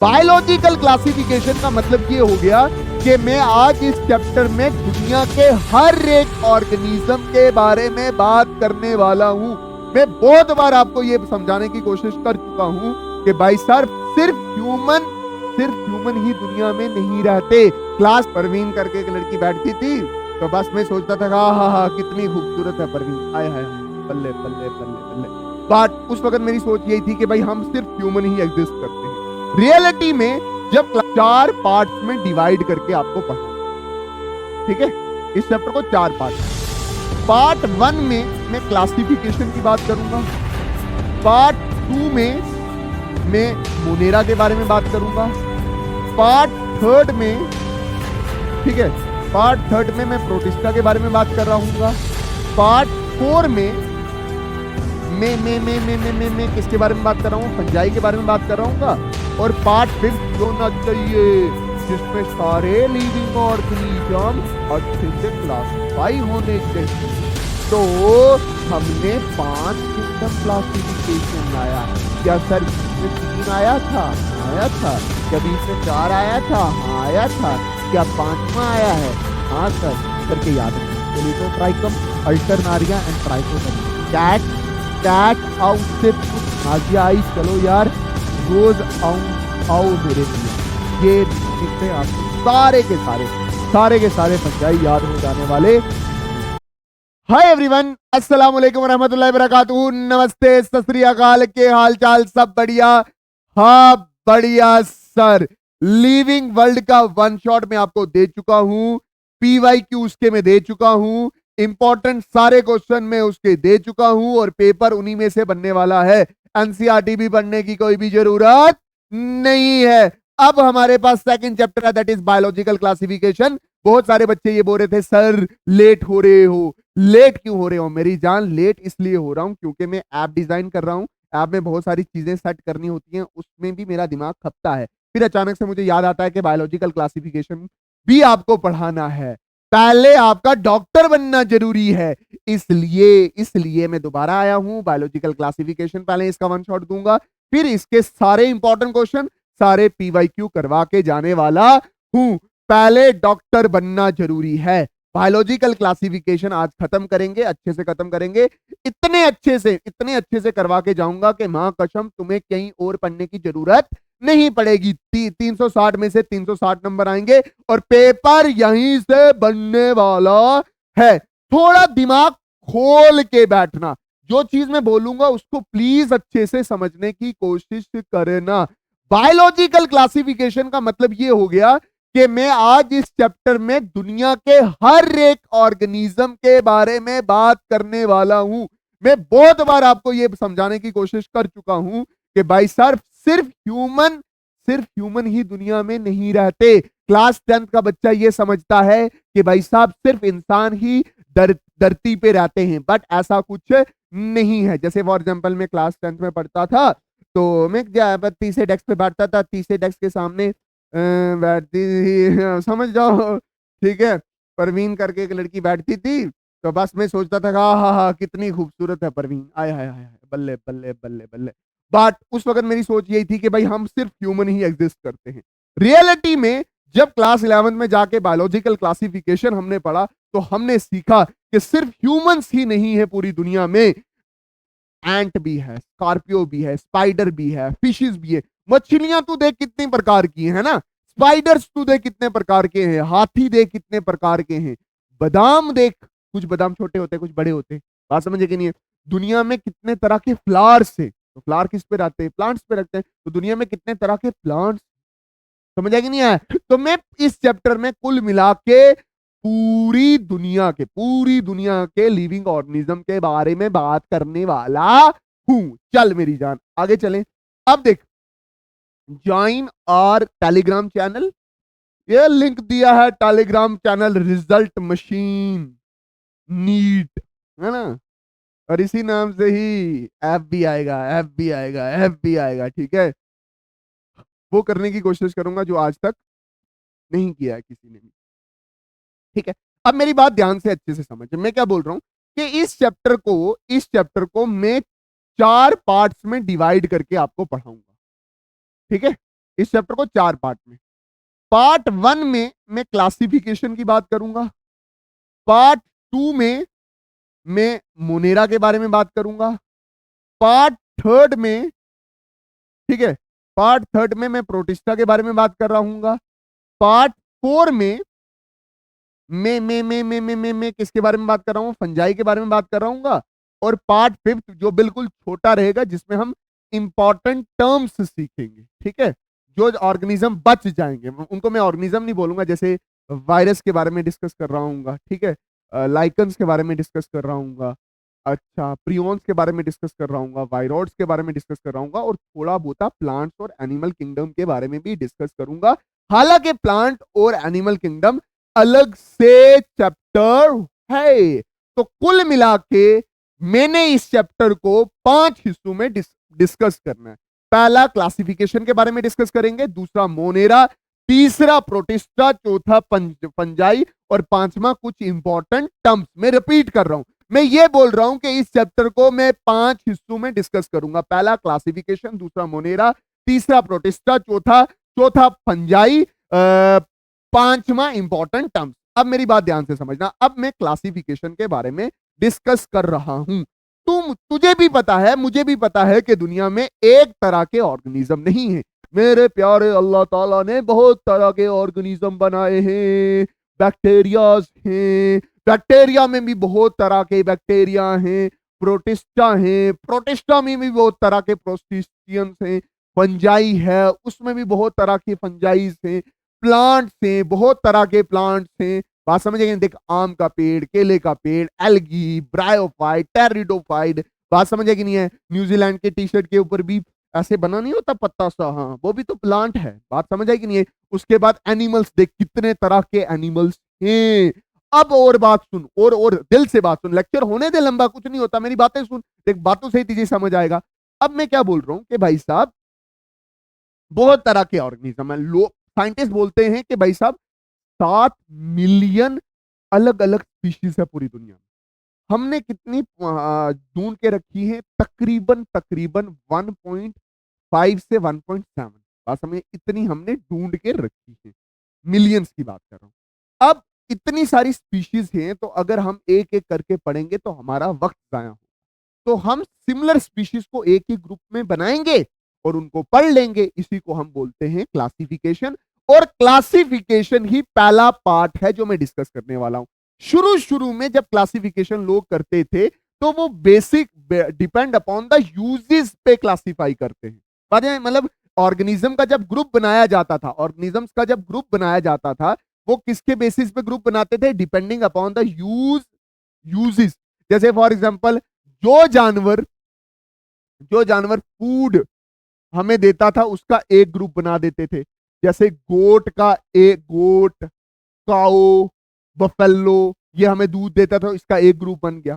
Biological classification का मतलब ये हो गया कि मैं आज इस चैप्टर में दुनिया के हर एक ऑर्गेनिज्म के बारे में बात करने वाला हूं। मैं बहुत बार आपको ये समझाने की कोशिश कर चुका हूं कि भाई सर सिर्फ ह्यूमन ही दुनिया में नहीं रहते। क्लास परवीन करके एक लड़की बैठती थी तो बस मैं सोचता था हा कितनी खूबसूरत है परवीन, हाय हाय बल्ले बल्ले बल्ले बल्ले। बट उस वक्त मेरी सोच यही थी कि भाई हम सिर्फ ह्यूमन ही एग्जिस्ट करते हैं। रियलिटी में जब 4 पार्ट्स में डिवाइड करके आपको पढ़ा, ठीक है, इस चैप्टर को 4 पार्ट 1 में मैं क्लासिफिकेशन की बात करूंगा, पार्ट 2 में मैं मोनेरा के बारे में बात करूंगा, पार्ट 3 में, ठीक है, पार्ट 3 में मैं प्रोटिस्टा के बारे में बात कर रहा हूँ, पार्ट 4 में मैं किसके बारे में बात कर रहा हूँ, फंजाई के बारे में बात कर रहा हूँ, और पार्ट 5 होना चाहिए जिसमें सारे लिविंग ऑर्गेनिज्म अच्छे से क्लासिफाई होने चाहिए। तो हमने 5 सिस्टम क्लासिफिकेशन लाया। क्या सर इसमें 3 आया था? आया था। क्या बीच में 4 आया था? हाँ आया था। क्या 5वां आया है? हाँ सर, करके याद रखना। चलिए तो ट्राइकम, alternaria and trichotomy. Cat out से कुछ नाजिया आई, चलो यार रोज आओ मेरे लिए। ये इसमें आपको सारे के सारे पंजाई याद हो जाने वाले। हाय एवरीवन, अस्सलाम वालेकुम रहमतुल्लाहि वबरकातुहू। नमस्ते, सत श्री अकाल, के हाल चाल सब बढ़िया? हाँ बढ़िया सर। लिविंग वर्ल्ड का 1 शॉट में आपको दे चुका हूं, PYQ उसके में दे चुका हूं, इंपॉर्टेंट सारे क्वेश्चन में उसके दे चुका हूं, और पेपर उन्हीं में से बनने वाला है। एनसीईआरटी भी पढ़ने की कोई भी जरूरत नहीं है। अब हमारे पास सेकंड चैप्टर है, दैट इज बायोलॉजिकल क्लासिफिकेशन। बहुत सारे बच्चे ये बोल रहे थे सर लेट हो रहे हो। लेट क्यों हो रहे हो मेरी जान? लेट इसलिए हो रहा हूं क्योंकि मैं ऐप डिजाइन कर रहा हूं। ऐप में बहुत सारी चीजें सेट करनी होती हैं, उसमें भी मेरा दिमाग खपता है। फिर अचानक से मुझे याद आता है कि बायोलॉजिकल क्लासिफिकेशन भी आपको पढ़ाना है। पहले आपका डॉक्टर बनना जरूरी है, इसलिए मैं दोबारा आया हूं। बायोलॉजिकल क्लासिफिकेशन पहले इसका 1 शॉट दूंगा, फिर इसके सारे इंपॉर्टेंट क्वेश्चन, सारे PYQ करवा के जाने वाला हूं। पहले डॉक्टर बनना जरूरी है। बायोलॉजिकल क्लासिफिकेशन आज खत्म करेंगे, अच्छे से खत्म करेंगे। इतने अच्छे से करवा के जाऊंगा कि मां कसम तुम्हें कहीं और पढ़ने की जरूरत नहीं पड़ेगी। 360 में से 360 नंबर आएंगे और पेपर यहीं से बनने वाला है। थोड़ा दिमाग खोल के बैठना, जो चीज मैं बोलूंगा उसको प्लीज अच्छे से समझने की कोशिश करना। बायोलॉजिकल क्लासिफिकेशन का मतलब ये हो गया कि मैं आज इस चैप्टर में दुनिया के हर एक ऑर्गेनिज्म के बारे में बात करने वाला हूं। मैं बहुत बार आपको ये समझाने की कोशिश कर चुका हूं कि भाई सर सिर्फ ह्यूमन ही दुनिया में नहीं रहते। क्लास 10th का बच्चा ये समझता है कि भाई साहब सिर्फ इंसान ही धरती पे रहते हैं, बट ऐसा कुछ नहीं है। जैसे फॉर एग्जांपल मैं क्लास 10th में पढ़ता था तो मैं तीसरे डेस्क पे बैठता था, तीसरे डेस्क के सामने बैठती समझ जाओ, ठीक है, परवीन करके एक लड़की बैठती थी तो बस मैं सोचता था हा कितनी खूबसूरत है परवीन, आय हाय हाय बल्ले बल्ले बल्ले बल्ले। बट उस वक्त मेरी सोच यही थी कि भाई हम सिर्फ ह्यूमन ही एग्जिस्ट करते हैं। रियलिटी में जब क्लास 11 में जाके बायोलॉजिकल क्लासिफिकेशन हमने पढ़ा तो हमने सीखा कि सिर्फ ह्यूमंस ही नहीं है पूरी दुनिया में। एंट भी है, स्कॉर्पियो भी है, स्पाइडर भी है, फिशेस भी है। मछलियां तू देख कितनी प्रकार की है ना, स्पाइडर्स तू देख कितने प्रकार के हैं, हाथी देख कितने प्रकार के हैं, बादाम देख, कुछ बादाम छोटे होते हैं कुछ बड़े होते हैं, बात समझे कि नहीं है। दुनिया में कितने तरह के फ्लावर्स है, तो फ्लावर किस पे रहते हैं? प्लांट्स पे रखते हैं। तो दुनिया में कितने तरह के प्लांट्स, समझ आया कि नहीं आया? तो मैं इस चैप्टर में कुल मिला के पूरी दुनिया के लिविंग ऑर्गेनिज्म के बारे में बात करने वाला हूं। चल मेरी जान आगे चलें। अब देख, ज्वाइन और टेलीग्राम चैनल, ये लिंक दिया है Telegram channel result machine NEET, है ना, और इसी नाम से ही ऐप भी आएगा, ठीक है। वो करने की कोशिश करूंगा जो आज तक नहीं किया है किसी ने भी, ठीक है। अब मेरी बात ध्यान से अच्छे से समझ, मैं क्या बोल रहा हूं कि इस चैप्टर को मैं 4 पार्ट्स में डिवाइड करके आपको पढ़ाऊंगा, ठीक है। इस चैप्टर को 4 पार्ट में। पार्ट 1 में मैं क्लासिफिकेशन की बात करूंगा। पार्ट 2 में मैं मोनेरा के बारे में बात करूंगा। पार्ट 3 में, ठीक है, पार्ट 3 में मैं प्रोटिस्टा के बारे में बात कर रहा हूँ। पार्ट 4 में मैं किसके बारे में बात कर रहा हूँ, फंजाई के बारे में बात कर रहा हूँ। और पार्ट 5 जो बिल्कुल छोटा रहेगा, जिसमें हम इंपॉर्टेंट टर्म्स सीखेंगे, ठीक है, जो ऑर्गेनिज्म बच जाएंगे, उनको मैं ऑर्गेनिज्म नहीं बोलूंगा, जैसे वायरस के बारे में डिस्कस कर रहा हूँ, ठीक है, लाइकन्स के बारे में डिस्कस कर रहा हूँ, अच्छा, प्रियॉन्स के बारे में डिस्कस कर रहा हूँ, वायरॉइड्स के बारे में डिस्कस कर रहा हूँ, और थोड़ा बहुत प्लांट्स और एनिमल किंगडम के बारे में भी डिस्कस करूंगा। हालांकि प्लांट और एनिमल किंगडम अलग से चैप्टर है। तो कुल मिला के मैंने इस चैप्टर को 5 हिस्सों में डिस्कस करना है। पहला क्लासिफिकेशन के बारे में डिस्कस करेंगे, दूसरा मोनेरा, तीसरा प्रोटिस्टा, चौथा फंजाई, और पांचवा कुछ इंपॉर्टेंट टर्म्स। मैं रिपीट कर रहा हूं, मैं ये बोल रहा हूं कि इस चैप्टर को मैं 5 हिस्सों में डिस्कस करूंगा। पहला क्लासिफिकेशन, दूसरा मोनेरा, तीसरा प्रोटिस्टा, चौथा फंजाई, पांचवा इंपॉर्टेंट टर्म्स। अब मेरी बात ध्यान से समझना, अब मैं क्लासिफिकेशन के बारे में डिस्कस कर रहा हूं। तुझे भी पता है, मुझे भी पता है कि दुनिया में एक तरह के ऑर्गेनिज्म नहीं है। मेरे प्यारे अल्लाह ताला ने बहुत तरह के ऑर्गेनिज्म बनाए हैं। बैक्टीरियाज हैं, बैक्टीरिया में भी बहुत तरह के बैक्टीरिया हैं। प्रोटिस्टा हैं, प्रोटिस्टा में भी बहुत तरह के प्रोटिस्टियंस हैं। फंजाई है, उसमें भी बहुत तरह के फंजाइज हैं। प्लांट्स हैं, बहुत तरह के प्लांट्स हैं। बात समझेंगे, देख, आम का पेड़, केले का पेड़, एल्गी, ब्रायोफाइट, टेरिडोफाइट। बात समझे कि नहीं है? न्यूजीलैंड के टी शर्ट के ऊपर भी ऐसे बना नहीं होता पत्ता सा, हाँ, वो भी तो प्लांट है। बात समझ आई कि नहीं है? उसके बाद एनिमल्स, देख कितने तरह के एनिमल्स हैं। अब और बात सुन, और दिल से बात सुन, लेक्चर होने दे लंबा, कुछ नहीं होता, मेरी बातें सुन, देख बातों से ही तुझे समझ आएगा। अब मैं क्या बोल रहा हूं कि भाई साहब, बहुत तरह के ऑर्गेनिज्म है। लोग, साइंटिस्ट बोलते हैं कि भाई साहब 7 मिलियन अलग अलग स्पीशीज है पूरी दुनिया में। हमने कितनी ढूंढ के रखी है? तकरीबन तकरीबन 1.5 से 1.7, बात समझे, इतनी हमने ढूंढ के रखी है। मिलियंस की बात कर रहा हूं। अब इतनी सारी स्पीशीज हैं, तो अगर हम एक एक करके पढ़ेंगे तो हमारा वक्त जाया होगा। तो हम सिमिलर स्पीशीज को एक ही ग्रुप में बनाएंगे और उनको पढ़ लेंगे। इसी को हम बोलते हैं क्लासिफिकेशन। और क्लासिफिकेशन ही पहला पार्ट है जो मैं डिस्कस करने वाला हूं। शुरू शुरू में जब क्लासिफिकेशन लोग करते थे, तो वो basic depend upon the uses पे क्लासिफाई करते हैं। मतलब ऑर्गेनिज्म का जब ग्रुप बनाया जाता था, ऑर्गेनिजम्स का जब ग्रुप बनाया जाता था, वो किसके बेसिस पे ग्रुप बनाते थे? Depending upon the uses. जैसे फॉर एग्जांपल, जो जानवर जो जानवर फूड हमें देता था, उसका एक ग्रुप बना देते थे। जैसे गोट का एक गोट, काओ, बफेलो, ये हमें दूध देता था, इसका एक ग्रुप बन गया।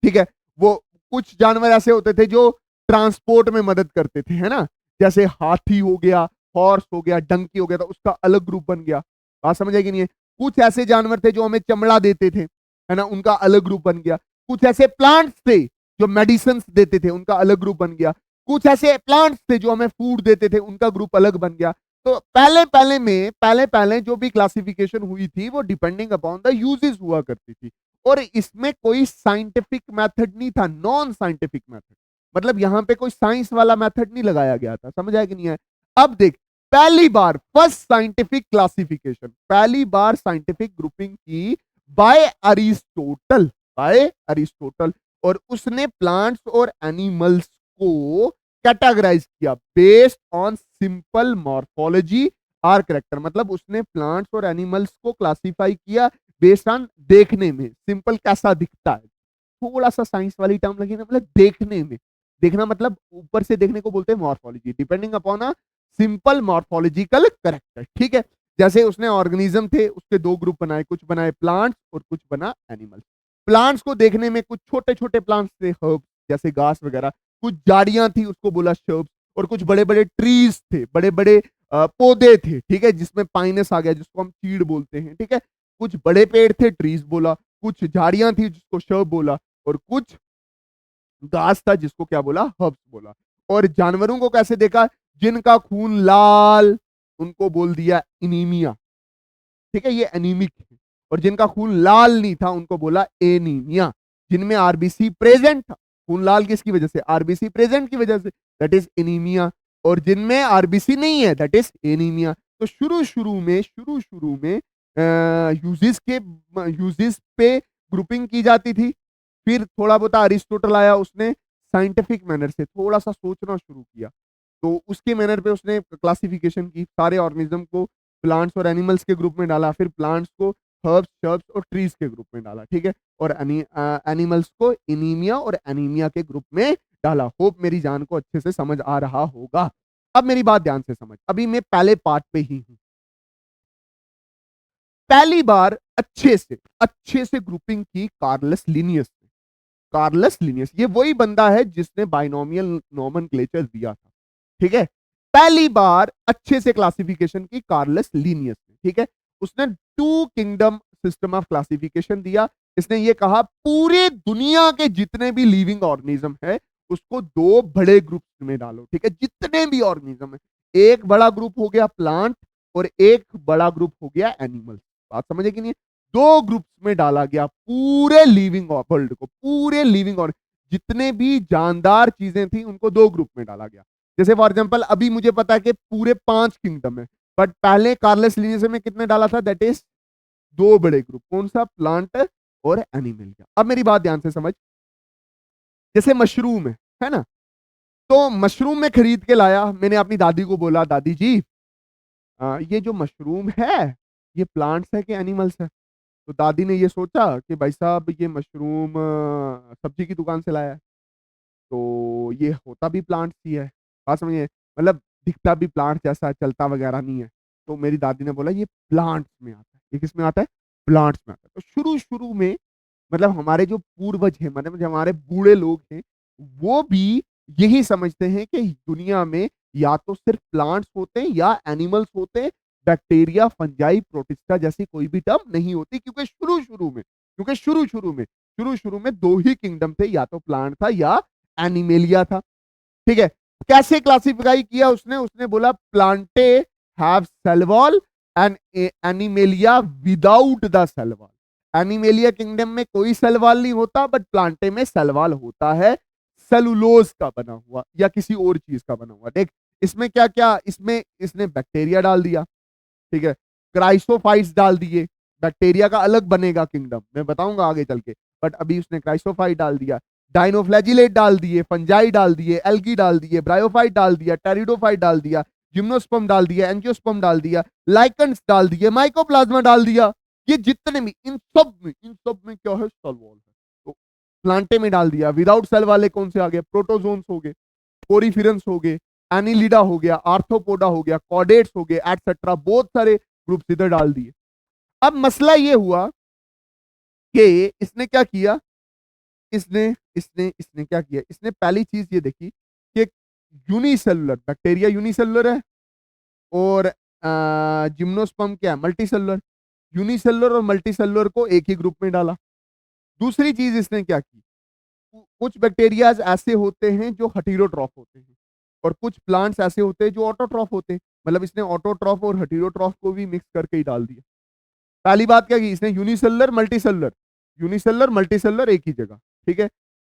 ठीक है। वो कुछ जानवर ऐसे होते थे जो ट्रांसपोर्ट में मदद करते थे, है ना, जैसे हाथी हो गया, हॉर्स हो गया, डंकी हो गया, तो उसका अलग ग्रुप बन गया। बात समझ आएगी नहीं है? कुछ ऐसे जानवर थे जो हमें चमड़ा देते थे, है ना, उनका अलग ग्रुप बन गया। कुछ ऐसे प्लांट्स थे जो मेडिसिन देते थे, उनका अलग ग्रुप बन गया। कुछ ऐसे प्लांट्स थे जो हमें फूड देते थे, उनका ग्रुप अलग बन गया। तो पहले पहले जो भी क्लासिफिकेशन हुई थी, वो डिपेंडिंग अपॉन द यूजेस हुआ करती थी। और इसमें कोई साइंटिफिक मेथड नहीं था, नॉन साइंटिफिक मेथड। मतलब यहां पे कोई साइंस वाला मेथड नहीं लगाया गया था। समझ आया कि नहीं है? अब देख, पहली बार फर्स्ट साइंटिफिक क्लासिफिकेशन, पहली बार साइंटिफिक ग्रुपिंग की बाय अरिस्टोटल, बाय अरिस्टोटल। और उसने प्लांट्स और एनिमल्स को कैटेगराइज किया based on simple morphology or character. मतलब उसने प्लांट्स और एनिमल्स को क्लासिफाई किया बेस्ड ऑन देखने में, सिंपल कैसा दिखता है। थोड़ा सा साइंस वाली टर्म लगी ना, मतलब देखने में, देखना मतलब ऊपर से देखने को बोलते हैं morphology, depending upon a simple morphological character. ठीक है। जैसे उसने ऑर्गेनिज्म थे, उसके दो ग्रुप बनाए, कुछ बनाए प्लांट्स और कुछ बना एनिमल्स। प्लांट्स को देखने में कुछ छोटे छोटे प्लांट्स थे, हर्ब जैसे घास वगैरह, कुछ झाड़ियां थी, उसको बोला शर्ब्स, और कुछ बड़े बड़े ट्रीज थे, बड़े बड़े पौधे थे, ठीक है, जिसमें पाइनस आ गया, जिसको हम चीड़ बोलते हैं। ठीक है। कुछ बड़े पेड़ थे, ट्रीज बोला, कुछ झाड़ियां थी जिसको शर्ब बोला, और कुछ घास था जिसको क्या बोला? हर्ब्स बोला। और जानवरों को कैसे देखा? जिनका खून लाल उनको बोल दिया इनीमिया, ठीक है, ये एनीमिक है। और जिनका खून लाल नहीं था उनको बोला एनीमिया। जिनमें आरबीसी प्रेजेंट था, खून लाल किसकी वजह से, आरबीसी प्रेजेंट की वजह से, दैट इज एनीमिया। और जिनमें आरबीसी नहीं है दैट इज एनीमिया। तो शुरू शुरू में यूजेस के यूजेस पे ग्रुपिंग की जाती थी। फिर थोड़ा बहुत अरिस्टोटल आया, उसने साइंटिफिक मैनर से थोड़ा सा सोचना शुरू किया, तो उसके मैनर पे उसने क्लासिफिकेशन की, सारे ऑर्गेनिज्म को प्लांट्स और एनिमल्स के ग्रुप में डाला, फिर प्लांट्स को हर्ब्स शर्ब्स और ट्रीज के ग्रुप में डाला, ठीक है, और एनिमल्स को इनीमिया और एनीमिया के ग्रुप में डाला। होप मेरी जान को अच्छे से समझ आ रहा होगा। अब मेरी बात ध्यान से समझ, अभी मैं पहले पार्ट पे ही हूं। पहली बार अच्छे से ग्रुपिंग की कार्लस लिनियस ने। कार्लस लिनियस ये वही बंदा है जिसने बाइनोमियल नोमेनक्लेचर दिया था, ठीक है। पहली बार अच्छे से क्लासिफिकेशन की कार्लस लिनियस ने, ठीक है। उसने two kingdom system of classification दिया। इसने ये कहा पूरे दुनिया के जितने भी लिविंग ऑर्गेनिज्म है उसको दो बड़े ग्रुप में डालो, ठीक है, जितने भी ऑर्गेनिज्म है। एक बड़ा ग्रुप हो गया प्लांट और एक बड़ा ग्रुप हो गया एनिमल। बात समझे कि नहीं? दो ग्रुप्स में डाला गया पूरे लिविंग वर्ल्ड को, पूरे लिविंग और जितने भी जानदार चीजें थी उनको दो ग्रुप में डाला गया। जैसे फॉर एग्जांपल अभी मुझे पता है कि पूरे 5 किंगडम है, बट पहले कार्लस लिनियस में कितने डाला था, दैट इज दो बड़े ग्रुप, कौन सा, प्लांट और एनिमल। अब मेरी बात ध्यान से समझ, जैसे मशरूम है ना, तो मशरूम में खरीद के लाया, मैंने अपनी दादी को बोला दादी जी ये जो मशरूम है ये प्लांट्स है कि एनिमल्स है? तो दादी ने ये सोचा कि भाई साहब ये मशरूम सब्जी की दुकान से लाया है, तो ये होता भी प्लांट्स ही है। बात समझिए, मतलब दिखता भी प्लांट जैसा है, चलता वगैरह नहीं है। तो मेरी दादी ने बोला ये प्लांट्स में आता है। ये किस में आता है? प्लांट्स में आता है। तो शुरू शुरू में मतलब हमारे जो पूर्वज हैं, मतलब जो हमारे बूढ़े लोग हैं, वो भी यही समझते हैं कि दुनिया में या तो सिर्फ प्लांट्स होते हैं या एनिमल्स होते हैं। बैक्टीरिया, फंजाई, प्रोटिस्टा जैसी कोई भी टर्म नहीं होती, क्योंकि शुरू शुरू में दो ही किंगडम थे, या तो प्लांट था या एनिमेलिया था, ठीक है। कैसे क्लासिफाई किया उसने? उसने बोला Plantae have cell wall and Animalia without the cell wall. Animalia kingdom में कोई सेल वॉल नहीं होता, बट प्लांटे में सेल वॉल होता है, सेलुलोज का बना हुआ या किसी और चीज का बना हुआ। देख इसमें क्या क्या, इसमें इसने बैक्टीरिया डाल दिया, ठीक है, क्राइसोफाइट्स डाल दिए। बैक्टीरिया का अलग बनेगा किंगडम, मैं बताऊंगा आगे चल के, बट अभी उसने क्राइसोफाइट डाल दिया, डाइनोफ्लैजिलेट डाल दिए, फंजाई डाल दिए, एल्गी डाल दिए, ब्रायोफाइट डाल दिया, टेरिडोफाइट डाल दिया, जिम्नोस्पर्म डाल दिया, एंजियोस्पर्म डाल दिया, लाइकन्स डाल दिए, माइकोप्लाज्मा डाल दिया। ये जितने भी इन सब में क्या है, सेल वॉल है। तो प्लांटे में डाल दिया। विदाउट सेल वाले कौन से आ गए? प्रोटोजोन्स हो गए, कोरीफिरन्स हो गए, एनिलिडा हो गया, आर्थ्रोपोडा हो गया, कॉडेट्स हो गए, एटसेट्रा, बहुत सारे ग्रुप्स इधर डाल दिए। अब मसला ये हुआ कि इसने क्या किया, इसने इसने इसने क्या किया, इसने पहली चीज ये देखी कि यूनिसेलुलर बैक्टीरिया यूनिसेलुलर है, और जिम्नोस्पर्म क्या है, मल्टीसेलुलर। यूनिसेलुलर और मल्टीसेलुलर को एक ही ग्रुप में डाला। दूसरी चीज इसने क्या की, कुछ बैक्टीरियाज ऐसे होते हैं जो हेटेरोट्रॉफ होते हैं, और कुछ प्लांट्स ऐसे होते हैं जो ऑटोट्रॉफ होते हैं। मतलब इसने ऑटोट्रॉफ और हेटेरोट्रॉफ को भी मिक्स करके ही डाल दिया। पहली बात क्या की इसने, यूनिसेलुलर मल्टीसेलुलर एक ही जगह, ठीक है,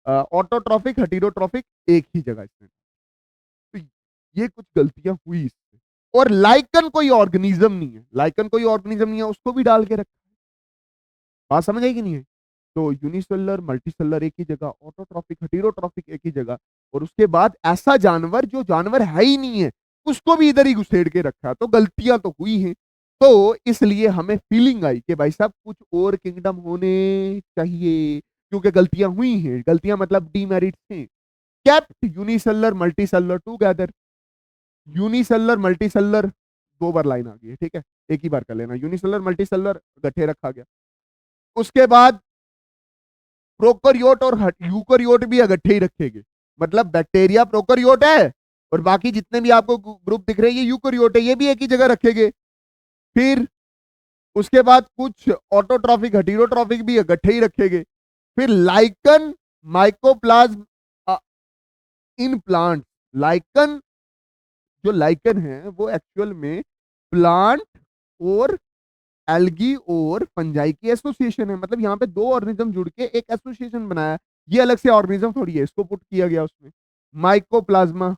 ऑटोट्रॉफिक हेटेरोट्रॉफिक एक ही जगह इसने। तो ये कुछ गलतियां हुई इससे। और लाइकन कोई ऑर्गेनिज्म नहीं है, उसको भी डाल के रखा। बात समझ आई कि नहीं है? तो यूनिसेलुलर मल्टीसेलुलर एक ही जगह, ऑटोट्रॉफिक हेटेरोट्रॉफिक एक ही जगह, और उसके बाद ऐसा जानवर जो जानवर है ही नहीं है उसको भी इधर ही घुसेड़ के रखा। तो गलतियां तो हुई हैं। तो इसलिए हमें फीलिंग आई कि भाई साहब कुछ और किंगडम होने चाहिए, क्योंकि गलतियां हुई हैं। गलतियां मतलब डीमेरिट्स हैं। Kept unicellular multicellular together. Unicellular multicellular दो बार लाइन आ गई है, ठीक है, एक ही बार कर लेना। यूनिसेलुलर मल्टीसेलुलर गठे रखा गया। उसके बाद प्रोकैरियोट और यूकैरियोट भी इकट्ठे ही रखेंगे। मतलब बैक्टीरिया प्रोकैरियोट है और बाकी जितने भी आपको ग्रुप दिख रहे हैं ये यूकैरियोट है, ये भी एक ही जगह रखेंगे। फिर उसके बाद कुछ ऑटोट्रॉफिक हेटेरोट्रॉफिक भी इकट्ठे ही रखेंगे। फिर lichen mycoplasm in plant, lichen जो लाइकन है वो एक्चुअल में प्लांट और एल्गी और फंजाई की एसोसिएशन है। मतलब यहाँ पे दो ऑर्गेनिज्म जुड़ के एक एसोसिएशन बनाया। ये अलग से ऑर्गेनिज्म थोड़ी है, इसको पुट किया गया उसमें। माइकोप्लाज्मा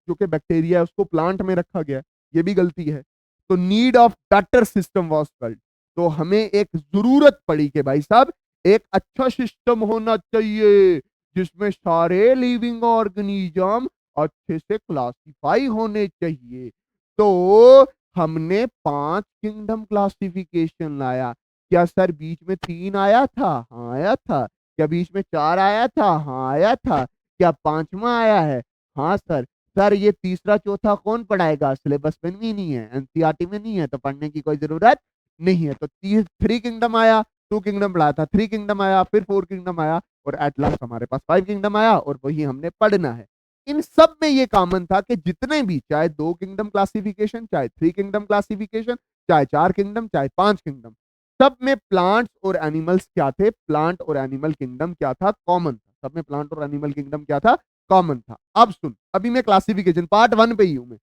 जो कि बैक्टीरिया है उसको प्लांट में रखा गया, ये भी गलती है। तो need of better system was felt, तो हमें एक जरूरत पड़ी कि भाई साहब एक अच्छा सिस्टम होना चाहिए जिसमें सारे लिविंग ऑर्गेनिज्म अच्छे से क्लासिफाई होने चाहिए। तो हमने 5 किंगडम क्लासिफिकेशन लाया। क्या सर बीच में 3 आया था? हाँ आया था। क्या बीच में 4 आया था? हाँ आया था। क्या 5वां आया है? हाँ सर। सर ये तीसरा चौथा कौन पढ़ाएगा? सिलेबस में भी नहीं है, एनसीईआरटी में नहीं है, तो पढ़ने की कोई जरूरत नहीं है। तो 3 किंगडम आया, 2 किंगडम पढ़ाया था, 3 किंगडम आया, फिर 4 किंगडम आया, और एट लास्ट हमारे पास 5 किंगडम आया, और वही हमने पढ़ना है। इन सब में ये कॉमन था कि जितने भी, चाहे 2 किंगडम क्लासिफिकेशन, चाहे 3 किंगडम क्लासिफिकेशन, चाहे 4 किंगडम, चाहे 5 किंगडम, सब में प्लांट्स और एनिमल्स क्या थे? प्लांट और एनिमल किंगडम क्या था? कॉमन था। सब में प्लांट और एनिमल किंगडम क्या था? कॉमन था। अब सुन, अभी मैं क्लासिफिकेशन पार्ट 1 पे ही हूं मैं।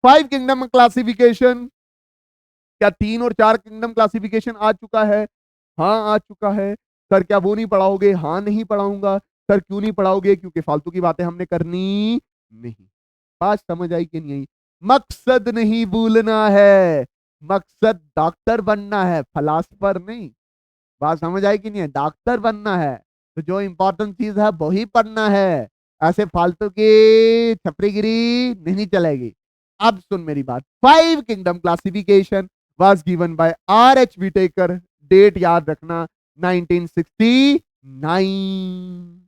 5 किंगडम क्लासिफिकेशन, क्या 3 और 4 किंगडम क्लासिफिकेशन आ चुका है? हाँ आ चुका है। सर क्या वो नहीं पढ़ाओगे? हाँ नहीं पढ़ाऊंगा। सर क्यों नहीं पढ़ाओगे? क्योंकि फालतू की बातें हमने करनी नहीं। बात समझ आई कि नहीं आई? मकसद नहीं भूलना है, मकसद डॉक्टर बनना है, फलासफर नहीं। बात समझ आई कि नहीं है? डॉक्टर बनना है तो जो इंपॉर्टेंट चीज है वही पढ़ना है। ऐसे फालतू की छपरीगिरी नहीं चलेगी। अब सुन मेरी बात। 5 kingdom classification was given by R H Whittaker. Date याद रखना, 1969।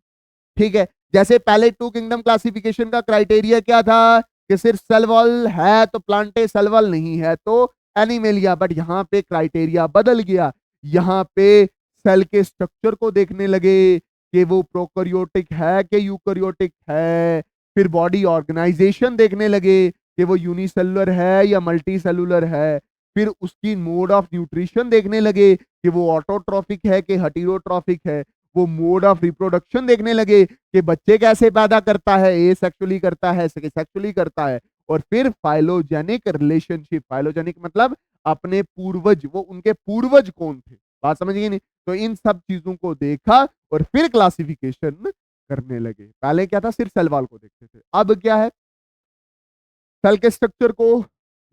ठीक है। जैसे पहले 2 किंगडम क्लासिफिकेशन का क्राइटेरिया क्या था कि सिर्फ सेल वॉल है तो प्लांटे, सेल वॉल नहीं है तो एनिमेलिया। बट यहाँ पे क्राइटेरिया बदल गया। यहाँ पे सेल के स्ट्रक्चर को देखने लगे कि वो प्रोकैरियोटिक है कि यूकैरियोटिक है। फिर बॉडी ऑर्गेनाइजेशन देखने लगे कि वो यूनिसेलुलर है या मल्टी सेलुलर है। फिर उसकी मोड ऑफ न्यूट्रिशन देखने लगे कि वो ऑटोट्रॉफिक है कि हेटेरोट्रॉफिक है। वो मोड ऑफ रिप्रोडक्शन देखने लगे कि बच्चे कैसे पैदा करता है, ए सेक्सुअली करता है, सेक्सुअली करता है। और फिर फाइलोजेनिक रिलेशनशिप, फाइलोजेनिक मतलब अपने पूर्वज, वो उनके पूर्वज कौन थे। बात समझ गई नहीं? तो इन सब चीजों को देखा और फिर क्लासिफिकेशन करने लगे। पहले क्या था? सिर्फ सेल वॉल को देखते थे। अब क्या है? सेल के स्ट्रक्चर को,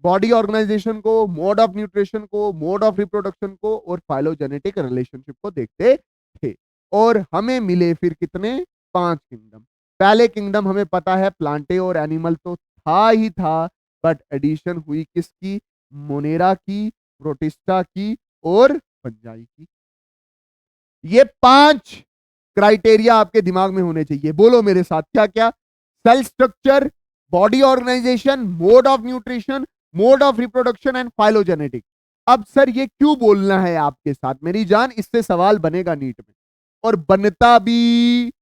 बॉडी ऑर्गेनाइजेशन को, मोड ऑफ न्यूट्रिशन को, मोड ऑफ रिप्रोडक्शन को, और फाइलोजेनेटिक रिलेशनशिप को देखते थे। और हमें मिले फिर कितने? 5 किंगडम। पहले किंगडम हमें पता है प्लांटे और एनिमल तो था ही था, बट एडिशन हुई किसकी? मोनेरा की, प्रोटिस्टा की, और फंजाई की। ये 5 क्राइटेरिया आपके दिमाग में होने चाहिए। बोलो मेरे साथ, क्या क्या? Cell structure, body organisation, mode of nutrition, mode of reproduction and phylogenetic. अब सर ये क्यों बोलना है आपके साथ मेरी जान? इससे सवाल बनेगा नीट में, और बनता भी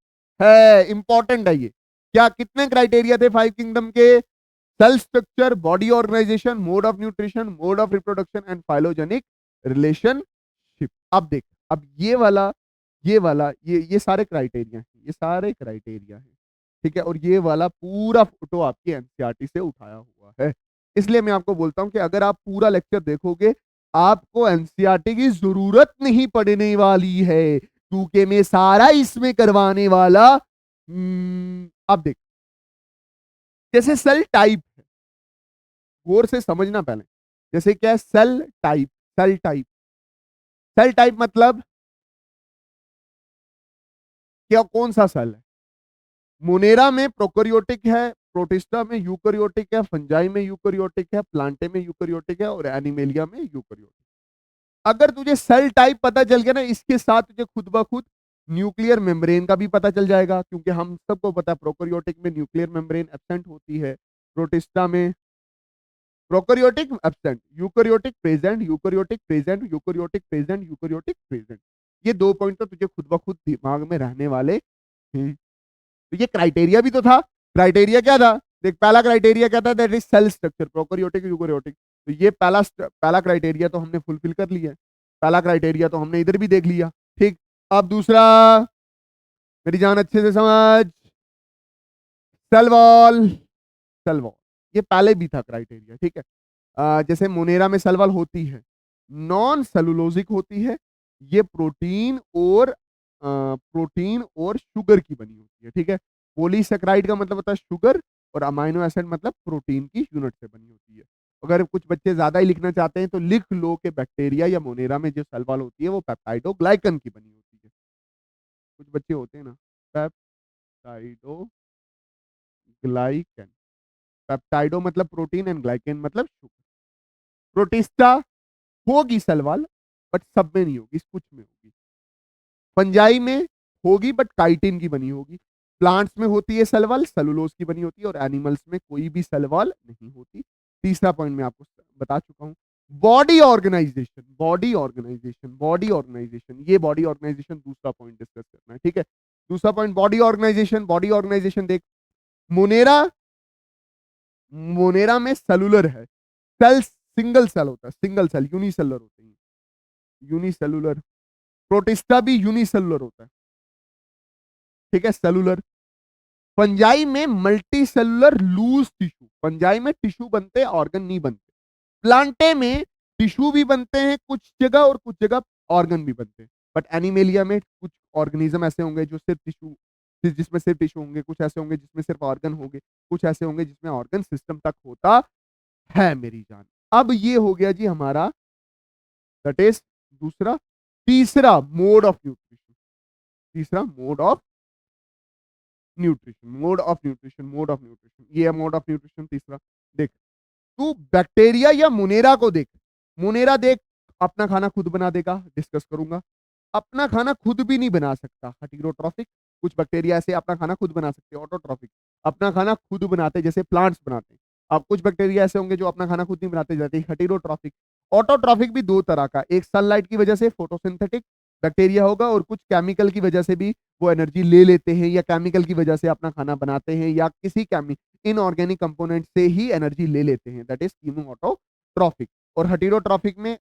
है, इंपॉर्टेंट है ये। क्या कितने क्राइटेरिया थे 5 किंगडम के? Cell structure, body organisation, mode of nutrition, mode of reproduction and phylogenic relationship. अब देख, अब ये वाला ये सारे क्राइटेरिया हैं, ये सारे क्राइटेरिया हैं। ठीक है। और ये वाला पूरा फोटो आपकी एनसीईआरटी से उठाया हुआ है। इसलिए मैं आपको बोलता हूं कि अगर आप पूरा लेक्चर देखोगे आपको एनसीईआरटी की जरूरत नहीं पड़ने वाली है, क्योंकि मैं सारा इसमें करवाने वाला। अब देख, जैसे सेल टाइप है, गौर से समझना पहले। जैसे क्या है? Cell type, cell type, cell type मतलब क्या? कौन सा सेल है? मोनेरा में प्रोकैरियोटिक है, प्रोटिस्टा में यूकैरियोटिक है, फंजाई में यूकैरियोटिक है, प्लांटे में यूकैरियोटिक है, और एनिमेलिया में यूकैरियोटिक। अगर तुझे सेल टाइप पता चल गया ना, इसके साथ तुझे खुद ब खुद न्यूक्लियर मेम्ब्रेन का भी पता चल जाएगा, क्योंकि हम सबको पता है प्रोकैरियोटिक में न्यूक्लियर मेम्ब्रेन एब्सेंट होती है, प्रोटिस्टा में prokaryotic absent, eukaryotic present, eukaryotic present, eukaryotic present, eukaryotic present. ये 2 पॉइंट तो तुझे खुद ब खुद दिमाग में रहने वाले हैं। तो ये क्राइटेरिया भी तो था। क्राइटेरिया क्या था? देख, पहला क्राइटेरिया क्या था? That is cell structure, prokaryotic eukaryotic. तो ये पहला क्राइटेरिया तो हमने फुलफिल कर लिया। पहला क्राइटेरिया तो हमने इधर भी देख लिया। ठीक। अब दूसरा, मेरी जान अच्छे से समझ। सेल वॉल, सेल वॉल ये पहले भी था क्राइटेरिया, ठीक है। जैसे मोनेरा में सेल वॉल होती है, नॉन सेलुलोजिक होती है, ये प्रोटीन और शुगर की बनी होती है, ठीक है। पॉलीसेकेराइड का मतलब होता है शुगर, और अमाइनो एसिड मतलब प्रोटीन की यूनिट से बनी होती है। अगर कुछ बच्चे ज्यादा ही लिखना चाहते हैं तो लिख लो कि बैक्टीरिया या मोनेरा में जो सेल वॉल होती है वो पेप्टाइडोग्लाइकन की बनी होती है। कुछ बच्चे होते हैं ना, पेप्टाइडोग्लाइकन, पेप्टाइडो मतलब प्रोटीन एंड ग्लाइकन मतलब शुगर। प्रोटिस्टा होगी सेल वॉल, बट सब में नहीं होगी, कुछ में होगी। फंजाई में होगी बट काइटिन की बनी होगी। प्लांट्स में होती है सेल वॉल, सेलुलोज की बनी होती है, और एनिमल्स में कोई भी सेल वॉल नहीं होती। तीसरा पॉइंट मैं आपको बता चुका हूं। Body organisation, body organisation, body organisation, ये बॉडी ऑर्गेनाइजेशन दूसरा पॉइंट डिस्कस करना है, ठीक है। दूसरा point body organisation. Body organisation देख, मोनेरा, मोनेरा में सेलुलर है, सेल सिंगल सेल होता है, सिंगल सेल, यूनिसेलुलर होते हैं, यूनिसेलुलर। प्रोटिस्टा भी यूनिसेलुलर होता है, ठीक है, सेलुलर। फंजाई में multi cellular loose tissue, fungi में टिश्यू बनते हैं, ऑर्गन नहीं बनते। प्लांटे में टिश्यू भी बनते हैं कुछ जगह, और कुछ जगह ऑर्गन भी बनते हैं। बट एनिमेलिया में कुछ ऑर्गेनिज्म ऐसे होंगे जो सिर्फ टिश्यू, जिसमें सिर्फ टिश्यू होंगे, कुछ ऐसे होंगे जिसमें सिर्फ ऑर्गन होंगे, कुछ ऐसे होंगे जिसमें ऑर्गन सिस्टम तक होता है मेरी जान। अब ये हो गया जी हमारा, दैट इज दूसरा। तीसरा मोड ऑफ न्यूट्रिशन, तीसरा mode of nutrition, mode of nutrition, mode of nutrition, ये है मोड ऑफ न्यूट्रिशन तीसरा। देख, तू बैक्टीरिया या मुनेरा को देख, मुनेरा देख अपना खाना खुद बना देगा, डिस्कस करूंगा। अपना खाना खुद भी नहीं बना सकता, हेटेरोट्रॉफिक। कुछ बैक्टीरिया ऐसे अपना खाना खुद बना सकते हैं, ऑटोट्रॉफिक, अपना खाना खुद बनाते जैसे प्लांट्स बनाते हैं। अब कुछ बैक्टीरिया ऐसे होंगे जो अपना खाना खुद नहीं बनाते, जाते हेटेरोट्रॉफिक। ऑटोट्रॉफिक भी दो तरह का, एक सनलाइट की वजह से फोटोसिंथेटिक बैक्टीरिया होगा, और कुछ केमिकल की वजह से भी वो एनर्जी ले लेते हैं, या केमिकल की वजह से अपना खाना बनाते हैं, या किसी इनऑर्गेनिक कंपोनेंट से ही एनर्जी ले लेते हैं, दैट इज कीमो ऑटोट्रॉफिक। और हेटेरोट्रॉफिक में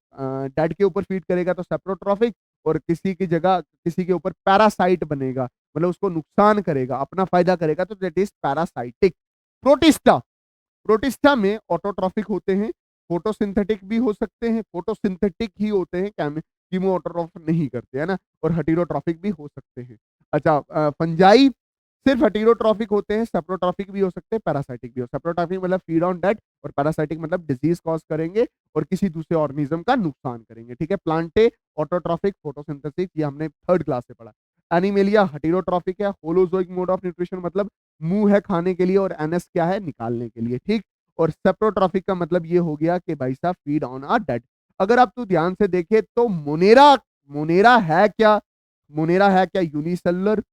डेड के ऊपर फीड करेगा तो सेप्रोट्रॉफिक, और किसी की जगह किसी के ऊपर पैरासाइट बनेगा, मतलब उसको नुकसान करेगा, अपना फायदा करेगा, तो that is parasitic. Protista, protista में ऑटोट्रॉफिक होते हैं, फोटोसिंथेटिक भी हो सकते हैं, फोटोसिंथेटिक ही होते हैं, कीमो ऑटोट्रॉफ नहीं करते, है ना, और हेटेरोट्रॉफिक भी हो सकते हैं। अच्छा, फंजाई सिर्फ हेटेरोट्रॉफिक होते हैं, सेप्रोट्रॉफिक भी हो सकते हैं, पैरासाइटिक भी हो। सेप्रोट्रॉफिक मतलब फीड ऑन डेड, और पैरासाइटिक मतलब डिजीज कॉज करेंगे और किसी दूसरे ऑर्गेनिज्म का नुकसान करेंगे, ठीक है। प्लांटे ऑटोट्रॉफिक, फोटोसिंथेसिस, ये हमने थर्ड क्लास से पढ़ा। एनिमेलिया हेटेरोट्रॉफिक है, होलोजोइक मोड ऑफ न्यूट्रिशन मतलब मुंह है खाने के लिए, और एनएस क्या है, निकालने के लिए, ठीक। और सेप्रोट्रॉफिक का मतलब ये हो गया कि भाई साहब फीड ऑन अ डेड। अगर आप तू ध्यान से देखे तो मोनेरा, मोनेरा है क्या, मोनेरा है क्या यूनिसेलुलर,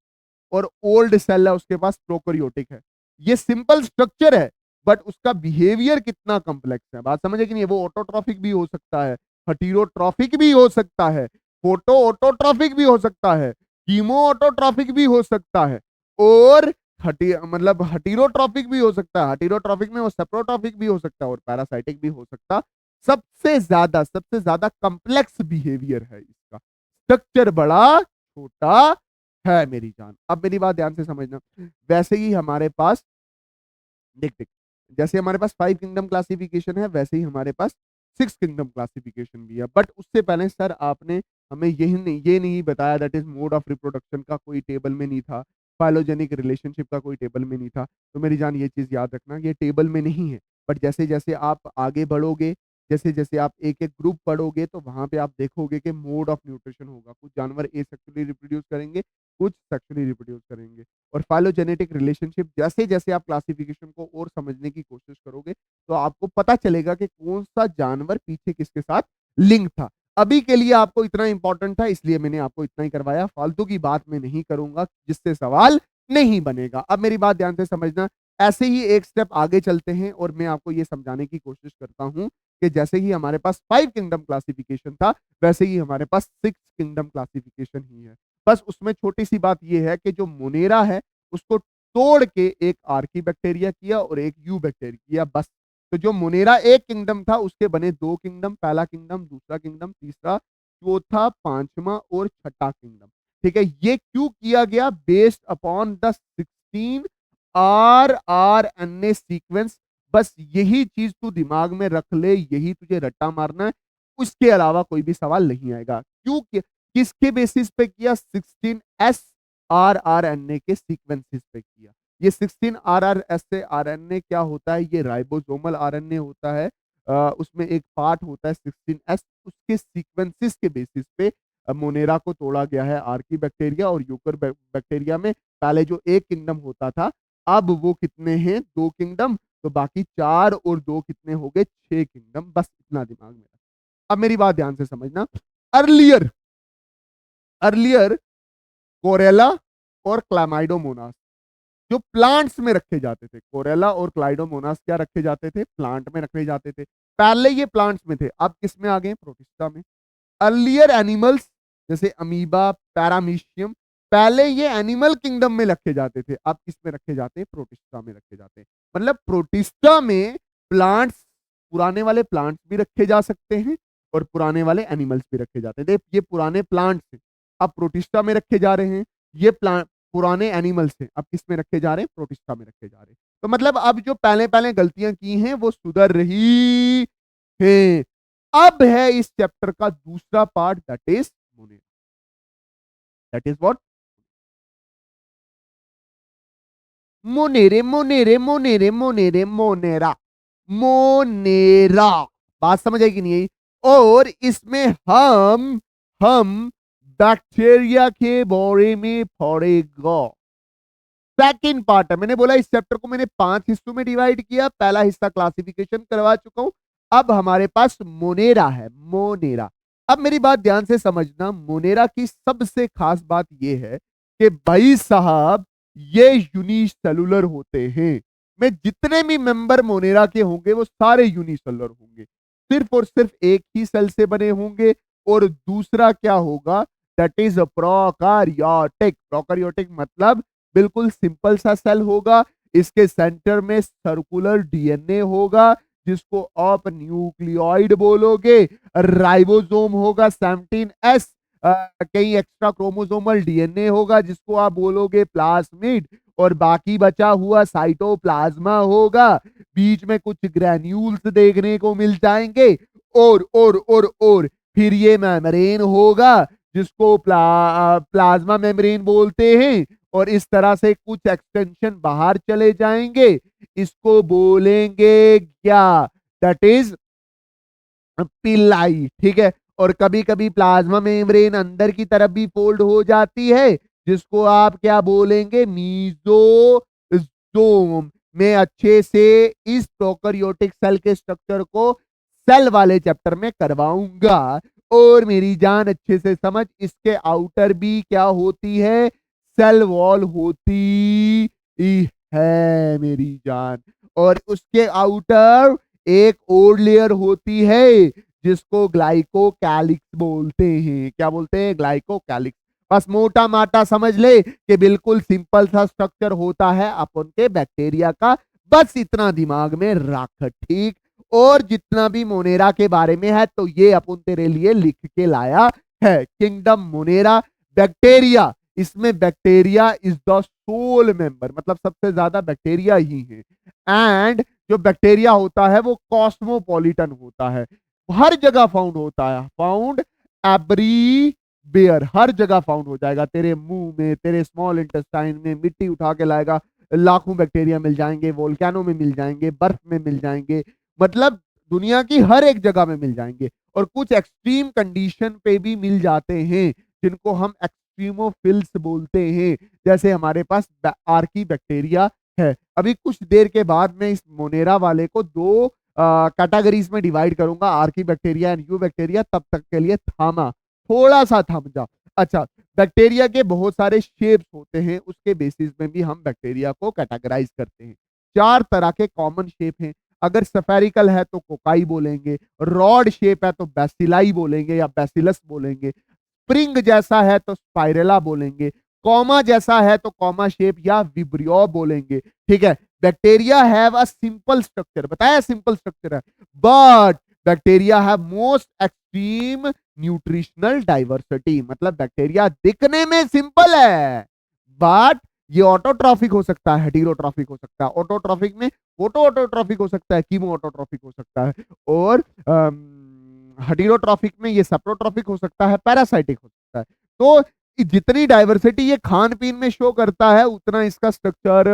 और ओल्ड सेल है उसके पास प्रोकैरियोटिक है। ये सिंपल स्ट्रक्चर है, बट उसका बिहेवियर कितना कॉम्प्लेक्स है, बात समझे कि नहीं। वो ऑटोट्रॉफिक भी हो सकता है, हेटेरोट्रॉफिक भी हो सकता है, फोटो ऑटोट्रॉफिक भी हो सकता है, कीमो ऑटोट्रॉफिक भी हो सकता है, और मतलब हेटेरोट्रॉफिक भी हो सकता है। हेटेरोट्रॉफिक में वो सेप्रोट्रॉफिक भी हो सकता है, और पैरासाइटिक भी हो सकता। सबसे ज्यादा कॉम्प्लेक्स बिहेवियर है इसका, स्ट्रक्चर बड़ा छोटा है मेरी जान। अब मेरी बात ध्यान से समझना। वैसे ही हमारे पास, देख देख, जैसे हमारे पास 5 किंगडम क्लासिफिकेशन है, वैसे ही हमारे पास 6 किंगडम क्लासिफिकेशन भी है। बट उससे पहले सर आपने हमें ये नहीं बताया, that is mode of reproduction का कोई टेबल में नहीं था, फाइलोजेनिक रिलेशनशिप का कोई टेबल में नहीं था। तो मेरी जान ये चीज याद रखना, ये टेबल में नहीं है। बट जैसे जैसे आप आगे बढ़ोगे, जैसे जैसे आप एक एक ग्रुप पढ़ोगे, तो वहां पे आप देखोगे कि मोड ऑफ न्यूट्रिशन होगा, कुछ जानवर ए सेक्सुअली रिप्रोड्यूस करेंगे, कुछ सेक्सुअली रिप्रोड्यूस करेंगे। और फाइलोजेनेटिक रिलेशनशिप, जैसे जैसे आप क्लासिफिकेशन को और समझने की कोशिश करोगे, तो आपको पता चलेगा कि कौन सा जानवर पीछे किसके साथ लिंक था। अभी के लिए आपको इतना इंपॉर्टेंट था, इसलिए मैंने आपको इतना ही करवाया, फालतू की बात मैं नहीं करूंगा जिससे सवाल नहीं बनेगा। अब मेरी बात ध्यान से समझना। ऐसे ही एक स्टेप आगे चलते हैं, और मैं आपको ये समझाने की कोशिश करता हूं कि जैसे ही हमारे पास 5 किंगडम क्लासिफिकेशन था, वैसे ही हमारे पास 6 किंगडम क्लासिफिकेशन ही है। बस उसमें छोटी सी बात यह है कि जो मोनेरा है उसको तोड़ के एक आर्की बैक्टीरिया किया और एक यू बैक्टीरिया किया, बस। तो जो मोनेरा एक किंगडम था उसके बने 2 किंगडम, पहला किंगडम, दूसरा किंगडम, तीसरा, चौथा, पांचवा और छठा किंगडम, ठीक है। ये क्यों किया गया? Based upon the 16 RRNA sequence. बस यही चीज तू दिमाग में रख ले, यही तुझे रट्टा मारना है, उसके अलावा कोई भी सवाल नहीं आएगा। क्यों? किसके बेसिस पे किया? 16S आरआरएनए के सीक्वेंसेस पे किया। ये 16 RRS से आरएनए क्या होता है? ये राइबोसोमल आरएनए होता है। उसमें एक पार्ट होता है 16S, उसके सीक्वेंसेस के बेसिस पे मोनेरा को तोड़ा गया है। आर्की बैक्टीरिया और यूकर बैक्टीरिया में पहले जो एक किंगडम होता था, अब वो कितने हैं? 2 किंगडम। तो बाकी 4 और 2 कितने हो गए? 6 किंगडम। बस इतना दिमाग में। अब मेरी बात ध्यान से समझना। अर्लियर अर्लियर कोरेला और क्लामाइडोमोनास जो प्लांट्स में रखे जाते थे, कोरेला और क्लाइडोमोनास क्या रखे जाते थे? प्लांट में रखे जाते थे। पहले ये प्लांट्स में थे, अब किस में आ गए? प्रोटिस्टा में। अर्लियर एनिमल्स जैसे अमीबा, पैरामीशियम, पहले ये एनिमल किंगडम में रखे जाते थे, अब किस में रखे जाते हैं? प्रोटिस्टा में रखे जाते हैं। मतलब प्रोटिस्टा में प्लांट्स, पुराने वाले प्लांट्स भी रखे जा सकते हैं और पुराने वाले एनिमल्स भी रखे जाते हैं। देख, ये पुराने प्लांट्स हैं, अब प्रोटिस्टा में रखे जा रहे हैं। ये प्लांट पुराने एनिमल्स हैं, अब किस में रखे जा रहे हैं? प्रोटिस्टा में रखे जा रहे हैं। तो मतलब अब जो पहले पहले गलतियां की हैं वो सुधर रही है। अब है इस चैप्टर का दूसरा part, that is monera. That is what? Monera monera monera monera monera. Monera. बात समझ आई कि नहीं आई? और इसमें हम बैक्टीरिया के बारे में पढ़ेगा। सेकंड पार्ट है। मैंने बोला इस चैप्टर को मैंने 5 हिस्सों में डिवाइड किया। पहला हिस्सा क्लासिफिकेशन करवा चुका हूं। अब हमारे पास मोनेरा है, मोनेरा। अब मेरी बात ध्यान से समझना, मोनेरा की सबसे खास बात यह है कि भाई साहब ये यूनिसेलुलर होते हैं। मैं जितने भी मेंबर मोनेरा के होंगे वो सारे यूनिसेलुलर होंगे, सिर्फ और सिर्फ एक ही सेल से बने होंगे। और दूसरा क्या होगा? That is प्रोकारियोटिक। प्रोकारियोटिक मतलब बिल्कुल सिंपल सा सेल होगा। इसके सेंटर में सर्कुलर डीएनए होगा जिसको आप न्यूक्लियोइड बोलोगे। राइबोसोम होगा 17S। कई एक्स्ट्रा क्रोमोसोमल डीएनए होगा जिसको आप बोलोगे प्लाज्मिड। और बाकी बचा हुआ साइटोप्लाज्मा होगा। बीच में कुछ ग्रैन्यूल्स देखने को मिल जाएंगे। और फिर ये मेम्ब्रेन होगा जिसको प्लाज्मा मेम्ब्रेन बोलते हैं। और इस तरह से कुछ एक्सटेंशन बाहर चले जाएंगे, इसको बोलेंगे क्या? दैट इज पिलाई। ठीक है। और कभी कभी प्लाज्मा मेम्ब्रेन अंदर की तरफ भी फोल्ड हो जाती है जिसको आप क्या बोलेंगे? मीजोजोम। मैं अच्छे से इस प्रोकैरियोटिक सेल के स्ट्रक्चर को सेल वाले चैप्टर में करवाऊंगा। और मेरी जान अच्छे से समझ, इसके आउटर भी क्या होती है? सेल वॉल होती है मेरी जान। और उसके आउटर एक और लेयर होती है जिसको ग्लाइकोकैलिक्स बोलते हैं। क्या बोलते हैं? ग्लाइकोकैलिक्स। बस मोटा माटा समझ ले कि बिल्कुल सिंपल सा स्ट्रक्चर होता है अपन के बैक्टीरिया का। बस इतना दिमाग में रख, ठीक? और जितना भी मोनेरा के बारे में है तो ये अपन तेरे लिए लिख के लाया है। किंगडम मोनेरा बैक्टीरिया, इसमें bacteria is the sole member, मतलब सबसे ज्यादा बैक्टीरिया ही है। एंड जो बैक्टीरिया होता है वो कॉस्मोपॉलिटन होता है, हर जगह फाउंड होता है। फाउंड एवरीवेयर, हर जगह फाउंड हो जाएगा। तेरे मुंह में, तेरे स्मॉल इंटेस्टाइन में, मिट्टी उठा के लाएगा, लाखों बैक्टीरिया मिल जाएंगे। वोल्केनो में मिल जाएंगे, बर्फ में मिल जाएंगे, मतलब दुनिया की हर एक जगह में मिल जाएंगे। और कुछ एक्सट्रीम कंडीशन पे भी मिल जाते हैं जिनको हम एक्सट्रीमोफिल्स बोलते हैं। जैसे हमारे पास आर्की बैक्टीरिया है। अभी कुछ देर के बाद मैं इस मोनेरा वाले को 2 कैटेगरीज में डिवाइड करूंगा, Archie bacteria and you bacteria. तब तक के लिए थामा, थोड़ा सा थम जा। अच्छा, बैक्टीरिया के बहुत सारे शेप्स होते हैं, उसके बेसिस में भी हम बैक्टीरिया को कैटेगराइज करते हैं। 4 तरह के कॉमन शेप हैं। अगर सफेरिकल है तो कोकाई बोलेंगे, रॉड शेप है तो बैसिलाई बोलेंगे या बैसिलस बोलेंगे, स्प्रिंग जैसा है तो स्पाइरेला बोलेंगे, कॉमा जैसा है तो कॉमा शेप या विब्रियो बोलेंगे। ठीक है। Bacteria have a simple structure, बताया सिंपल स्ट्रक्चर है, but bacteria have most extreme nutritional diversity. मतलब बैक्टीरिया दिखने में सिंपल है बट ये ऑटोट्रॉफिक हो सकता है, हेटेरोट्रॉफिक हो सकता है। ऑटोट्रॉफिक में फोटो ऑटोट्रॉफिक हो सकता है, कीमो ऑटोट्रॉफिक हो सकता है, और हेटेरोट्रॉफिक में ये सेप्रोट्रॉफिक हो सकता है, पैरासाइटिक हो सकता है। तो जितनी डाइवर्सिटी ये खान पीन में शो करता है, उतना इसका स्ट्रक्चर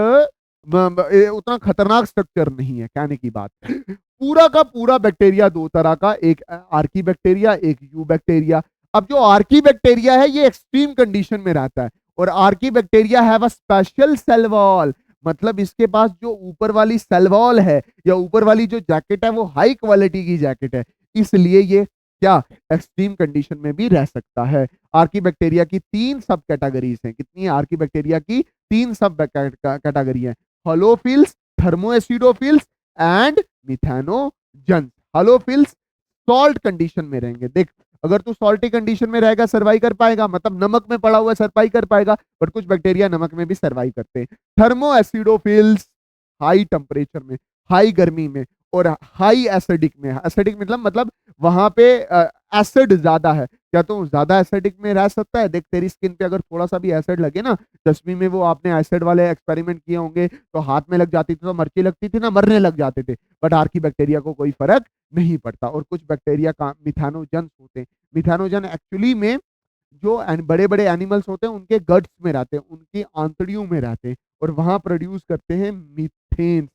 उतना खतरनाक स्ट्रक्चर नहीं है, कहने की बात। पूरा का पूरा बैक्टीरिया दो तरह का, एक आर्की बैक्टीरिया, एक यू बैक्टीरिया। अब जो आर्की बैक्टीरिया है ये एक्सट्रीम कंडीशन में रहता है, और archaebacteria have a special cell wall, मतलब इसके पास जो ऊपर वाली सेल वॉल है या ऊपर वाली जो जैकेट है वो हाई क्वालिटी की जैकेट है, इसलिए ये क्या एक्सट्रीम कंडीशन में भी रह सकता है। आर्की बैक्टीरिया की 3 सब कैटेगरीज हैं। कितनी है आर्की बैक्टीरिया की? 3 सब कैटेगरी है। हलोफिल्स, थर्मोएसिडोफिल्स एंड मिथेनोजन्स। हलोफिल्स सॉल्ट कंडीशन में रहेंगे। देख, अगर तू सॉल्टी कंडीशन में रहेगा सर्वाइव कर पाएगा, मतलब नमक में पड़ा हुआ सर्वाइव कर पाएगा, बट कुछ बैक्टीरिया नमक में भी सर्वाइव करते हैं। थर्मोएसिडोफिल्स हाई टेम्परेचर में, हाई गर्मी में, और हाई एसिडिक में। एसिडिक मतलब वहां पे एसिड ज्यादा है। क्या तू ज्यादा एसिडिक में रह सकता है? देख, तेरी स्किन पे अगर थोड़ा सा भी एसिड लगे ना, चश्मे में वो आपने एसिड वाले एक्सपेरिमेंट किए होंगे, तो हाथ में लग जाती थी तो मिर्ची लगती थी ना, मरने लग जाते थे। बट आर्की बैक्टीरिया को कोई फर्क नहीं पड़ता। और कुछ बैक्टीरिया का मिथानोजन होते हैं। मिथानोजन एक्चुअली में जो बड़े बड़े एनिमल्स होते हैं उनके गट्स में रहते हैं, उनकी आंतड़ियों में रहते हैं, और वहां प्रोड्यूस करते हैं मीथेन।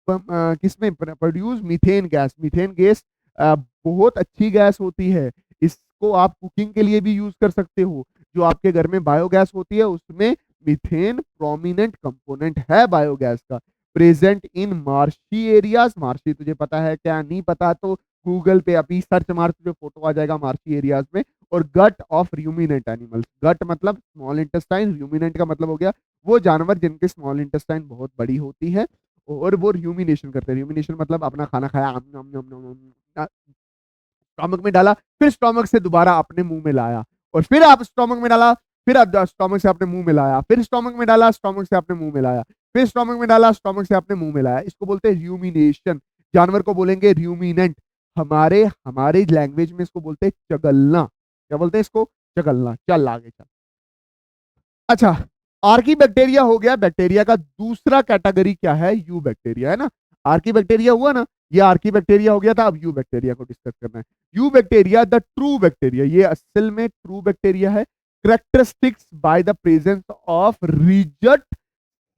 किसमें produce? Methane gas. Methane gas बहुत अच्छी गैस होती है, इसको आप कुकिंग के लिए भी यूज कर सकते हो। जो आपके घर में बायोगैस होती है उसमें मीथेन प्रोमिनेंट कंपोनेंट है बायोगैस का। Present in marshy areas. Marshy तुझे पता है क्या? नहीं पता तो गूगल पे अभी सर्च मार, तुझे फोटो आ जाएगा मार्शी एरियाज में। और गट ऑफ रूमिनेंट एनिमल्स। गट मतलब स्मॉल इंटेस्टाइन, रूमिनेंट का मतलब हो गया वो जानवर जिनके स्मॉल इंटेस्टाइन बहुत बड़ी होती है, और वो र्यूमिनेशन करते हैं। र्यूमिनेशन मतलब अपना खाना खाया, स्टोमक में डाला, फिर स्टोमक से दोबारा अपने मुंह में लाया, और फिर आप स्टोमक में डाला, फिर आप स्टोमक से अपने मुंह में लाया, फिर स्टोमक में डाला, स्टोमक से अपने मुंह में लाया, फिर स्टोमक में डाला, स्टोमक से अपने मुंह में लाया। इसको बोलते हैं र्यूमिनेशन। जानवर को बोलेंगे र्यूमिनेंट। हमारे हमारे लैंग्वेज में इसको बोलते हैं चगलना। क्या बोलते हैं इसको? चगलना। चल आगे चल। अच्छा, आर्की बैक्टीरिया हो गया। बैक्टीरिया का दूसरा कैटेगरी क्या है? यू बैक्टीरिया, है ना। आर्की बैक्टीरिया हुआ ना, ये आर्की बैक्टीरिया हो गया था। अब यू बैक्टीरिया को डिस्कस करना है। Eubacteria the true bacteria, ये असल में ट्रू बैक्टीरिया है। Characteristics by the presence of rigid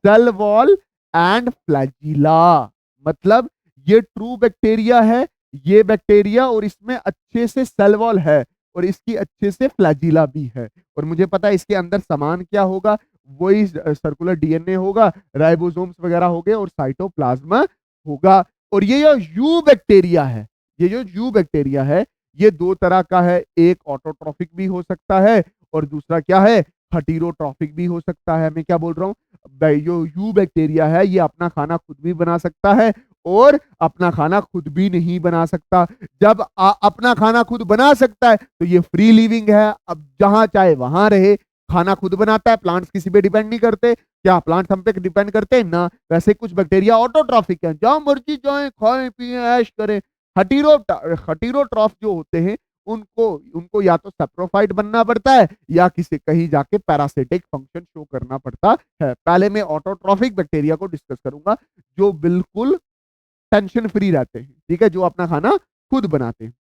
cell wall and flagella, मतलब ये ट्रू बैक्टीरिया है, ये बैक्टीरिया, और इसमें अच्छे से सेल वॉल है, और इसकी अच्छे से फ्लैजिला भी है। और मुझे पता है इसके अंदर सामान क्या होगा, वही सर्कुलर डीएनए होगा, राइबोसोम्स वगैरह हो गए, और साइटोप्लाज्मा होगा। और ये जो यू बैक्टीरिया है, ये जो यू बैक्टीरिया है, ये दो तरह का है। एक ऑटोट्रॉफिक भी हो सकता है, और दूसरा क्या है? हेटेरोट्रॉफिक भी हो सकता है। मैं क्या बोल रहा हूँ? जो यू बैक्टीरिया है ये अपना खाना खुद भी बना सकता है, और अपना खाना खुद भी नहीं बना सकता। जब अपना खाना खुद बना सकता है तो ये फ्री लिविंग है, अब जहां चाहे वहां रहे, खाना खुद बनाता है। प्लांट्स किसी पे डिपेंड नहीं करते। क्या प्लांट्स हम पे डिपेंड करते हैं ना? वैसे कुछ बैक्टीरिया ऑटोट्रॉफिक है, जहां मर्जी जाए, खाएं पिए ऐश करें। हटीरो हटीरोट्रॉफ जो होते हैं उनको उनको या तो सेप्रोफाइट बनना पड़ता है, या किसी कहीं जाके पैरासिटिक फंक्शन शो करना पड़ता है। पहले मैं ऑटोट्रॉफिक बैक्टीरिया को डिस्कस करूंगा, जो बिल्कुल टेंशन फ्री रहते हैं, ठीक है, जो अपना खाना खुद बनाते हैं।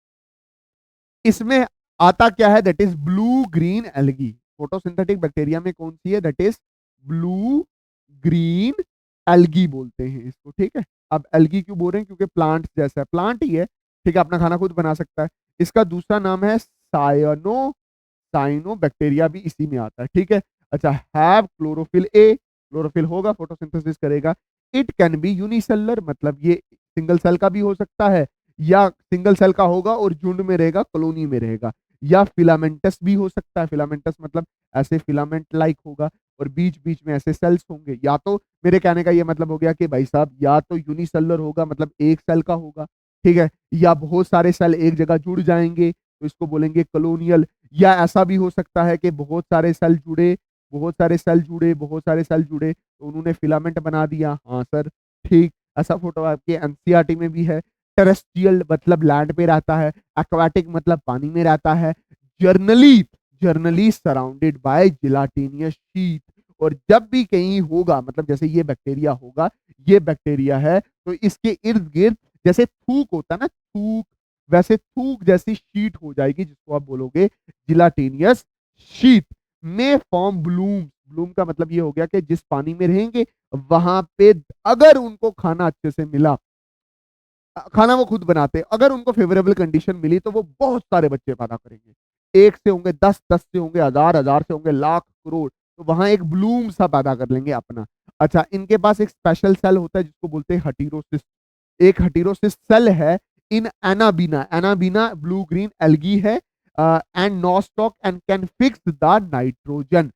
इसमें आता क्या है? That is blue green algae. Photosynthetic bacteria में कौन सी है? That is blue green algae बोलते हैं इसको, ठीक है। अब एल्गी क्यों बोल रहे हैं? क्योंकि प्लांट जैसा है, प्लांट ही है, ठीक है, अपना खाना खुद बना सकता है। इसका दूसरा नाम है साइनो, साइनो बैक्टीरिया भी इसी में आता है, ठीक है। अच्छा, हैव क्लोरोफिल ए, क्लोरोफिल होगा, फोटोसिंथेसिस करेगा। इट कैन बी यूनिसेलुलर, मतलब ये सिंगल सेल का भी हो सकता है, या सिंगल सेल का होगा और झुंड में रहेगा, कॉलोनी में रहेगा, या फिलामेंटस भी हो सकता है। फिलामेंटस मतलब ऐसे फिलामेंट लाइक होगा, और बीच बीच में ऐसे सेल्स होंगे। या तो मेरे कहने का ये मतलब हो गया कि भाई साहब, या तो यूनिसेलुलर होगा मतलब एक सेल का होगा, ठीक है, या बहुत सारे सेल एक जगह जुड़ जाएंगे तो इसको बोलेंगे कॉलोनियल। या ऐसा भी हो सकता है कि बहुत सारे सेल जुड़े, बहुत सारे सेल जुड़े, बहुत सारे सेल जुड़े, तो उन्होंने फिलामेंट बना दिया। हाँ सर, ठीक। ऐसा फोटो आपके एनसीईआरटी में भी है। टेरेस्ट्रियल मतलब लैंड पे रहता है, एक्वाटिक मतलब पानी में रहता है, generally generally surrounded by gelatinous sheet. और जब भी कहीं होगा, मतलब जैसे ये बैक्टीरिया होगा, ये बैक्टीरिया है, तो इसके इर्द गिर्द जैसे थूक होता है ना, थूक, वैसे थूक जैसी शीट हो जाएगी, जिसको आप बोलोगे जिलाटेनियस शीट, में फॉर्म ब्लूम। ब्लूम का मतलब ये हो गया कि जिस पानी में रहेंगे वहां पे अगर उनको खाना अच्छे से मिला, खाना वो खुद बनाते, अगर उनको फेवरेबल कंडीशन मिली तो वो बहुत सारे बच्चे पैदा करेंगे, एक से होंगे 10, 10 से होंगे हजार, हजार से होंगे लाख, करोड़, तो वहां एक ब्लूम सा पैदा कर लेंगे अपना। अच्छा, इनके पास एक स्पेशल सेल होता है जिसको बोलते हैं हटीरोसिस। एक हटीरोसिस सेल है in Anabaena, Anabaena blue green algae है, and Nostoc and can fix the nitrogen.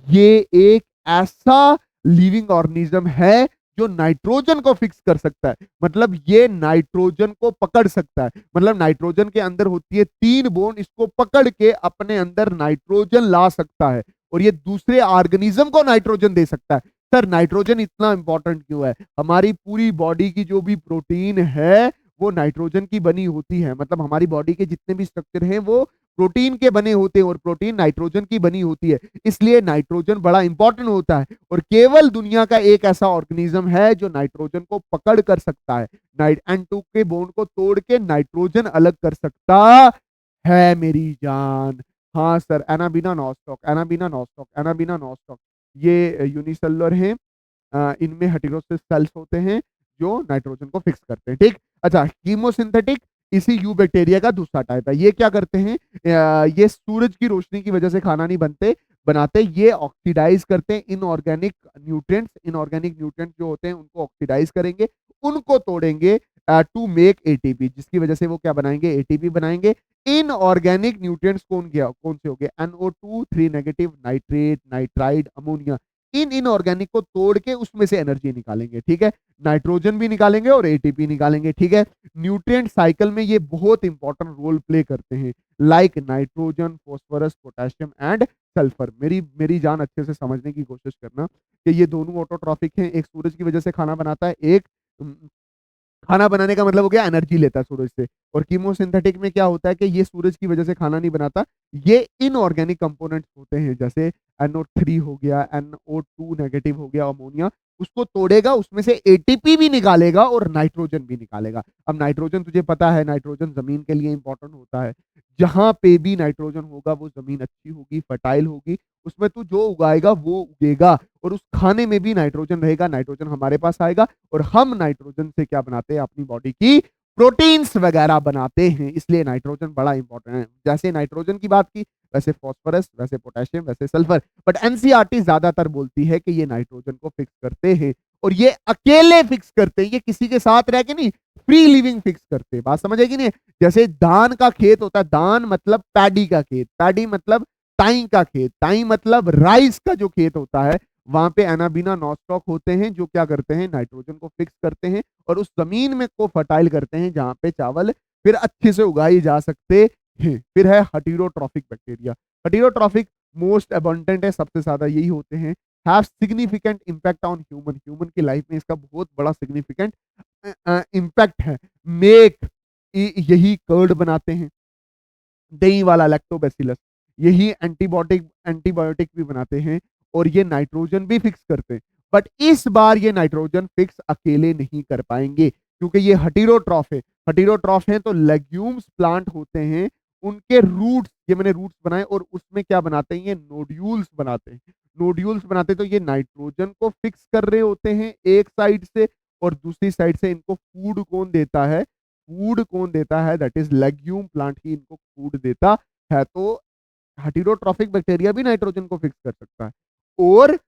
ये एक ऐसा लिविंग ऑर्गेनिज्म है जो नाइट्रोजन को फिक्स कर सकता है, मतलब ये नाइट्रोजन को पकड़ सकता है, मतलब नाइट्रोजन के अंदर होती है 3 बोन, इसको पकड़ के अपने अंदर नाइट्रोजन ला सकता है और ये दूसरे ऑर्गेनिज्म को नाइट्रोजन दे सकता है। सर नाइट्रोजन इतना इंपॉर्टेंट क्यों है? हमारी पूरी बॉडी की जो भी प्रोटीन है वो नाइट्रोजन की बनी होती है, मतलब हमारी बॉडी के जितने भी स्ट्रक्चर हैं वो प्रोटीन के बने होते हैं और प्रोटीन नाइट्रोजन की बनी होती है, इसलिए नाइट्रोजन बड़ा इंपॉर्टेंट होता है। और केवल दुनिया का एक ऐसा ऑर्गेनिज्म है जो नाइट्रोजन को पकड़ कर सकता है, नाइट एंड टू के बोन को तोड़ के नाइट्रोजन अलग कर सकता है मेरी जान। हाँ sir, anabaena nostoc, anabaena nostoc, anabaena nostoc, ये यूनिसेलुलर हैं, इनमें हेटेरोसिस सेल्स होते हैं जो नाइट्रोजन को फिक्स करते हैं, ठीक। अच्छा, कीमोसिंथेटिक इसी यू बैक्टीरिया का दूसरा टाइप है। ये क्या करते हैं, ये सूरज की रोशनी की वजह से खाना नहीं बनाते, ये ऑक्सीडाइज करते हैं इनऑर्गेनिक न्यूट्रिएंट्स, इनऑर्गेनिक न्यूट्रिएंट्स जो होते हैं उनको ऑक्सीडाइज करेंगे, उनको तोड़ेंगे टू मेक एटीपी, जिसकी वजह से वो क्या बनाएंगे, एटीपी बनाएंगे। इनऑर्गेनिक न्यूट्रिएंट्स कौन से हो गए, NO2 3 negative, nitrate, nitride, ammonia, इन इनऑर्गेनिक को तोड़ के उसमें से एनर्जी निकालेंगे, ठीक है, नाइट्रोजन भी निकालेंगे और एटीपी निकालेंगे, ठीक है। न्यूट्रिएंट साइकिल में ये बहुत इंपॉर्टेंट रोल प्ले करते हैं, like nitrogen, phosphorus, potassium and sulphur. मेरी जान अच्छे से समझने की कोशिश करना कि ये दोनों ऑटोट्रॉफिक हैं, एक सूरज की वजह से खाना बनाता है, एक खाना बनाने का मतलब हो गया एनर्जी लेता है सूरज से। और कीमोसिंथेटिक में क्या होता है कि ये सूरज की वजह से खाना नहीं बनाता, ये इनऑर्गेनिक कंपोनेंट्स होते हैं, जैसे NO3 हो गया, NO2 नेगेटिव हो गया, अमोनिया, उसको तोड़ेगा, उसमें से एटीपी भी निकालेगा और नाइट्रोजन भी निकालेगा। अब नाइट्रोजन तुझे पता है, नाइट्रोजन जमीन के लिए इंपॉर्टेंट होता है, जहां पे भी नाइट्रोजन होगा वो जमीन अच्छी होगी, फर्टाइल होगी, उसमें तू जो उगाएगा वो उगेगा, और उस खाने में भी नाइट्रोजन रहेगा, नाइट्रोजन हमारे पास आएगा और हम नाइट्रोजन से क्या बनाते हैं, अपनी बॉडी की प्रोटीन्स वगैरह बनाते हैं, इसलिए नाइट्रोजन बड़ा इंपॉर्टेंट है। जैसे नाइट्रोजन की बात की, वैसे फॉस्फोरस, वैसे पोटेशियम, वैसे सल्फर, बट एनसीईआरटी ज्यादातर बोलती है कि ये नाइट्रोजन को फिक्स करते हैं, और ये अकेले फिक्स करते हैं, ये किसी के साथ रह के नहीं, फ्री लिविंग फिक्स करते हैं। बात समझेगी नहीं? जैसे धान का खेत होता है, धान मतलब पैडी का खेत, पैडी मतलब ताई का खेत, ताई मतलब राइस का जो खेत होता है, वहां पे एनाबीना नॉस्टॉक होते हैं जो क्या करते हैं, नाइट्रोजन को फिक्स करते हैं और उस जमीन में को फर्टाइल करते हैं जहां पे चावल फिर अच्छे से उगाई जा सकते हैं। फिर है हटीरोट्रॉफिक बैक्टीरिया। हटीरोट्रॉफिक मोस्ट अबंडेंट है, सबसे ज्यादा यही होते हैं, have significant impact on human, human की लाइफ में इसका बहुत बड़ा सिग्निफिकेंट इम्पैक्ट है। मेक, यही कर्ड बनाते हैं, दही वाला लैक्टोबैसिलस, यही एंटीबायोटिक एंटीबायोटिक भी बनाते हैं, और ये नाइट्रोजन भी फिक्स करते हैं। बट इस बार ये नाइट्रोजन फिक्स अकेले नहीं कर पाएंगे, क्योंकि ये हटीरोट्रॉफ है, हटीरोट्रॉफ है तो लेग्यूम्स प्लांट होते हैं, उनके रूट्स, ये मैंने रूट्स बनाए और उसमें क्या बनाते हैं, ये नोड्यूल्स बनाते हैं, नोड्यूल्स बनाते हैं, तो ये नाइट्रोजन को फिक्स कर रहे होते हैं एक साइड से, और दूसरी साइड से इनको फूड कौन देता है, फूड कौन देता है, दैट इज लेग्यूम प्लांट ही इनको फूड देता है। तो हेटेरोट्रॉफिक बैक्टीरिया भी नाइट्रोजन को फिक्स कर सकता है, और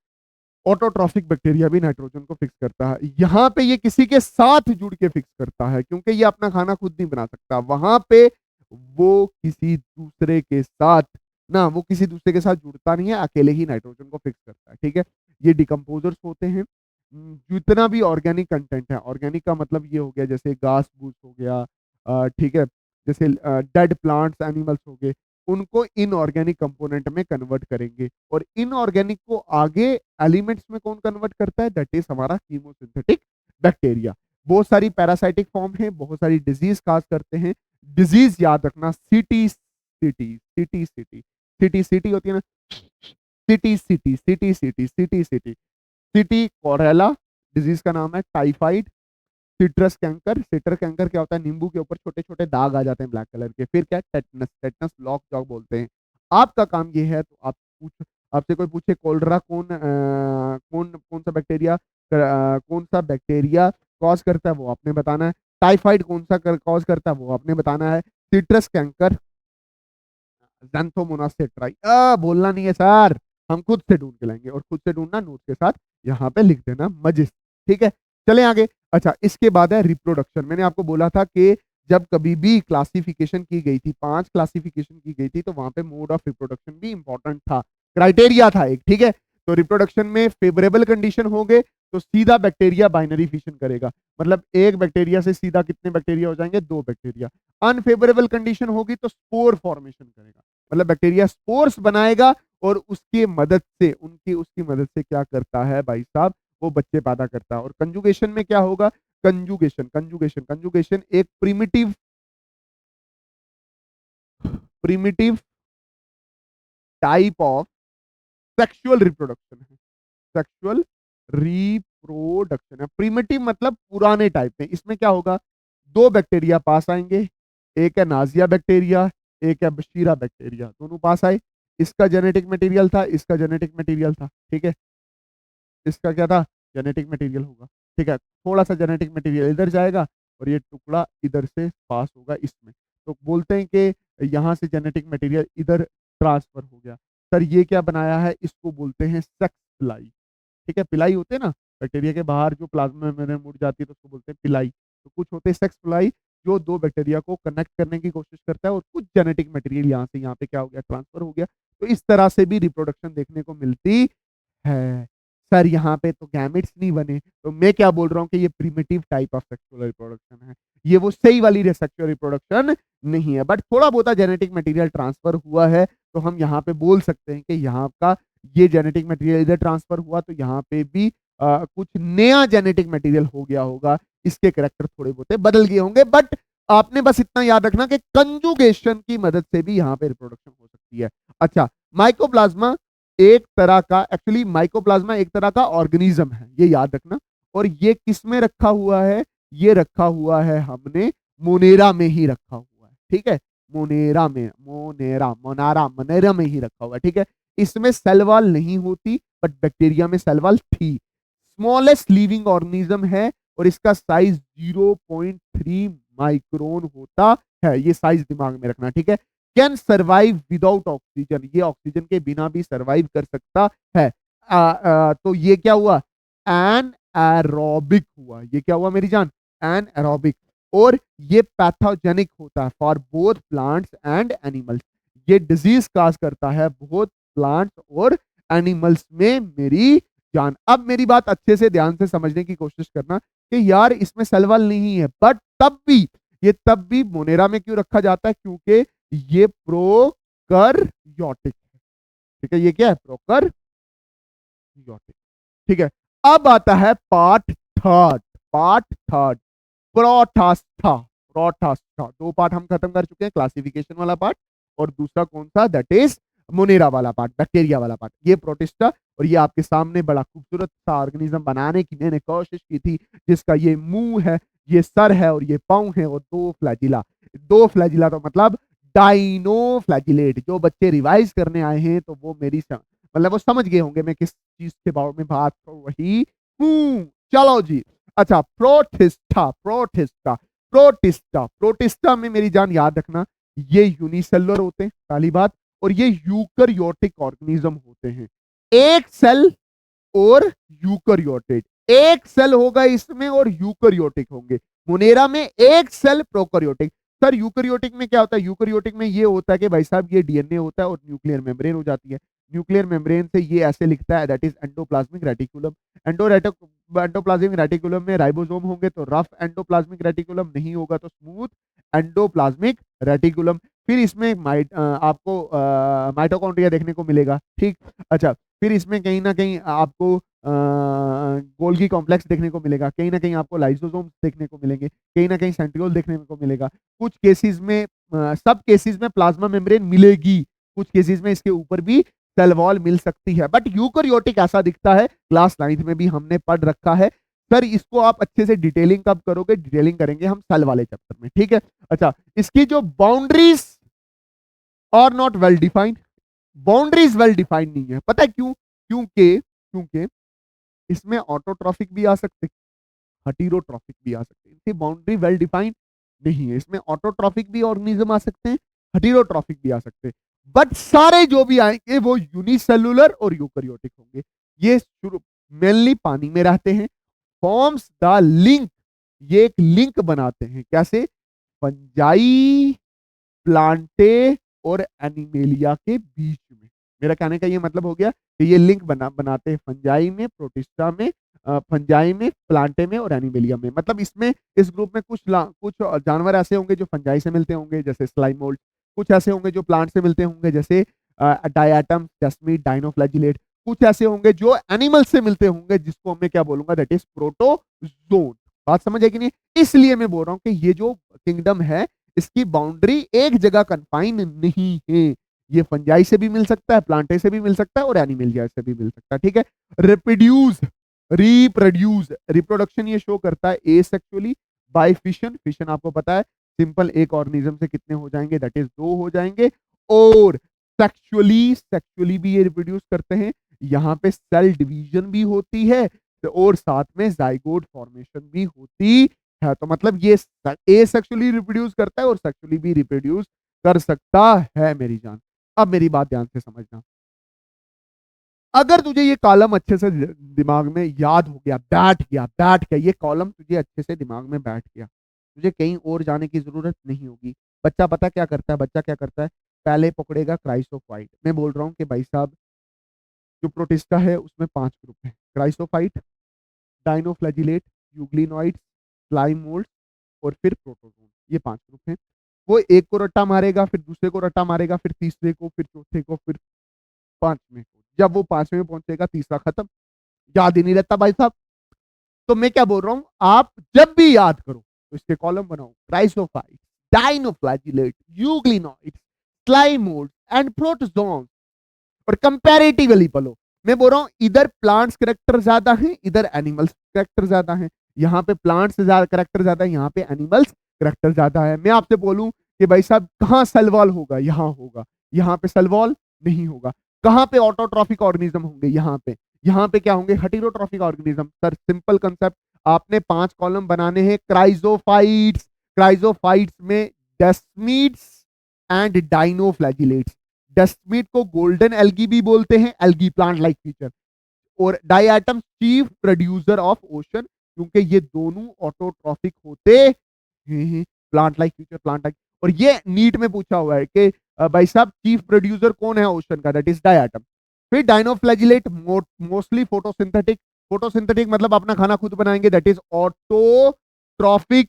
ऑटोट्रॉफिक बैक्टीरिया भी नाइट्रोजन को फिक्स करता है। यहाँ पे ये किसी के साथ जुड़ के फिक्स करता है, क्योंकि ये अपना खाना खुद नहीं बना सकता, वहां पे वो किसी दूसरे के साथ, ना वो किसी दूसरे के साथ जुड़ता नहीं है, अकेले ही नाइट्रोजन को फिक्स करता है, ठीक है। ये डिकम्पोजर्स होते हैं। जितना भी ऑर्गेनिक कंटेंट है, ऑर्गेनिक का मतलब ये हो गया जैसे घास फूस हो गया, ठीक है, जैसे डेड प्लांट्स, एनिमल्स हो गए, उनको इनऑर्गेनिक कंपोनेंट में कन्वर्ट करेंगे, और इनऑर्गेनिक को आगे एलिमेंट्स में कौन कन्वर्ट करता है, दैट इज हमारा कीमोसिंथेटिक बैक्टीरिया। बहुत सारी पैरासाइटिक फॉर्म है, बहुत सारी डिजीज काज करते हैं। डिजीज याद रखना, city city city city city city होती है ना, city city city city city city city कोरेला डिजीज का नाम है। Typhoid, citrus canker, citrus canker क्या होता है, नींबू के ऊपर छोटे छोटे दाग आ जाते हैं ब्लैक कलर के। फिर क्या, टेटनस, टेटनस लॉक जॉक बोलते हैं। आपका काम ये है, तो आप पूछ, आपसे कोई पूछे कोलरा कौन कौन सा बैक्टीरिया कौन सा बैक्टीरिया कॉज करता है, वो आपने बताना है। टाइफाइड कौन सा कॉज करता है, वो आपने बताना है। सिट्रस कैंकर ज़ैंथोमोनास सेट्राई, बोलना नहीं है सर, हम खुद से ढूंढ के लाएंगे, और खुद से ढूंढना नोट के साथ यहाँ पे लिख देना मजिस। ठीक है, चले आगे। अच्छा, इसके बाद है रिप्रोडक्शन। मैंने आपको बोला था कि जब कभी भी क्लासिफिकेशन की गई थी, 5 क्लासिफिकेशन की गई थी, तो वहां पे मोड ऑफ रिप्रोडक्शन भी इंपॉर्टेंट था, क्राइटेरिया था एक। ठीक है, तो रिप्रोडक्शन में फेवरेबल कंडीशन हो गए तो सीधा बैक्टीरिया बाइनरी फिशन करेगा, मतलब एक बैक्टीरिया से सीधा कितने बैक्टीरिया हो जाएंगे, 2 बैक्टीरिया। अनफेवरेबल कंडीशन होगी तो स्पोर फॉर्मेशन करेगा, मतलब बैक्टीरिया स्पोर्स बनाएगा, और उसकी मदद से उसकी मदद से क्या करता है भाई साहब, वो बच्चे पैदा करता है। और कंजुगेशन में क्या होगा, कंजुगेशन कंजुगेशन कंजुगेशन एक primitive type of sexual reproduction है। सेक्सुअल रिप्रोडक्शन है, प्रिमिटिव मतलब पुराने टाइप में। इसमें क्या होगा, 2 बैक्टीरिया पास आएंगे, एक है नाजिया बैक्टीरिया, एक है बशीरा बैक्टीरिया, दोनों पास आए। इसका जेनेटिक मटेरियल था, इसका जेनेटिक मटेरियल था। ठीक है, इसका क्या था, जेनेटिक मटेरियल होगा। ठीक है, थोड़ा सा जेनेटिक मटेरियल इधर जाएगा, और ये टुकड़ा इधर से पास होगा इसमें, तो बोलते हैं कि यहाँ से जेनेटिक मटेरियल इधर ट्रांसफर हो गया। सर ये क्या बनाया है, इसको बोलते हैं सेक्स प्लाई। ठीक है, पिलाई होते हैं ना, बैक्टीरिया के बाहर जो प्लाज्मा मेम्ब्रेन मुड़ जाती है तो उसको बोलते हैं पिलाई। तो कुछ होते हैं सेक्स पिलाई, जो 2 बैक्टीरिया को कनेक्ट करने की कोशिश करता है, और कुछ जेनेटिक मटेरियल यहाँ से यहाँ पे क्या हो गया, ट्रांसफर हो गया। तो इस तरह से भी रिप्रोडक्शन देखने को मिलती है। सर यहाँ पे तो गैमेट्स नहीं बने, तो मैं क्या बोल रहा हूँ कि ये primitive type of sexual reproduction है, ये वो सही वाली सेक्सुअल रिप्रोडक्शन नहीं है, बट थोड़ा बहुत जेनेटिक मटेरियल ट्रांसफर हुआ है, तो हम यहाँ पे बोल सकते हैं कि यहाँ का ये जेनेटिक मटेरियल इधर ट्रांसफर हुआ, तो यहाँ पे भी कुछ नया जेनेटिक मटेरियल हो गया होगा, इसके करेक्टर थोड़े बहुत बदल गए होंगे। बट आपने बस इतना याद रखना कि कंजुगेशन की मदद से भी यहाँ पे रिप्रोडक्शन हो सकती है। अच्छा, माइकोप्लाज्मा एक तरह का, एक्चुअली माइकोप्लाज्मा एक तरह का ऑर्गेनिज्म है, ये याद रखना। और ये किस में रखा हुआ है, ये रखा हुआ है हमने मोनेरा में ही रखा हुआ है। ठीक है, मोनेरा में, मोनेरा में ही रखा हुआ है। ठीक है, इसमें सेल वॉल नहीं होती, बट बैक्टीरिया में सेल वॉल थी। स्मॉलेस्ट लिविंग ऑर्गेनिज्म है, और इसका साइज 0.3 माइक्रोन होता है, ये साइज दिमाग में रखना। ठीक है, कैन सर्वाइव विदाउट ऑक्सीजन, ये ऑक्सीजन के बिना भी सर्वाइव कर सकता है। तो ये क्या हुआ, एन एरोबिक हुआ, ये क्या हुआ मेरी जान, एन एरोबिक। और ये पैथोजेनिक होता है for both plants and animals, ये डिजीज काज करता है बहुत प्लांट्स और एनिमल्स में मेरी जान। अब मेरी बात अच्छे से ध्यान से समझने की कोशिश करना कि यार इसमें सेलवल नहीं है, बट तब भी मोनेरा में क्यों रखा जाता है, क्योंकि ये प्रोकैरियोटिक है। ठीक है, ये क्या है, प्रोकैरियोटिक। ठीक है, अब आता है पार्ट थर्ड, प्रोटास्टा। प्रोटास्टा 2 पार्ट हम खत्म कर चुके हैं, क्लासिफिकेशन वाला पार्ट, और दूसरा कौन सा, दैट इज मोनेरा वाला पार्ट, बैक्टीरिया वाला पार्ट, ये प्रोटिस्टा। और ये आपके सामने बड़ा खूबसूरत सा ऑर्गेनिज्म बनाने की मैंने कोशिश की थी, जिसका ये मुंह है, ये सर है, और ये पाँव है, और 2 फ्लैजिला तो मतलब डाइनो फ्लैजिलेट। जो बच्चे रिवाइज करने आए हैं तो वो मतलब वो समझ गए होंगे मैं किस चीज के बारे में बात कर रही हूँ। चलो जी, अच्छा, प्रोटिस्टा में मेरी जान याद रखना, ये यूनिसेलुलर होते हैं पहली बात, और ये यूकरियोटिक ऑर्गेनिज्म होते हैं। एक सेल और यूकरियोटिक, एक सेल होगा इसमें और यूकरियोटिक होंगे। मोनेरा में एक सेल प्रोकरियोटिक। सर यूकरियोटिक में क्या होता है, यूकरियोटिक में ये होता है कि भाई साहब ये डीएनए होता है और न्यूक्लियर मेम्ब्रेन हो जाती है। न्यूक्लियर मेम्ब्रेन से ये ऐसे लिखता है, that is endoplasmic reticulum. Endoplasmic reticulum में राइबोसोम होंगे तो रफ एंडोप्लाज्मिक रेटिकुलम, नहीं होगा तो स्मूथ एंडोप्लाज्मिक रेटिकुलम। फिर इसमें आपको माइटोकॉन्ड्रिया देखने को मिलेगा। ठीक, अच्छा, फिर इसमें कहीं ना कहीं आपको गोल्गी कॉम्प्लेक्स देखने को मिलेगा, कहीं ना कहीं आपको लाइसोसोम्स देखने को मिलेंगे, कहीं ना कहीं सेंट्रियोल देखने को मिलेगा। कुछ केसेस में सब केसेस में प्लाज्मा मेम्ब्रेन मिलेगी, कुछ केसेस में इसके ऊपर भी सेल वॉल मिल सकती है। बट यूकैरियोटिक ऐसा दिखता है, क्लास 9th में भी हमने पढ़ रखा है। सर इसको आप अच्छे से डिटेलिंग कब करोगे? डिटेलिंग करेंगे हम सेल वाले चैप्टर में, ठीक है। अच्छा, इसकी जो boundaries are not well defined, boundaries well defined नहीं है। पता है क्यों? क्योंकि क्योंकि इसमें ऑटोट्रॉफिक भी आ सकते, हेटेरोट्रॉफिक भी आ सकते हैं। इनकी बाउंड्री वेल डिफाइंड नहीं है। इसमें ऑटोट्रॉफिक भी ऑर्गेनिज्म आ सकते हैं, हेटेरोट्रॉफिक भी आ सकते हैं। बट सारे जो भी आएंगे वो यूनिसेलुलर और यूकैरियोटिक होंगे। ये शुरू मेनली पानी में रहते हैं, फॉर्म्स द लिंक, ये एक लिंक बनाते हैं। कैसे? फंजाई, प्लांटे और एनिमेलिया के बीच में। मेरा कहने का ये मतलब हो गया कि ये लिंक बनाते हैं फंजाई में, प्रोटिस्टा में, फंजाई में, प्लांटे में और एनिमेलिया में। मतलब इसमें इस ग्रुप में कुछ जानवर ऐसे होंगे जो फंजाई से मिलते होंगे जैसे स्लाइम मोल्ड, कुछ ऐसे होंगे जो प्लांट से मिलते होंगे जैसे डायटम, जस्मीट, डाइनोफ्लैजिलेट, कुछ ऐसे होंगे जो एनिमल से मिलते होंगे जिसको मैं क्या बोलूंगा, दैट इज प्रोटोजोन। बात समझ है कि नहीं? इसलिए मैं बोल रहा हूं कि ये जो किंगडम है इसकी बाउंड्री एक जगह कन्फाइन नहीं है। ये फंजाई से भी मिल सकता है, प्लांटे से भी मिल सकता है और एनिमलिया से भी मिल सकता है, ठीक है। रिप्रोड्यूस, रिप्रोड्यूस, रिप्रोडक्शन ये शो करता है एसेक्सुअली बाय फिशन। फिशन आपको पता है सिंपल एक ऑर्गेनिज्म से कितने हो जाएंगे, दैट इज 2 हो जाएंगे। और सेक्सुअली, सेक्सुअली भी ये रिप्रोड्यूस करते हैं। यहाँ पे सेल डिवीजन भी होती है और साथ में जाइगोट फॉर्मेशन भी होती है। तो मतलब ये एसेक्सुअली रिप्रोड्यूस करता है और सेक्सुअली भी रिप्रोड्यूस कर सकता है मेरी जान। अब मेरी बात ध्यान से समझना, अगर तुझे ये कॉलम अच्छे से दिमाग में याद हो गया, बैठ गया ये कॉलम तुझे अच्छे से दिमाग में बैठ गया, तुझे कहीं और जाने की जरूरत नहीं होगी। बच्चा पता क्या करता है? बच्चा क्या करता है? पहले पकड़ेगा क्राइसोफाइट। मैं बोल रहा हूँ कि भाई साहब जो प्रोटिस्टा है उसमें 5 ग्रुप है, chrysophyte, dinoflagellate, euglenoid, slime mould और फिर प्रोटोजोन। ये 5 ग्रुप हैं। वो एक को रट्टा मारेगा, फिर दूसरे को रट्टा मारेगा, फिर तीसरे को, फिर चौथे को, फिर पांचवें को। जब वो पांचवें में पहुंचेगा तीसरा खत्म। याद ही नहीं रहता भाई साहब। तो मैं क्या बोल रहा हूं, आप जब भी याद करो तो इसके कॉलम बनाओ, chrysophyte, dinoflagellate, euglenoid, slime mould and protozoan, और कंपैरेटिवली बोलो। मैं बोल रहा हूं इधर प्लांट्स करेक्टर ज्यादा है, इधर एनिमल्स करेक्टर ज्यादा है। यहाँ पे प्लांट्स करेक्टर ज्यादा है, यहाँ पे एनिमल्स करेक्टर ज्यादा है। मैं आपसे बोलूं कि भाई साहब कहाँ सेलवॉल होगा? यहाँ होगा। यहाँ पे सेलवॉल नहीं होगा। कहाँ पे ऑटोट्रॉफिक ऑर्गेनिज्म होंगे? यहाँ पे। यहाँ पे क्या होंगे? Heterotrophic organism. Sir simple concept, आपने 5 कॉलम बनाने हैं क्राइजोफाइट्स, क्राइजोफाइट्स में डेस्मीड्स एंड डाइनोफ्लैजिलेट्स। डस्टमीट को गोल्डन एल्गी भी बोलते हैं, एल्गी प्लांट लाइक फीचर। और diatom chief producer of ocean, क्योंकि ये दोनों ऑटोट्रॉफिक होते हैं, plant like feature, plant like. और ये नीट में पूछा हुआ है कि भाई साहब चीफ प्रोड्यूसर कौन है ओशन का? That is diatom. फिर डाइनोफ्लैजिलेट मोस्टली फोटोसिंथेटिक, फोटोसिंथेटिक मतलब अपना खाना खुद बनाएंगे, दैट इज ऑटोट्रॉफिक,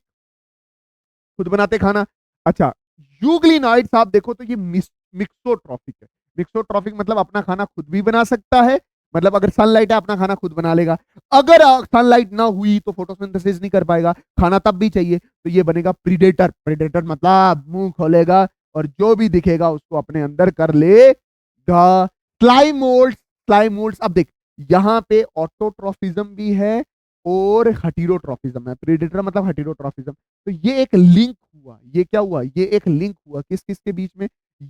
खुद बनाते खाना। अच्छा, यूग्लिनॉइड्स आप देखो तो ये मिक्सोट्रॉफिक है। मिक्सोट्रॉफिक मतलब अपना खाना खुद भी बना सकता है, मतलब अगर सनलाइट है अपना खाना खुद बना लेगा। अगर सनलाइट ना हुई तो फोटोसिंथेसिस नहीं कर पाएगा, खाना तब भी चाहिए, तो ये बनेगा प्रीडेटर। प्रीडेटर मतलब मुंह खोलेगा और जो भी दिखेगा उसको अपने अंदर कर लेगा। स्लाइमोल्ड्स, स्लाइमोल्ड्स अब देख, यहाँ पे ऑटोट्रॉफिज्म भी है और हेटेरोट्रॉफिज्म है। प्रीडेटर मतलब हेटेरोट्रॉफिज्म। तो ये एक लिंक हुआ, ये क्या हुआ? ये एक लिंक हुआ किस किस के बीच में?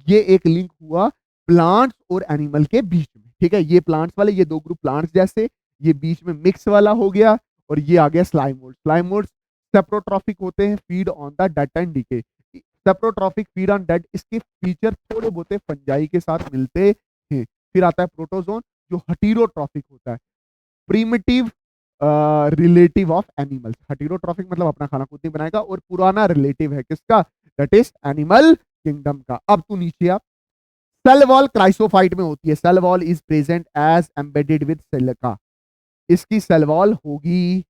ये एक लिंक हुआ प्लांट्स और एनिमल के बीच में, ठीक है। ये प्लांट्स वाले, ये 2 ग्रुप प्लांट्स जैसे, ये बीच में मिक्स वाला हो गया, और ये आ गया स्लाइमोल्ड। स्लाइमोल्ड सेप्रोट्रॉफिक होते हैं, feed on the dead and decay. Saprotrophic, feed on dead, इसके फीचर थोड़े बहुत फंजाई के साथ मिलते हैं। फिर आता है प्रोटोजोन जो हेटेरोट्रॉफिक होता है, primitive relative of animals. Heterotrophic मतलब अपना खाना खुद नहीं बनाएगा, और पुराना रिलेटिव है किसका? दैट इज एनिमल किंगडम का। अब तू नीचे आ, सेल वॉल क्राइसोफाइट में होती है। Cell wall is present as embedded with silica. इसकी सेल वॉल होगी,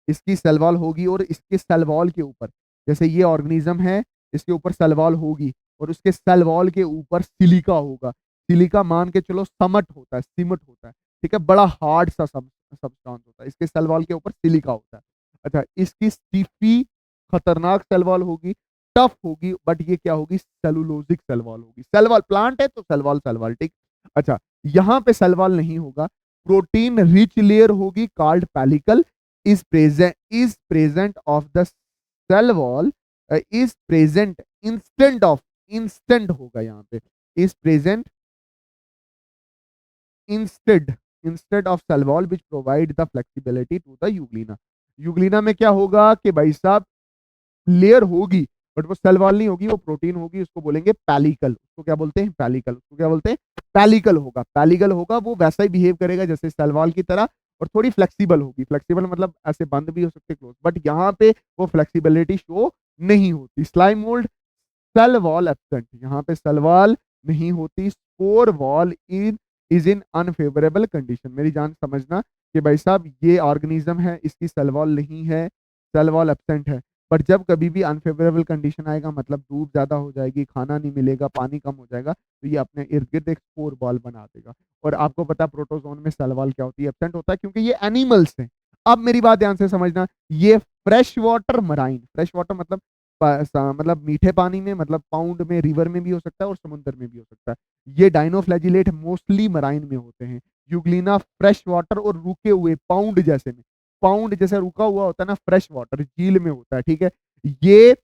इसकी सेल वॉल होगी, और इसके सेल वॉल के ऊपर, जैसे ये ऑर्गेनिज्म है, इसके ऊपर सेल वॉल होगी और उसके सेल वॉल के ऊपर सिलिका होगा। सिलिका मान के चलो समट होता है, सिमट होता है, ठीक है, बड़ा हार्ड सा सब्सटेंस होता है, इसके सेल वॉल के ऊपर सिलिका होता है। अच्छा, इसकी स्टिफी खतरनाक सेल वॉल होगी, टफ होगी, बट ये क्या होगी? सेलुलोजिक सेल वॉल होगी। सेल वॉल प्लांट है तो सेल वॉल, ठीक। अच्छा, यहां पे सेल वॉल नहीं होगा, प्रोटीन रिच लेयर होगी called pellicle, is present of the cell wall, is present instant of, instant होगा यहाँ पे, is present instead instead of cell wall which provide the flexibility to the Euglena. Euglena में क्या होगा कि भाई साहब लेयर होगी, बट वो सेल वॉल नहीं होगी, वो प्रोटीन होगी, उसको बोलेंगे पैलिकल। उसको क्या बोलते हैं? पैलिकल। उसको क्या बोलते हैं? पैलिकल होगा। पैलिकल होगा, वो वैसा ही बिहेव करेगा जैसे सेल वॉल की तरह, और थोड़ी फ्लेक्सिबल होगी। फ्लेक्सिबल मतलब ऐसे बंद भी हो सकते क्लोज, बट यहाँ पे वो फ्लेक्सिबिलिटी शो नहीं होती। Slime mould cell wall absent, यहाँ पे सेल वॉल नहीं होती। Spore wall is in unfavourable condition. मेरी जान समझना कि भाई साहब ये ऑर्गेनिज्म है, इसकी सेल वॉल नहीं है, सेल वॉल एब्सेंट है। बट जब कभी भी अनफेवरेबल कंडीशन आएगा, मतलब धूप ज्यादा हो जाएगी, खाना नहीं मिलेगा, पानी कम हो जाएगा, तो ये अपने इर्द गिर्द एक स्पोर बॉल बना देगा। और आपको पता है प्रोटोजोन में सेल वॉल क्या होती है? एब्सेंट होता है, क्योंकि ये एनिमल्स हैं। अब मेरी बात ध्यान से समझना, ये fresh water marine, fresh water मतलब मतलब मीठे पानी में, मतलब पाउंड में, रिवर में भी हो सकता है और समुद्र में भी हो सकता है। ये डाइनोफ्लैजिलेट मोस्टली मराइन में होते हैं। यूग्लिना फ्रेश वाटर और रुके हुए पाउंड जैसे में, पाउंड जैसे रुका हुआ होता है ना, फ्रेश वाटर झील में होता है, ठीक है। ये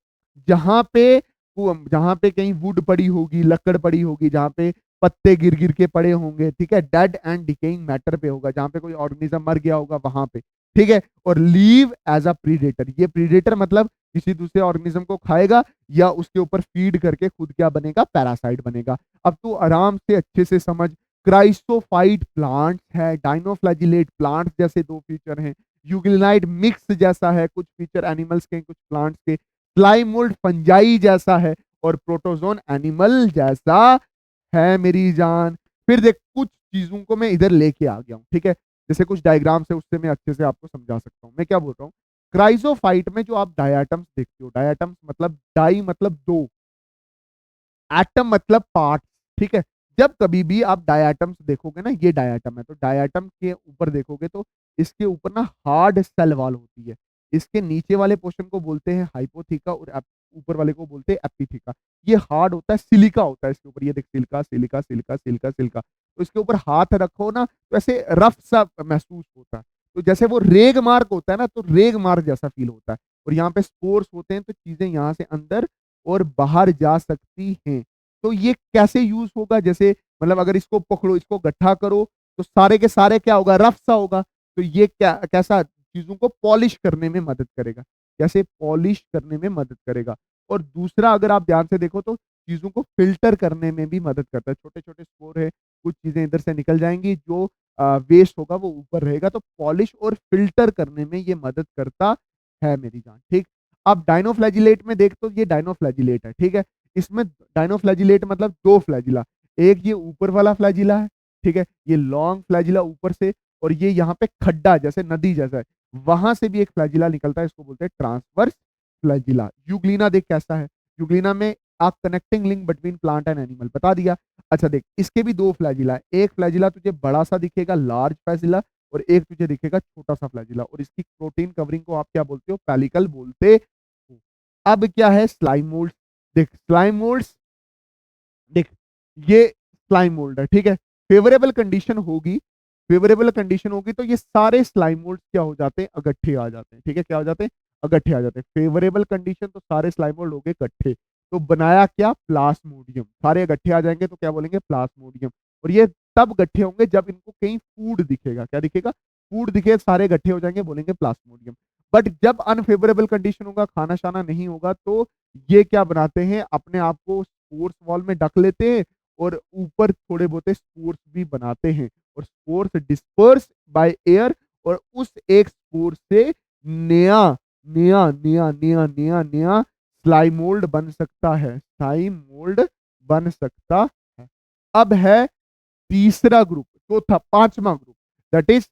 जहां पे जहां पे कहीं वुड पड़ी होगी, लकड़ पड़ी होगी, जहां पे पत्ते गिर गिर के पड़े होंगे, ठीक है, डेड एंड डिकेइंग मैटर पे होगा, जहां पे कोई ऑर्गेनिज्म मर गया होगा वहां पे, ठीक है। और लीव एज अ प्रीडेटर, ये प्रीडेटर मतलब किसी दूसरे ऑर्गेनिज्म को खाएगा या उसके ऊपर फीड करके खुद क्या बनेगा? पैरासाइट बनेगा। अब तू आराम से अच्छे से समझ, क्राइसोफाइट प्लांट्स है, डाइनोफ्लैजिलेट प्लांट्स जैसे दो फीचर हैं, यूग्लिनाइड मिक्स जैसा है कुछ फीचर एनिमल्स के, कुछ प्लांट्स के, प्लाईमोल्ड फंजाई जैसा है, और प्रोटोजोन एनिमल जैसा है मेरी जान। फिर देख कुछ चीजों को मैं इधर लेके आ गया हूँ, ठीक है, जैसे कुछ डायग्राम से, उससे मैं अच्छे से आपको समझा सकता हूँ। मैं क्या बोल रहा हूँ, क्राइसोफाइट में जो आप डायटम्स देखते हो, डायटम्स मतलब डाई मतलब दो, एटम मतलब पार्ट, ठीक है। जब कभी भी आप डायटम्स देखोगे ना, ये डायटम है, तो डायटम के ऊपर देखोगे तो इसके ऊपर ना हार्ड सेल वॉल होती है। इसके नीचे वाले पोर्शन को बोलते हैं हाइपोथीका, और ऊपर वाले को बोलते हैं एपिथीका। ये हार्ड होता है, सिलिका होता है इसके ऊपर, ये देख, silica silica silica silica silica. तो इसके ऊपर हाथ रखो ना, तो ऐसे रफ सा महसूस होता है, तो जैसे वो रेग मार्क होता है ना, तो रेग मार्क जैसा फील होता है। और यहाँ पे स्पोर्स होते हैं, तो चीजें यहाँ से अंदर और बाहर जा सकती हैं। तो ये कैसे यूज होगा? जैसे मतलब अगर इसको पकड़ो, इसको गट्ठा करो, तो सारे के सारे क्या होगा? रफ सा होगा। तो ये क्या कैसा चीजों को पॉलिश करने में मदद करेगा, कैसे पॉलिश करने में मदद करेगा। और दूसरा अगर आप ध्यान से देखो तो चीजों को फिल्टर करने में भी मदद करता है। छोटे छोटे स्पोर है, कुछ चीजें इधर से निकल जाएंगी, जो वेस्ट होगा वो ऊपर रहेगा, तो पॉलिश और फिल्टर करने में ये मदद करता है मेरी जान, ठीक। अब डाइनोफ्लैजिलेट में देख, तो ये डाइनोफ्लैजिलेट है, ठीक है। इसमें डाइनोफ्लैजिलेट मतलब दो फ्लैजिला, एक ये ऊपर वाला फ्लैजिला है, ठीक है, ये लॉन्ग फ्लैजिला ऊपर से, और ये यहाँ पे खड्डा जैसे नदी जैसा है, वहां से भी एक फ्लैजिला निकलता है, इसको बोलते हैं ट्रांसवर्स फ्लैजिला। यूग्लिना देख कैसा है, यूग्लिना में आप connecting link between plant and animal बता दिया। अच्छा देख, इसके भी दो फ्लैजिला है, एक फ्लैजिला तुझे बड़ा सा दिखेगा लार्ज फ्लैजिला, और एक तुझे दिखेगा छोटा सा फ्लैजिला, और इसकी प्रोटीन कवरिंग को आप क्या बोलते हो? पैलिकल बोलते हो। अब क्या है? Slime mould. देख स्लाइम मोल्ड्स, देख ये स्लाइम मोल्ड है, ठीक है। फेवरेबल कंडीशन होगी, फेवरेबल कंडीशन होगी तो ये सारे स्लाइम मोल्ड क्या हो जाते हैं? इकट्ठे आ जाते हैं, ठीक है। क्या हो जाते हैं? इकट्ठे आ जाते हैं। फेवरेबल कंडीशन तो सारे स्लाइम मोल्ड हो गए इकट्ठे, तो बनाया क्या? प्लास्मोडियम। सारे इकट्ठे आ जाएंगे तो क्या बोलेंगे? प्लास्मोडियम। और ये तब इकट्ठे होंगे जब इनको कहीं फूड दिखेगा। क्या दिखेगा? फूड दिखे, सारे इकट्ठे हो जाएंगे, बोलेंगे प्लास्मोडियम। बट जब अनफेवरेबल कंडीशन होगा, खाना शाना नहीं होगा, तो ये क्या बनाते हैं? अपने आप को स्पोर्स वॉल में ढक लेते हैं, और ऊपर थोड़े बहुत स्पोर्स भी बनाते हैं, और स्पोर्स डिस्पर्स बाय एयर, और उस एक स्पोर से नया नया नया नया नया नया स्लाइम मोल्ड बन सकता है, स्लाइम मोल्ड बन सकता है। अब है तीसरा ग्रुप, चौथा, पांचवा group, that is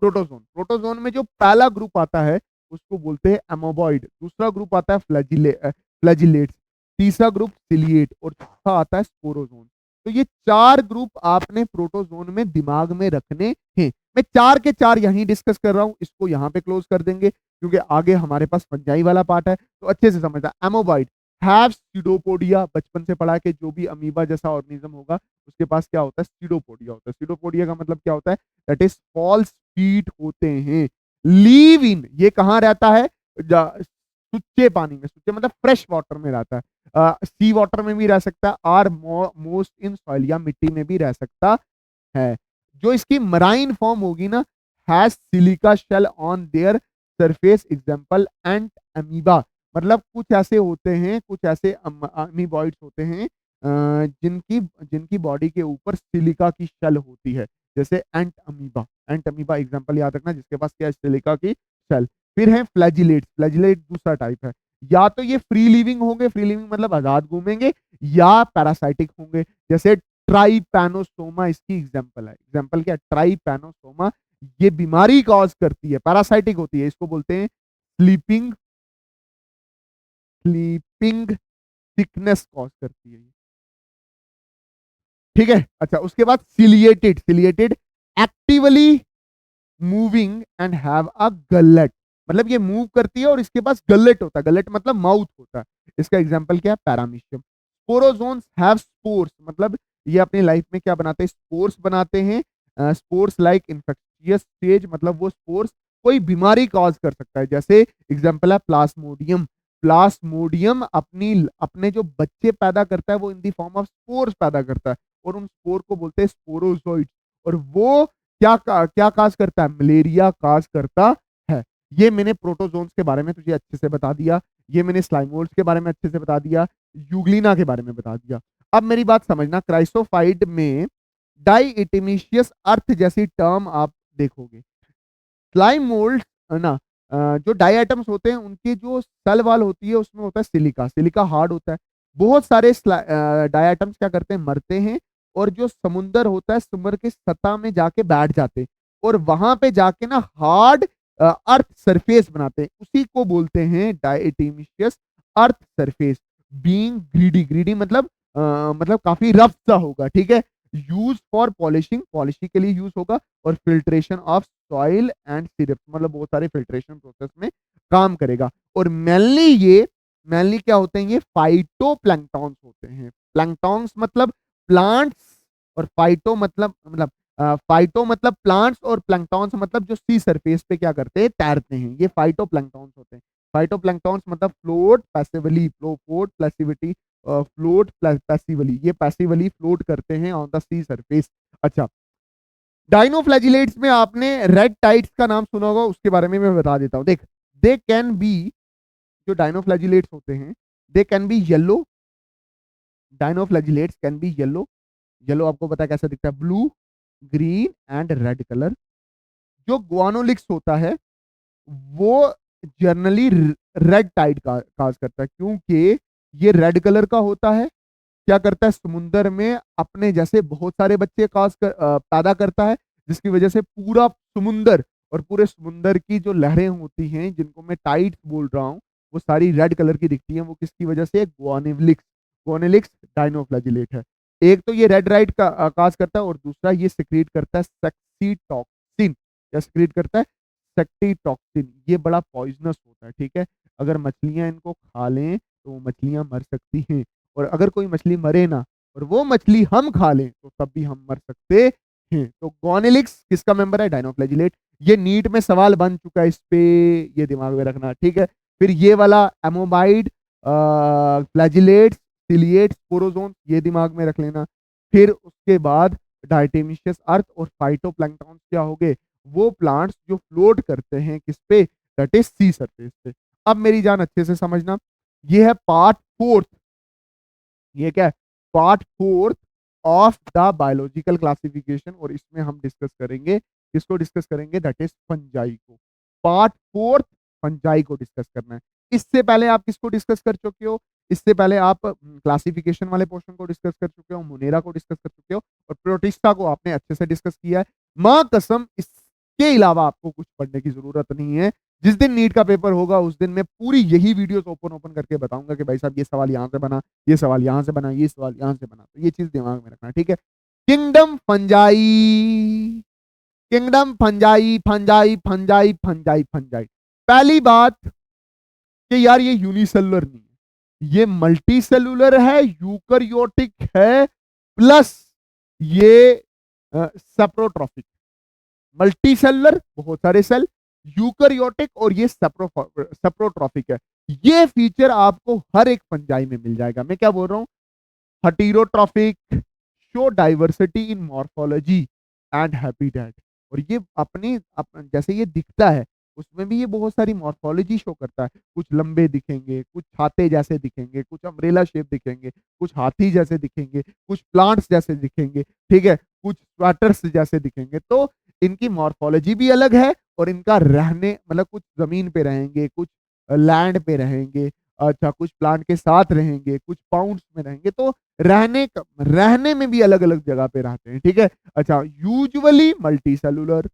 protozoan. Protozoan में जो पहला ग्रुप आता है उसको बोलते हैं एमोबॉइड, दूसरा ग्रुप आता है फ्लैजिलेट्स, तीसरा ग्रुप सिलिएट, और चौथा आता है स्पोरोजोन। तो ये चार ग्रुप आपने प्रोटोजोन में दिमाग में रखने हैं। मैं चार के चार यहीं डिस्कस कर रहा हूं, इसको यहां पे क्लोज कर देंगे, क्योंकि आगे हमारे पास फंजाई वाला पार्ट है, तो अच्छे से समझना। एमोबॉइड, हैव सीडोपोडिया, बचपन से पढ़ा कि जो भी अमीबा जैसा ऑर्गेनिज्म होगा उसके पास क्या होता है, सीडोपोडिया होता है। सीडोपोडिया का मतलब क्या होता है, दैट इज फॉल्स फीट होते हैं। लीव इन, ये कहाँ रहता है, सुच्चे पानी में, सुच्चे मतलब फ्रेश वाटर में रहता है, सी वाटर में भी रह सकता है, और मोस्ट इन सॉइल, या मिट्टी में भी रह सकता है। जो इसकी मराइन फॉर्म होगी ना, has silica shell on their surface, example entamoeba, मतलब कुछ ऐसे होते हैं, कुछ ऐसे अमीबॉइड्स होते हैं जिनकी जिनकी बॉडी के ऊपर सिलिका की शेल होती है, जैसे एंट अमीबा। एंट अमीबा एग्जांपल याद रखना, जिसके पास क्या है, सिलिका की शेल। फिर है फ्लैजिलेट, फ्लैजिलेट दूसरा टाइप है, या तो ये फ्री लिविंग होंगे, फ्री लिविंग मतलब आजाद घूमेंगे, या पैरासाइटिक होंगे, जैसे ट्राइपैनोसोमा इसकी एग्जांपल है। एग्जांपल क्या, ट्राइपैनोसोमा, ये बीमारी कॉज करती है, पैरासाइटिक होती है, इसको बोलते हैं स्लीपिंग, स्लीपिंग सिकनेस कॉज करती है, ठीक है। अच्छा, उसके बाद ciliated, ciliated actively moving and have a gullet, मतलब ये मूव करती है और इसके पास गलेट होता है, गलेट मतलब माउथ होता है। इसका एग्जांपल क्या है, पैरामीशियम। स्पोरोजोन्स हैव स्पोर्स, मतलब ये अपनी लाइफ में क्या बनाते हैं, स्पोर्स बनाते हैं। स्पोर्स लाइक इन्फेक्शियस स्टेज, मतलब वो स्पोर्स कोई बीमारी कॉज कर सकता है, जैसे एग्जांपल है प्लाज्मोडियम। प्लाज्मोडियम अपनी अपने जो बच्चे पैदा करता है वो इन दी फॉर्म ऑफ स्पोर्स पैदा करता है, और उन स्पोर को बोलते हैं स्पोरोजोइड, और वो क्या काज करता है, मलेरिया काज करता है। ये मैंने प्रोटोजोन्स के बारे में तुझे अच्छे से बता दिया, ये मैंने स्लाइमोल्स के बारे में अच्छे से बता दिया, यूग्लिना के बारे में बता दिया। अब मेरी बात समझना, क्राइसोफाइड में डाइएटेमिशियस अर्थ जैसी टर्म आप देखोगे। स्लाइम मोल्ड है ना, जो डाइएटम्स होते हैं उनकी जो सेल वाल होती है उसमें होता है सिलिका, सिलिका हार्ड होता है। बहुत सारे डाइएटम्स क्या करते हैं, मरते हैं, और जो समुंदर होता है समुद्र के सतह में जाके बैठ जाते हैं, और वहां पे जाके ना हार्ड अर्थ सरफेस बनाते हैं, उसी को बोलते हैं diatomaceous earth surface. Being gritty, gritty मतलब मतलब काफी रफ सा होगा, ठीक है। यूज फॉर पॉलिशिंग, पॉलिशिंग के लिए यूज होगा, और filtration of soil and syrup, मतलब बहुत सारे फिल्ट्रेशन प्रोसेस में काम करेगा। और मेनली क्या होते हैं, ये फाइटोप्लैंक्टॉन्स होते हैं। प्लैंक्टॉन्स मतलब प्लांट्स, और फाइटो मतलब प्लांट्स, और प्लैंक्टॉन्स मतलब जो सी सरफेस पे क्या करते हैं, तैरते हैं, ये फाइटोप्लैंक्टॉन्स होते हैं। फाइटोप्लैंक्टॉन्स मतलब float passively, float passively, float passively, ये पैसिवली फ्लोट करते हैं ऑन द सी सरफेस। अच्छा, डाइनोफ्लैजिलेट्स में आपने रेड टाइड्स का नाम सुना होगा, उसके बारे में मैं बता देता हूं। देख, दे कैन बी, जो डाइनोफ्लैजिलेट्स होते हैं, they can be yellow, dinoflagellates can be yellow, yellow आपको पता है कैसा दिखता है, blue, green and red colour. जो ग्वानोलिक्स होता है वो जनरली रेड टाइड का काज करता है, क्योंकि ये रेड कलर का होता है। क्या करता है, समुंदर में अपने जैसे बहुत सारे बच्चे पैदा करता है, जिसकी वजह से पूरा समुंदर और पूरे समुंदर की जो लहरें होती हैं, जिनको मैं टाइड बोल रहा हूँ, वो सारी रेड कलर की दिखती हैं। वो किसकी वजह से, ग्वानिलिक्स, ग्वानिलिक्स डाइनोफ्लैजिलेट है। एक तो ये रेड राइट का काज करता है, और दूसरा ये सिक्रीट करता है सेक्सीटॉक्सिन, या सिक्रीट करता है सेक्टीटॉक्सिन। ये बड़ा पॉइजनस होता है, ठीक है। अगर मछलियां इनको खा लें तो वो मछलियां मर सकती हैं, और अगर कोई मछली मरे ना और वो मछली हम खा लें तो तब भी हम मर सकते हैं। तो गॉनेलिक्स किसका मेंबर है, डाइनोफ्लैजिलेट। ये नीट में सवाल बन चुका है इस पे, ये दिमाग में रखना, ठीक है। फिर ये वाला एमोबाइड, फ्लैजिलेट्स, सिलिएट्स, स्पोरोजोन, ये दिमाग में रख लेना। फिर उसके बाद डाइटेमिशियस अर्थ और फाइटोप्लैंक्टन क्या हो गए, वो प्लांट्स जो फ्लोट करते हैं किस पे, दैट इज सी सरफेस पे। अब मेरी जान अच्छे से समझना, ये है पार्ट फोर्थ, ये क्या है, part fourth of the biological classification, और इसमें हम डिस्कस करेंगे, किसको डिस्कस करेंगे, दैट इज फंजाई को। पार्ट फोर्थ फंजाई को डिस्कस करना है। इससे पहले आप किसको डिस्कस कर चुके हो, इससे पहले आप क्लासिफिकेशन वाले पोर्शन को डिस्कस कर चुके हो, मोनेरा को डिस्कस कर चुके हो, और प्रोटिस्टा को आपने अच्छे से डिस्कस किया है। मां कसम, इसके अलावा आपको कुछ पढ़ने की जरूरत नहीं है। जिस दिन नीट का पेपर होगा उस दिन मैं पूरी यही वीडियोस ओपन ओपन करके बताऊंगा कि भाई साहब ये सवाल यहाँ से बना, ये सवाल यहाँ से बना, ये सवाल यहाँ से बना। तो ये चीज दिमाग में रखना, ठीक है। Kingdom fungi, kingdom fungi, fungi fungi fungi fungi. पहली बात कि यार ये यूनिसेलुलर नहीं है, ये मल्टी सेलुलर है, यूकरियोटिक है, प्लस ये सेप्रोट्रॉफिक। मल्टी सेलुलर बहुत सारे सेल, यूकरियोटिक, और ये सेप्रोट्रॉफिक है। ये फीचर आपको हर एक फंजाई में मिल जाएगा। मैं क्या बोल रहा हूँ, heterotrophic, show diversity in morphology and habitat. और ये जैसे ये दिखता है उसमें भी ये बहुत सारी मॉर्फोलॉजी शो करता है। कुछ लंबे दिखेंगे, कुछ छाते जैसे दिखेंगे, कुछ अम्ब्रेला शेप दिखेंगे, कुछ हाथी जैसे दिखेंगे, कुछ प्लांट्स जैसे दिखेंगे, ठीक है, कुछ स्वेटर्स जैसे दिखेंगे। तो इनकी मॉर्फोलॉजी भी अलग है, और इनका रहने मतलब कुछ जमीन पे रहेंगे, कुछ लैंड पे रहेंगे, अच्छा कुछ प्लांट के साथ रहेंगे, कुछ पाउंड्स में रहेंगे। तो रहने में भी अलग अलग जगह पे रहते हैं, ठीक है। अच्छा, यूजुअली मल्टी सेलुलर,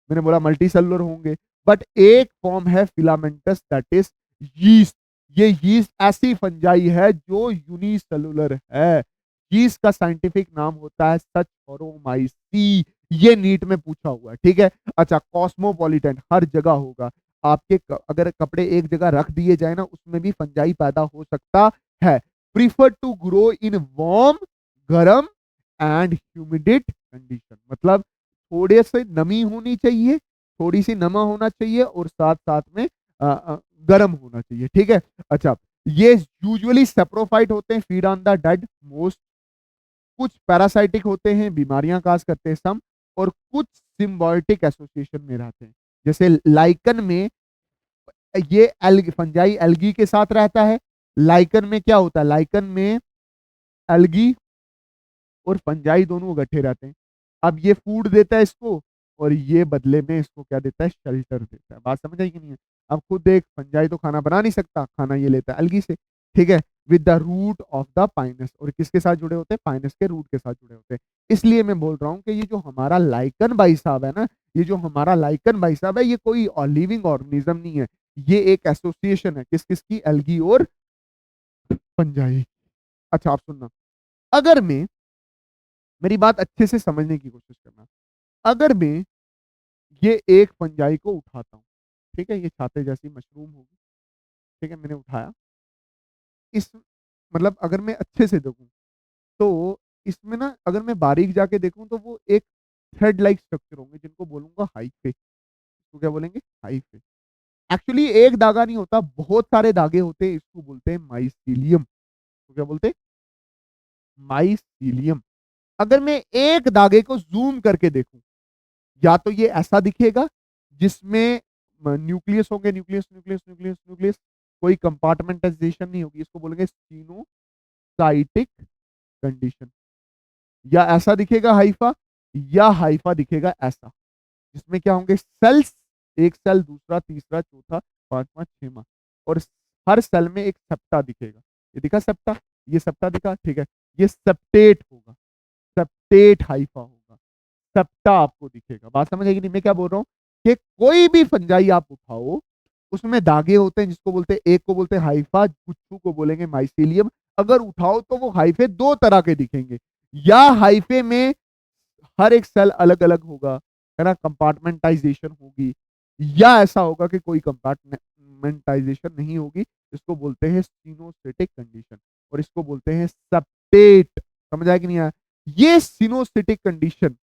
मैंने बोला मल्टी सेलुलर होंगे, बट एक फॉर्म है फिलामेंटस, दैट इज यीस्ट। ये यीस्ट ऐसी फंजाई है जो यूनिसेलुलर है। यीस्ट का साइंटिफिक नाम होता है सचफोरोमाइसी। ये नीट में पूछा हुआ है, ठीक है। अच्छा, कॉस्मोपॉलिटन, हर जगह होगा। अगर कपड़े एक जगह रख दिए जाए ना, उसमें भी फंजाई पैदा हो सकता है। Prefer to grow in warm, गर्म एंड ह्यूमिडिट कंडीशन। मतलब थोड़े से नमी होनी चाहिए, थोड़ी सी नमा होना चाहिए, और साथ साथ में गर्म होना चाहिए, ठीक है। अच्छा, ये यूजुअली सेप्रोफाइट होते हैं, feed on the dead most. कुछ पैरासाइटिक होते हैं, बीमारियां काज करते हैं सम, और कुछ सिम्बायोटिक एसोसिएशन में रहते हैं। जैसे लाइकन में ये फंजाई एल्गी के साथ रहता है। लाइकन में क्या होता है, लाइकन में एल्गी और फंजाई दोनों इकट्ठे रहते हैं। अब ये फूड देता है इसको, और ये बदले में इसको क्या देता है, शेल्टर देता है। बात समझ आई कि नहीं है। अब खुद देख, फंजाई तो खाना बना नहीं सकता, खाना ये लेता है अलगी से, ठीक है, with the root of the Pinus. और किसके साथ जुड़े होते हैं, पाइनस के रूट के साथ जुड़े होते हैं। इसलिए मैं बोल रहा हूँ कि ये जो हमारा लाइकन भाई साहब है ना, ये जो हमारा लाइकन भाई साहब है, ये कोई लिविंग ऑर्गेनिज्म नहीं है। ये एक एसोसिएशन है, किस किस की, एल्गी और फंजाई। अच्छा, आप सुनना, अगर मैं, मेरी बात अच्छे से समझने की कोशिश करना, अगर मैं ये एक फंजाई को उठाता हूँ, ठीक है, ये छाते जैसी मशरूम होगी, ठीक है, मैंने उठाया। इस मतलब अगर मैं अच्छे से देखूं, तो इसमें ना अगर मैं बारीक जाके देखूं, तो वो एक थ्रेड लाइक स्ट्रक्चर होंगे, जिनको बोलूंगा हाइफे। इसको क्या बोलेंगे, हाइफे। एक्चुअली एक धागा नहीं होता, बहुत सारे धागे होते हैं, इसको बोलते हैं माइसीलियम। तो क्या बोलते हैं, माइसीलियम। अगर मैं एक धागे को जूम करके देखूं, या तो ये ऐसा दिखेगा जिसमें न्यूक्लियस होंगे, न्यूक्लियस न्यूक्लियस न्यूक्लियस न्यूक्लियस, कोई कंपार्टमेंटाइजेशन नहीं होगी, इसको बोलेंगे स्टीनोसाइटिक कंडीशन। या ऐसा दिखेगा हाइफा, या हाइफा दिखेगा ऐसा, जिसमें क्या होंगे, सेल्स, एक सेल, दूसरा, तीसरा, चौथा, पांचवा, छठवां, और हर सेल में एक सेप्टा दिखेगा। ये दिखा सेप्टा, ये सेप्टा दिखा, ठीक है, ये सेप्टेट होगा, सेप्टेट हाइफा होगा, सेप्टा आपको दिखेगा। बात समझ आएगी नहीं, मैं क्या बोल रहा हूँ, कि कोई भी फंजाई आप उठाओ, उसमें धागे होते हैं, जिसको बोलते हैं, एक को बोलते हैं हाइफा, गुच्छू को बोलेंगे माइसीलियम। अगर उठाओ तो वो हाइफे दो तरह के दिखेंगे, या हाइफे में हर एक सेल अलग अलग होगा, है ना, कंपार्टमेंटाइजेशन होगी, या ऐसा होगा कि कोई कंपार्टमेंटाइजेशन नहीं होगी। इसको बोलते हैं सिनोसिटिक कंडीशन, और इसको बोलते हैं सेप्टेट। समझ आया कि नहीं आया। ये सिनोसिटिक कंडीशन,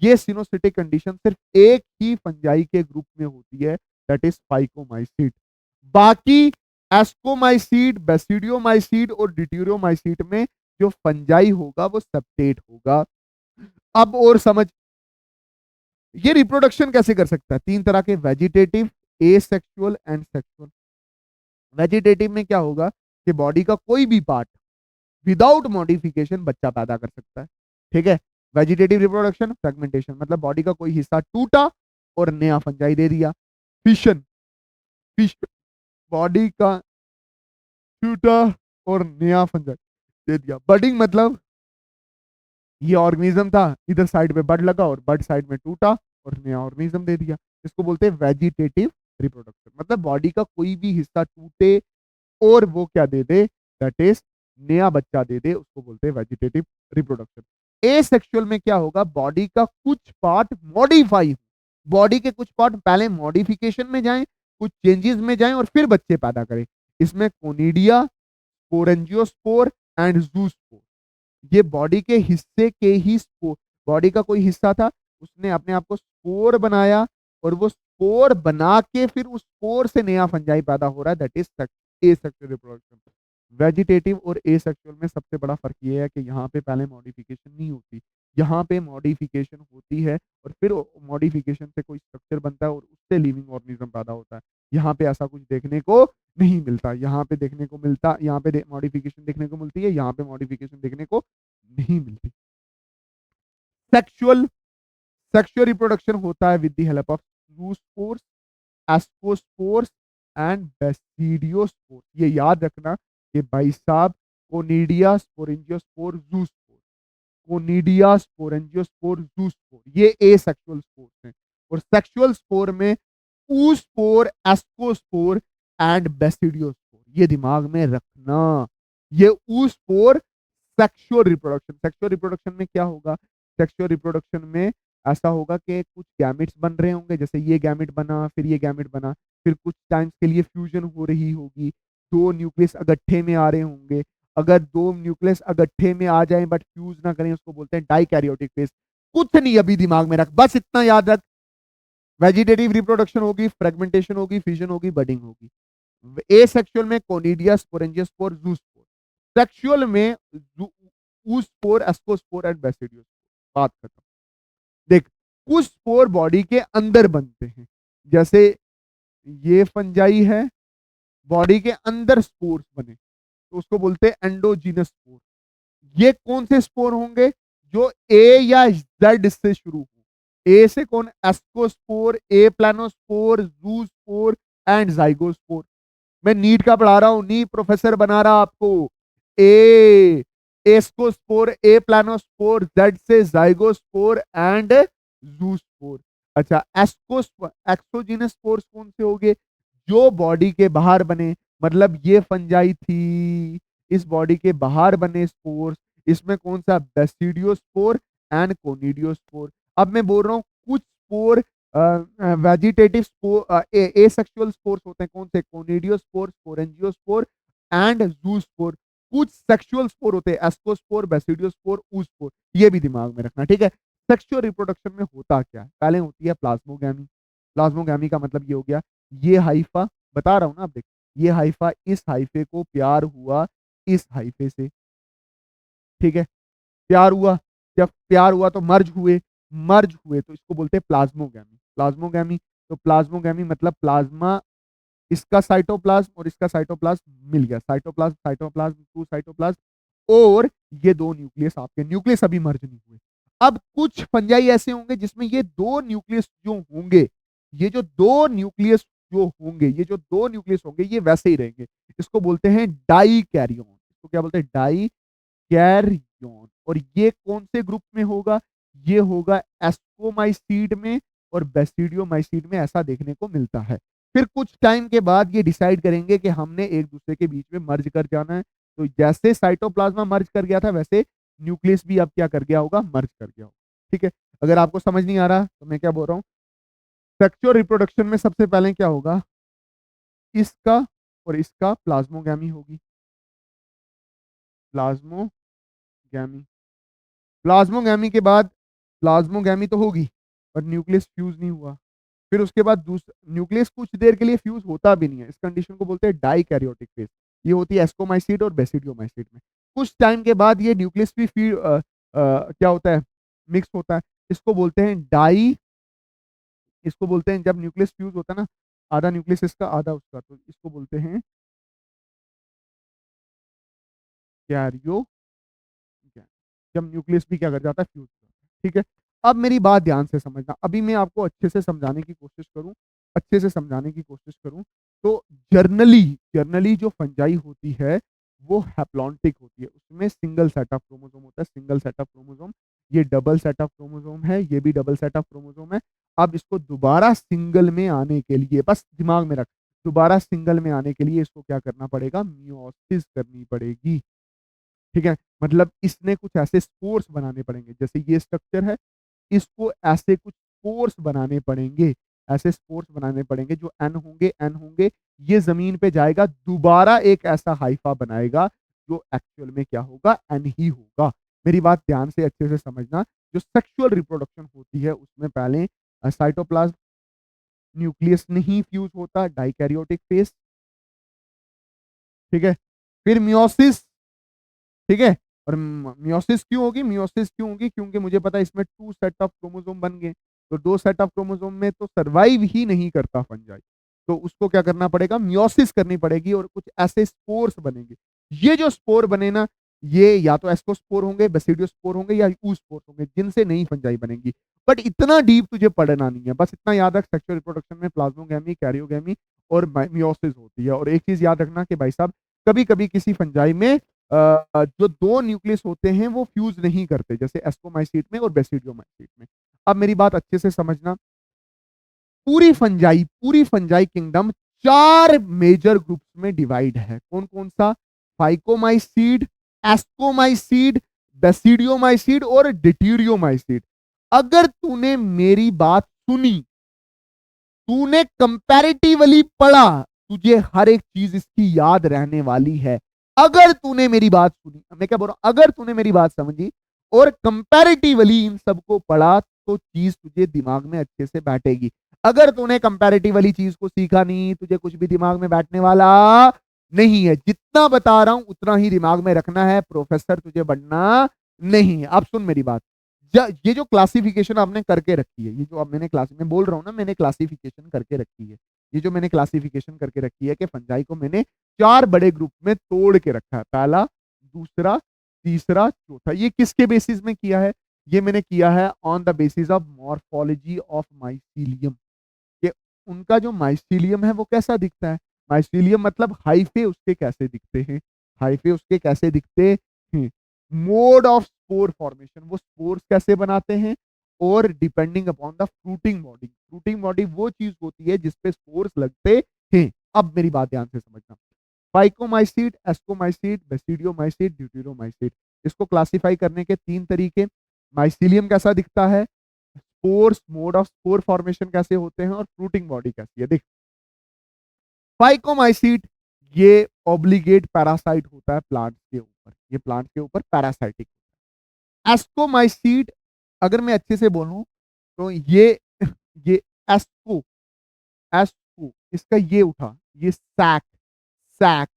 ये सिनोसिटिक कंडीशन सिर्फ एक ही फंजाई के ग्रुप में होती है, दैट इज फाइकोमाइसीट। बाकी एस्कोमाइसीट, बेसिडियोमाइसीट और डिट्यूरोमाइसीट में जो फंजाई होगा वो सेप्टेट होगा। अब और समझ, ये रिप्रोडक्शन कैसे कर सकता है, तीन तरह के, vegetative, asexual and sexual. Vegetative में क्या होगा, कि बॉडी का कोई भी पार्ट विदाउट मॉडिफिकेशन बच्चा पैदा कर सकता है, ठीक है। वेजिटेटिव रिप्रोडक्शन, फ्रेगमेंटेशन, मतलब बॉडी का कोई हिस्सा टूटा और नया फंजाई दे दिया। फिशन, फिश, बॉडी का टूटा और नया फंजाई दे दिया। बडिंग मतलब ये ऑर्गेनिज्म था, इधर साइड में बड लगा और बड साइड में टूटा और नया ऑर्गेनिज्म दे दिया। इसको बोलते हैं वेजिटेटिव रिप्रोडक्शन। मतलब बॉडी का कोई भी हिस्सा टूटे और वो क्या दे दे, दैट इज नया बच्चा दे दे, उसको बोलते हैं वेजिटेटिव रिप्रोडक्शन। एसेक्सुअल में क्या होगा, बॉडी का कुछ पार्ट मॉडिफाई, बॉडी के कुछ पार्ट पहले मॉडिफिकेशन में जाएं, कुछ चेंजेस में जाएं और फिर बच्चे पैदा करें। इसमें कोनिडिया, स्पोरेंजियोस्पोर एंड जूस्पोर। ये बॉडी के हिस्से के ही स्पोर, बॉडी का कोई हिस्सा था, उसने अपने आप को स्पोर बनाया, और वो स्पोर बना के फिर उस स्पोर से नया फंजाई पैदा हो रहा है, that is asexual reproduction. Vegetative और एसेक्सुअल में सबसे बड़ा फर्क ये है कि यहाँ पे पहले मॉडिफिकेशन नहीं होती, यहाँ पे मॉडिफिकेशन होती है और फिर मॉडिफिकेशन से कोई स्ट्रक्चर बनता है और उससे लिविंग ऑर्गेनिज्म पैदा होता है। यहाँ पे ऐसा कुछ देखने को नहीं मिलता, यहाँ पे देखने को मिलता, यहाँ पे मॉडिफिकेशन देखने को मिलती है, यहाँ पे मॉडिफिकेशन देखने को नहीं मिलती। सेक्सुअल सेक्सुअल रिप्रोडक्शन होता है with the help of zoospores, ascospores and basidiospore. ये याद रखना कि भाई साहब, conidia sporangiospore zoospore, conidia sporangiospore zoospore, ये एसेक्सुअल स्पोर्स हैं। और सेक्सुअल स्पोर में oospore, एस्कोस्पोर एंड बेसिडियोस्पोर, ये दिमाग में रखना। ये oospore sexual reproduction, sexual reproduction में क्या होगा, सेक्सुअल रिप्रोडक्शन में ऐसा होगा कि कुछ गैमेट्स बन रहे होंगे, जैसे ये गैमेट बना, फिर ये गैमेट बना, फिर कुछ टाइम्स के लिए फ्यूजन हो रही होगी, दो न्यूक्लियस अगट्ठे में आ रहे होंगे। अगर दो न्यूक्लियस अगट्ठे में आ जाएं बट फ्यूज ना करें, उसको बोलते हैं डाइकैरियोटिक फेज। कुछ नहीं, अभी दिमाग में रख, बस इतना याद रख, वेजिटेटिव रिप्रोडक्शन होगी, फ्रेगमेंटेशन होगी, फ्यूजन होगी, बडिंग होगी। एसेक्सुअल में कोनिडिया स्पोरेंजियोस्पोर जूस्पोर, सेक्सुअल में oospore, एस्कोस्पोर एंड बेसिडियोस्पोर। बात खत्म। देख, कुछ स्पोर बॉडी के अंदर बनते हैं, जैसे ये फंजाई है, बॉडी के अंदर स्पोर्स बने तो उसको बोलते हैं एंडोजीनस स्पोर। ये कौन से स्पोर होंगे, जो ए या जेड से शुरू हो। ए से कौन, ascospore, A planospore, zoospore and zygospore. मैं नीट का पढ़ा रहा हूं, नी प्रोफेसर बना रहा आपको। A ascospore, A planospore, Z से जाइगोस्पोर एंड जूस्पोर। अच्छा, एक्सोजीनस स्पोर्स कौन से होंगे, जो बॉडी के बाहर बने, मतलब ये फंजाई थी, इस बॉडी के बाहर बने स्पोर्स, इसमें कौन सा, बेसिडियोस्पोर एंड कोनिडियोस्पोर। अब मैं बोल रहा हूँ कुछ spore vegetative spore, asexual spores होते हैं, कौन से, कोनिडियोस्पोर, स्पोरेंजियोस्पोर एंड जूस्पोर। कुछ सेक्सुअल स्पोर होते हैं, एस्कोस्पोर, बेसिडियोस्पोर, ऊस्पोर। ये भी दिमाग में रखना, ठीक है। सेक्सुअल रिप्रोडक्शन में होता क्या है, पहले होती है प्लाज्मोगैमी। प्लाज्मोगैमी का मतलब ये हो गया, ये हाइफा, बता रहा हूं ना, आप देख, ये हाइफा, इस हाइफे को प्यार हुआ इस हाइफे से, ठीक है, प्यार हुआ, जब प्यार हुआ तो मर्ज हुए, मर्ज हुए तो इसको बोलते हैं प्लाज्मोगैमी। प्लाज्मोगैमी, तो प्लाज्मोगैमी मतलब प्लाज्मा, इसका साइटोप्लाज्म और इसका साइटोप्लाज्म मिल गया, साइटोप्लाज्म साइटोप्लाज्म टू साइटोप्लाज्म, और ये दो न्यूक्लियस, आपके न्यूक्लियस अभी मर्ज नहीं हुए। अब कुछ फंजाई ऐसे होंगे जिसमें ये दो न्यूक्लियस जो होंगे, ये जो दो न्यूक्लियस जो होंगे, ये जो दो न्यूक्लियस होंगे, ये वैसे ही रहेंगे, इसको बोलते हैं डाई कैरियन। इसको क्या बोलते हैं, डाई कैरियन। और ये कौन से ग्रुप में होगा, ये होगा एस्कोमाइसीड में और बेसिडियोमाइसीड में, ऐसा देखने को मिलता है। फिर कुछ टाइम के बाद ये डिसाइड करेंगे कि हमने एक दूसरे के बीच में मर्ज कर जाना है। तो जैसे साइटोप्लाज्मा मर्ज कर गया था, वैसे न्यूक्लियस भी अब क्या कर गया होगा, मर्ज कर गया होगा, ठीक है। अगर आपको समझ नहीं आ रहा तो मैं क्या बोल रहा हूँ, सेक्सुअल रिप्रोडक्शन में सबसे पहले क्या होगा, इसका और इसका प्लाज्मोगैमी होगी, प्लाज्मोगैमी। प्लाज्मोगैमी के बाद, प्लाज्मोगैमी तो होगी पर न्यूक्लियस फ्यूज नहीं हुआ, फिर उसके बाद दूसरा न्यूक्लियस कुछ देर के लिए फ्यूज होता भी नहीं है, इस कंडीशन को बोलते हैं डाइकैरियोटिक फेज। ये होती है एस्कोमाइसीड और बेसिडियोमाइसीड में। कुछ टाइम के बाद ये न्यूक्लियस भी क्या होता है, मिक्स होता है, इसको बोलते हैं डाई, इसको बोलते हैं, जब न्यूक्लियस फ्यूज होता है ना, आधा न्यूक्लियस इसका आधा उसका, तो इसको बोलते हैं कैरियो, जब न्यूक्लियस भी क्या कर जाता है, फ्यूज हो जाता है, ठीक है। अब मेरी बात ध्यान से समझना, अभी मैं आपको अच्छे से समझाने की कोशिश करूं, अच्छे से समझाने की कोशिश करूं। तो जर्नली, जर्नली जो फंजाई होती है वो हैप्लॉन्टिक होती है, उसमें सिंगल सेट ऑफ क्रोमोसोम होता है, सिंगल सेट ऑफ क्रोमोसोम। ये डबल सेट ऑफ क्रोमोसोम है, ये भी डबल सेट ऑफ क्रोमोसोम है। अब इसको दोबारा सिंगल में आने के लिए, बस दिमाग में रख, दोबारा सिंगल में आने के लिए इसको क्या करना पड़ेगा, मियोसिस करनी पड़ेगी, ठीक है। मतलब इसने कुछ ऐसे स्पोर्स बनाने पड़ेंगे, जैसे ये स्ट्रक्चर है, इसको ऐसे कुछ स्पोर्स बनाने पड़ेंगे, ऐसे स्पोर्स बनाने पड़ेंगे जो एन होंगे, एन होंगे, ये जमीन पे जाएगा, दोबारा एक ऐसा हाइफा बनाएगा जो एक्चुअल में क्या होगा, एन ही होगा। मेरी बात ध्यान से अच्छे से समझना, जो सेक्सुअल रिप्रोडक्शन होती है उसमें पहले साइटोप्लाज्म न्यूक्लियस नहीं फ्यूज होता, डाइकैरियोटिक फेस, ठीक है। फिर मियोसिस, ठीक है। और मियोसिस क्यों होगी, मियोसिस क्यों होगी, क्योंकि मुझे पता है इसमें 2 सेट ऑफ क्रोमोसोम बन गए, तो 2 सेट ऑफ क्रोमोसोम में तो सर्वाइव ही नहीं करता फंजाई, तो उसको क्या करना पड़ेगा, मियोसिस करनी पड़ेगी और कुछ ऐसे स्पोर्स बनेंगे। ये जो स्पोर बने ना, ये या तो एस्कोस्पोर होंगे, बेसिडियोस्पोर होंगे या ऊस्पोर होंगे, जिनसे नई फंजाई बनेगी। बट इतना डीप तुझे पढ़ना नहीं है, बस इतना याद रख, सेक्सुअल रिप्रोडक्शन में प्लाज्मोगैमी, कैरियोगैमी और मियोसिस होती है। और एक चीज याद रखना कि भाई साहब, कभी कभी किसी फंजाई में जो 2 न्यूक्लियस होते हैं वो फ्यूज नहीं करते, जैसे एस्कोमाइसीट में और बेसिडियोमाइसीट में। अब मेरी बात अच्छे से समझना, पूरी फंजाई किंगडम 4 मेजर ग्रुप्स में डिवाइड है। कौन कौन सा, फाइकोमाइसीड, एस्कोमाइसीड, बेसिडियोमाइसीड और डिट्यूरियोमाइसीड। अगर तूने मेरी बात सुनी, तूने कंपैरेटिवली पढ़ा, तुझे हर एक चीज इसकी याद रहने वाली है। अगर तूने मेरी बात सुनी, मैं क्या बोल रहा हूं, अगर तूने मेरी बात समझी और कंपैरेटिवली इन सबको पढ़ा, तो चीज तुझे दिमाग में अच्छे से बैठेगी। अगर तूने कंपैरेटिवली चीज को सीखा नहीं, तुझे कुछ भी दिमाग में बैठने वाला नहीं है। जितना बता रहा हूं उतना ही दिमाग में रखना है, प्रोफेसर तुझे बनना नहीं है। अब सुन मेरी बात, ये जो क्लासिफिकेशन आपने करके रखी है, ये जो अब मैंने क्लास में बोल रहा हूं ना, मैंने क्लासिफिकेशन करके रखी है, ये जो मैंने क्लासिफिकेशन करके रखी है कि फंजाई को मैंने 4 बड़े ग्रुप में तोड़ के रखा है, पहला, दूसरा, तीसरा, चौथा। ये किसके बेसिस में किया है, ये मैंने किया है on the basis of morphology of mycelium, कि उनका जो माइसीलियम है वो कैसा दिखता है। माइसीलियम मतलब हाइफे उसके कैसे दिखते हैं, हाइफे उसके कैसे दिखते हैं, मोड ऑफ स्पोर फॉर्मेशन, वो स्पोर्स कैसे बनाते हैं, और depending upon the fruiting body, fruiting body वो चीज होती है जिसपे स्पोर्स लगते हैं। अब मेरी बात ध्यान से समझना, फाइकोमाइसीट, एस्कोमाइसीट, बेसिडियोमाइसीट, ड्यूटेरोमाइसीट, इसको क्लासिफाई करने के 3 तरीके। माइसीलियम कैसा दिखता है, spores, mode of spore formation कैसे होते हैं, और फ्रूटिंग बॉडी कैसी है। देख, फाइकोमाइसीट ये ऑब्लिगेट पैरासाइट होता है प्लांट के ऊपर, ये प्लांट के ऊपर पैरासाइटिक। एस्कोमाइसीट अगर मैं अच्छे से बोलूं तो ये एस्को, एस्को इसका ये उठा, ये सैक, सैक,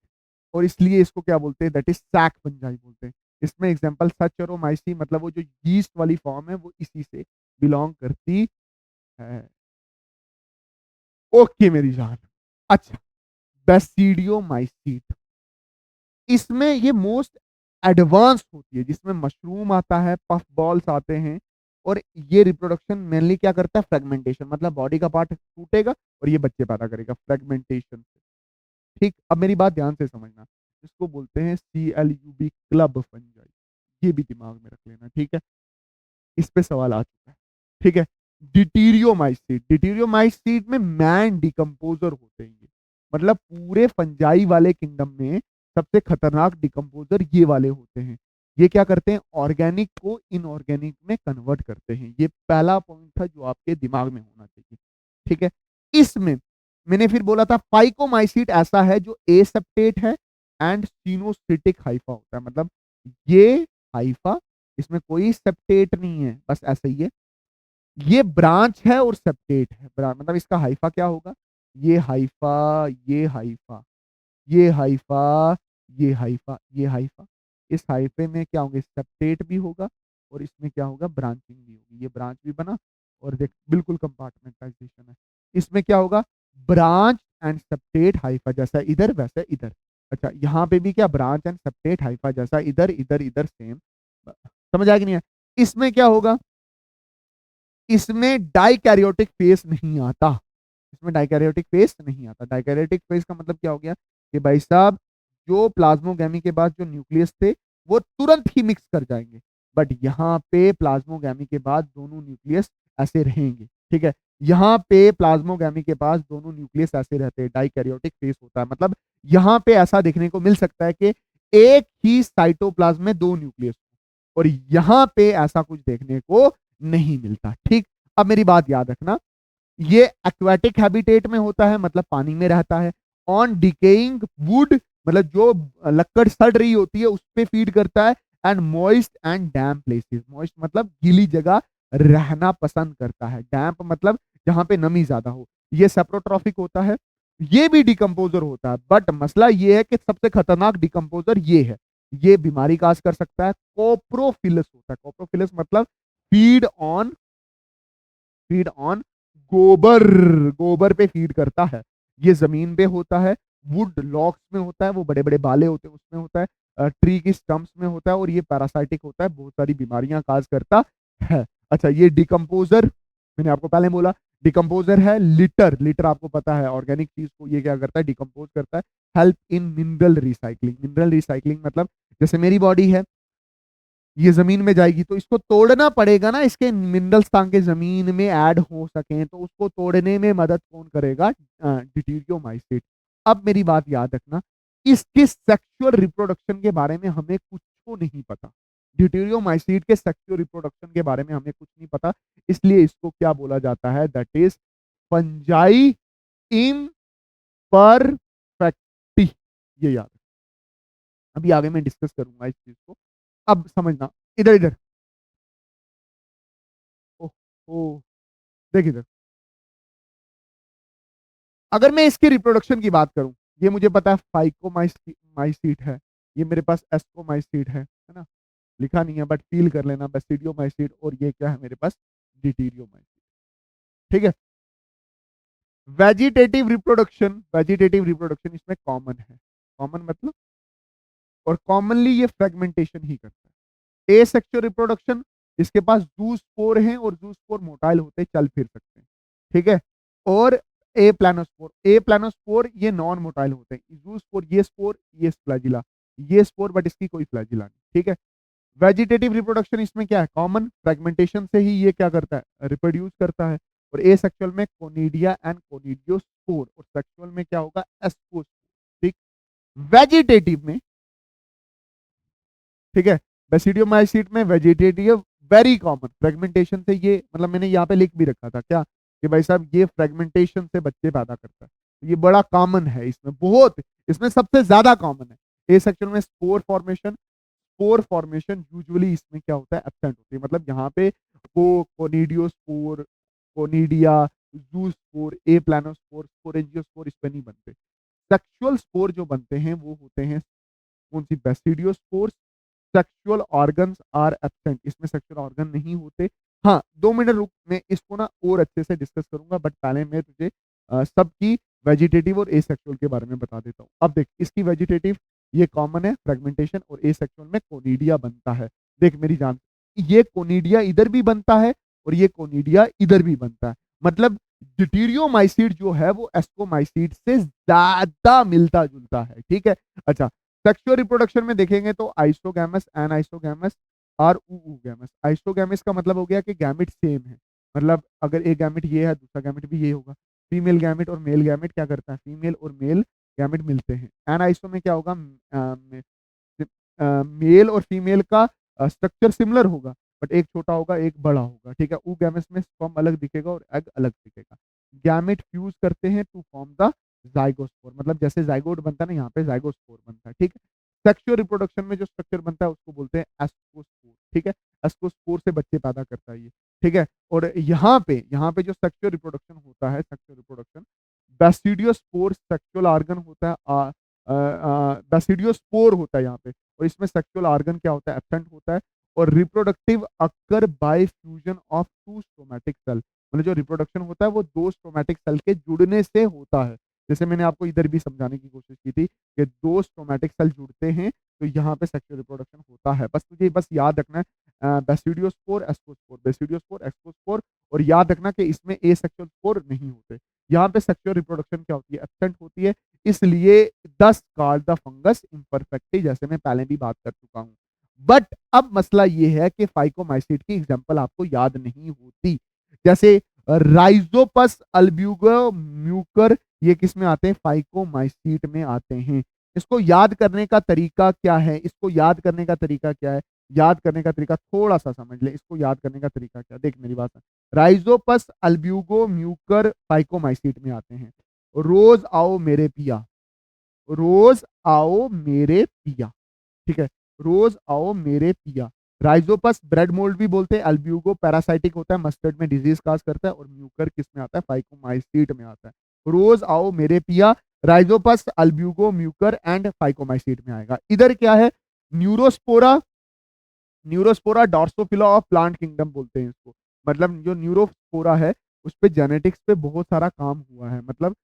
और इसलिए इसको क्या बोलते हैं, दैट इज सैक फंजाई बोलते हैं। इसमें एग्जांपल सचरोमाइसी, मतलब वो जो यीस्ट वाली फॉर्म है वो इसी से बिलोंग करती है। ओके मेरी जान। अच्छा, बेसिडियोमाइसीट, इसमें ये मोस्ट एडवांस होती है, जिसमें मशरूम आता है, पफ बॉल्स आते हैं, और ये रिप्रोडक्शन मेनली क्या करता है, फ्रेगमेंटेशन, मतलब बॉडी का पार्ट टूटेगा और ये बच्चे पैदा करेगा फ्रेगमेंटेशन से। ठीक, अब मेरी बात ध्यान से समझना, इसको बोलते हैं CLUB, क्लब फंजाई, ये भी दिमाग में रख लेना, ठीक है। इस पे सवाल आ चुका है, ठीक है। डिटीरियोमाइसीट, डिटीरियोमाइसीट में मैन डिकम्पोजर होते हैं ये, मतलब पूरे फंजाई वाले किंगडम में सबसे खतरनाक डिकम्पोजर ये वाले होते हैं। ये क्या करते हैं, ऑर्गेनिक को इनऑर्गेनिक में कन्वर्ट करते हैं। ये पहला पॉइंट था जो आपके दिमाग में होना चाहिए, ठीक है। इसमें मैंने फिर बोला था फाइकोमाइसीट ऐसा है जो एसेप्टेट है एंड सिनोसिटिक हाइफा होता है, मतलब ये हाइफा, इसमें कोई सेप्टेट नहीं है, बस ऐसा ही है। ये ब्रांच है और सेप्टेट है, मतलब इसका हाइफा क्या होगा, ये हाइफा, ये हाइफा, ये हाइफा, ये हाइफा, ये हाइफा। इस हाइफे में क्या होंगे, सेप्टेट भी होगा और इसमें क्या होगा, ब्रांचिंग भी होगी। ये ब्रांच भी बना और देख बिल्कुल कंपार्टमेंटाइजेशन है। इसमें क्या होगा, ब्रांच एंड सेप्टेट हाइफा, जैसा इधर वैसा इधर। अच्छा, यहाँ पे भी क्या, ब्रांच एंड सेप्टेट हाइफा, जैसा इधर इधर इधर सेम। समझ आया कि नहीं है। इसमें क्या होगा, इसमें डाइकैरियोटिक फेस नहीं आता, इसमें डाइकैरियोटिक फेस नहीं आता। डाइकैरियोटिक फेस का मतलब क्या हो गया कि भाई साहब, जो प्लाज्मोगैमी के बाद जो न्यूक्लियस थे वो तुरंत ही मिक्स कर जाएंगे, बट यहाँ पे प्लाज्मोगैमी के बाद दोनों न्यूक्लियस ऐसे रहेंगे, ठीक है। यहाँ पे प्लाज्मोगैमी के पास दोनों न्यूक्लियस ऐसे रहते हैं, डाइकैरियोटिक फेस होता है। मतलब यहाँ पे ऐसा देखने को मिल सकता है कि एक ही साइटोप्लाज्म में 2 न्यूक्लियस, और यहाँ पे ऐसा कुछ देखने को नहीं मिलता, ठीक। अब मेरी बात याद रखना, ये एक्वाटिक हैबिटेट में होता है, मतलब पानी में रहता है। ऑन डिकेइंग वुड मतलब जो लकड़ सड़ रही होती है उस पे फीड करता है। And moist and damp places, moist मतलब गीली जगह रहना पसंद करता है, डैम्प मतलब जहां पे नमी ज्यादा हो। ये सेप्रोट्रॉफिक होता है, ये भी डिकम्पोजर होता है, बट मसला ये है कि सबसे खतरनाक डिकम्पोजर ये है, ये बीमारी काज कर सकता है। कोप्रोफिलस होता है, कोप्रोफिलस मतलब फीड ऑन, फीड ऑन गोबर, गोबर पे फीड करता है। ये जमीन पे होता है, वुड लॉक्स में होता है, वो बड़े बड़े बाले होते हैं उसमें होता है, ट्री की स्टम्प्स में होता है, और ये पैरासाइटिक होता है, बहुत सारी बीमारियां काज करता है। अच्छा, ये डिकम्पोजर, मैंने आपको पहले बोला डिकम्पोजर है। लिटर, लिटर आपको पता है ऑर्गेनिक चीज को ये क्या करता है, डिकम्पोज करता है। Help in mineral recycling, mineral recycling मतलब जैसे मेरी बॉडी है, ये जमीन में जाएगी तो इसको तोड़ना पड़ेगा ना, इसके मिनरल्स ताकि जमीन में ऐड हो सकें, तो उसको तोड़ने में मदद कौन करेगा, डिटीरियोमाइसीट। अब मेरी बात याद रखना, इसके सेक्सुअल रिप्रोडक्शन के बारे में हमें कुछ को नहीं पता, डिटीरियोमाइसीट के सेक्सुअल रिप्रोडक्शन के बारे में हमें कुछ नहीं पता, इसलिए इसको क्या बोला जाता है, दैट इज फंजाई इम्परफेक्टी। ये याद है, अभी आगे मैं डिस्कस करूंगा इस चीज को, अब समझना। इधर इधर, ओह, देख इधर, अगर मैं इसके रिप्रोडक्शन की बात करूं, ये मुझे पता है फाइकोमाइसीट है, ये मेरे पास एस्कोमाइसीट है ना, लिखा नहीं है बट फील कर लेना, बेसिडियोमाइसीट, और ये क्या है मेरे पास, डिटीरियोमाइसीट। ठीक है, वेजिटेटिव रिप्रोडक्शन, वेजिटेटिव रिप्रोडक्शन इसमें कॉमन है, कॉमन मतलब, और कॉमनली ये फ्रेगमेंटेशन ही करता है। ए सेक्सुअल रिप्रोडक्शन, इसके पास जू स्पोर हैं, और जू स्पोर मोटाइल होते चल फिर सकते हैं, ठीक है। और ए प्लानोस्पोर, ए प्लानोस्पोर ये नॉन मोटाइल होते हैं, जू स्पोर ये स्पोर, ये फ्लैजिला, ये स्पोर बट इसकी कोई फ्लैजिला नहीं, ठीक है। वेजिटेटिव रिप्रोडक्शन इसमें क्या है, कॉमन, फ्रेगमेंटेशन से ही ये क्या करता है, रिप्रोड्यूस करता है। और ए सेक्सुअल में कोनिडिया एंड कोनिडियोस्पोर, और सेक्सुअल में क्या होगा, एस्कोस्पोर, ठीक। वेजिटेटिव में, ठीक है, बेसिडियोमाइसीट में वेजिटेटिव वेरी कॉमन, फ्रेगमेंटेशन से ये, मतलब मैंने यहाँ पे लिख भी रखा था क्या, कि भाई साहब ये फ्रेगमेंटेशन से बच्चे पैदा करता है, तो ये बड़ा कॉमन है इसमें, बहुत, इसमें सबसे ज्यादा कॉमन है। ए सेक्शन में spore formation, spore formation usually इसमें क्या होता है, एब्सेंट होती है, मतलब यहाँ पे वो कोनिडियोस्पोर, कोनिडिया, जूस्पोर, ए प्लानोस्पोर, स्पोरेंजियोस्पोर इस पे नहीं बनते। सेक्सुअल स्पोर जो बनते हैं वो होते हैं कौन सी, basidiospore. Sexual organs are absent, इसमें सेक्सुअल ऑर्गन नहीं होते। हाँ, 2 मिनट रुक, मैं इसको ना और अच्छे से डिस्कस करूंगा, बट पहले मैं तुझे सबकी वेजिटेटिव और एसेक्सुअल के बारे में बता देता हूँ। अब देख, इसकी वेजिटेटिव ये कॉमन है फ्रेगमेंटेशन, और एसेक्सुअल में कोनिडिया बनता है। देख मेरी जान, ये कोनिडिया इधर भी बनता है, और ये कोनिडिया इधर भी बनता है, मतलब डिटीरियोमाइसीट जो है वो एस्कोमाइसीट से ज्यादा मिलता जुलता है, ठीक है। अच्छा, सेक्सुअल रिप्रोडक्शन में देखेंगे तो आइसोगैमस, एनाइसोगैमस, और ऊगैमस। आइसोगैमस का मतलब हो गया कि गैमिट सेम है, मतलब अगर एक गैमिट ये है दूसरा गैमिट भी ये होगा। फीमेल गैमिट और मेल गैमिट क्या करता है, फीमेल और मेल गैमिट मिलते हैं। एनाइसो में क्या होगा, मेल और फीमेल का स्ट्रक्चर सिमिलर होगा, बट एक छोटा होगा एक बड़ा होगा, ठीक है। ऊगैमस में स्पर्म अलग दिखेगा और एग अलग दिखेगा। गैमेट फ्यूज करते हैं टू फॉर्म द जाइगोस्पोर, मतलब जैसे जाइगोट बनता है ना, यहाँ पे जाइगोस्पोर बनता है, ठीक है। सेक्सुअल रिप्रोडक्शन में जो स्ट्रक्चर बनता है उसको बोलते हैं एस्कोस्पोर, ठीक है। एस्कोस्पोर से बच्चे पैदा करता है ये, ठीक है। और यहाँ पे जो सेक्सुअल रिप्रोडक्शन होता है, sexual reproduction, basidiospore sexual organ होता है, बैसिडियोस्पोर होता है यहाँ पे, और इसमें सेक्सुअल ऑर्गन क्या होता है, एब्सेंट होता है। और reproductive occur by fusion of two somatic cell, मतलब जो रिप्रोडक्शन होता है वो दो स्टोमेटिक सेल के जुड़ने से होता है। जैसे मैंने आपको इधर भी समझाने की कोशिश की थी कि दो स्टोमेटिक सेल जुड़ते हैं तो यहाँ पे सेक्सुअल रिप्रोडक्शन होता है। बस तुझे बस याद रखना है बेसिडियोस्पोर एस्कोस्पोर, बेसिडियोस्पोर एक्सपोस्पोर, और याद रखना कि इसमें ए सेक्सुअल स्पोर नहीं होते। यहाँ पे सेक्सुअल रिप्रोडक्शन क्या होती है, एब्सेंट होती है, इसलिए दस कॉल्ड द फंगस इम्परफेक्टली, जैसे मैं पहले भी बात कर चुका हूँ। बट अब मसला ये है कि फाइकोमाइसीट की एग्जांपल आपको याद नहीं होती, जैसे राइजोपस अल्ब्यूगो म्यूकर, ये किस में आते हैं, फाइकोमाइसीट में आते हैं। इसको याद करने का तरीका क्या है, इसको याद करने का तरीका क्या है, याद करने का तरीका थोड़ा सा समझ ले, इसको याद करने का तरीका क्या, देख मेरी बात, राइजोपस अल्ब्यूगो म्यूकर फाइकोमाइसीट में आते हैं। रोज आओ मेरे पिया, रोज आओ मेरे पिया, ठीक है, रोज आओ मेरे पिया। राइजोपस ब्रेड मोल्ड भी बोलते हैं, अल्ब्यूगो पैरासाइटिक होता है, मस्टर्ड में डिजीज काज करता है, और म्यूकर किस में आता है, फाइकोमाइसीट में आता है। रोज आओ मेरे पिया, राइजोपस अल्ब्यूगो म्यूकर एंड फाइकोमाइसीट में आएगा। इधर क्या है, Neurospora, Neurospora Drosophila of plant kingdom बोलते हैं इसको। मतलब जो न्यूरोस्पोरा है उस पे जेनेटिक्स पे बहुत सारा काम हुआ है। मतलब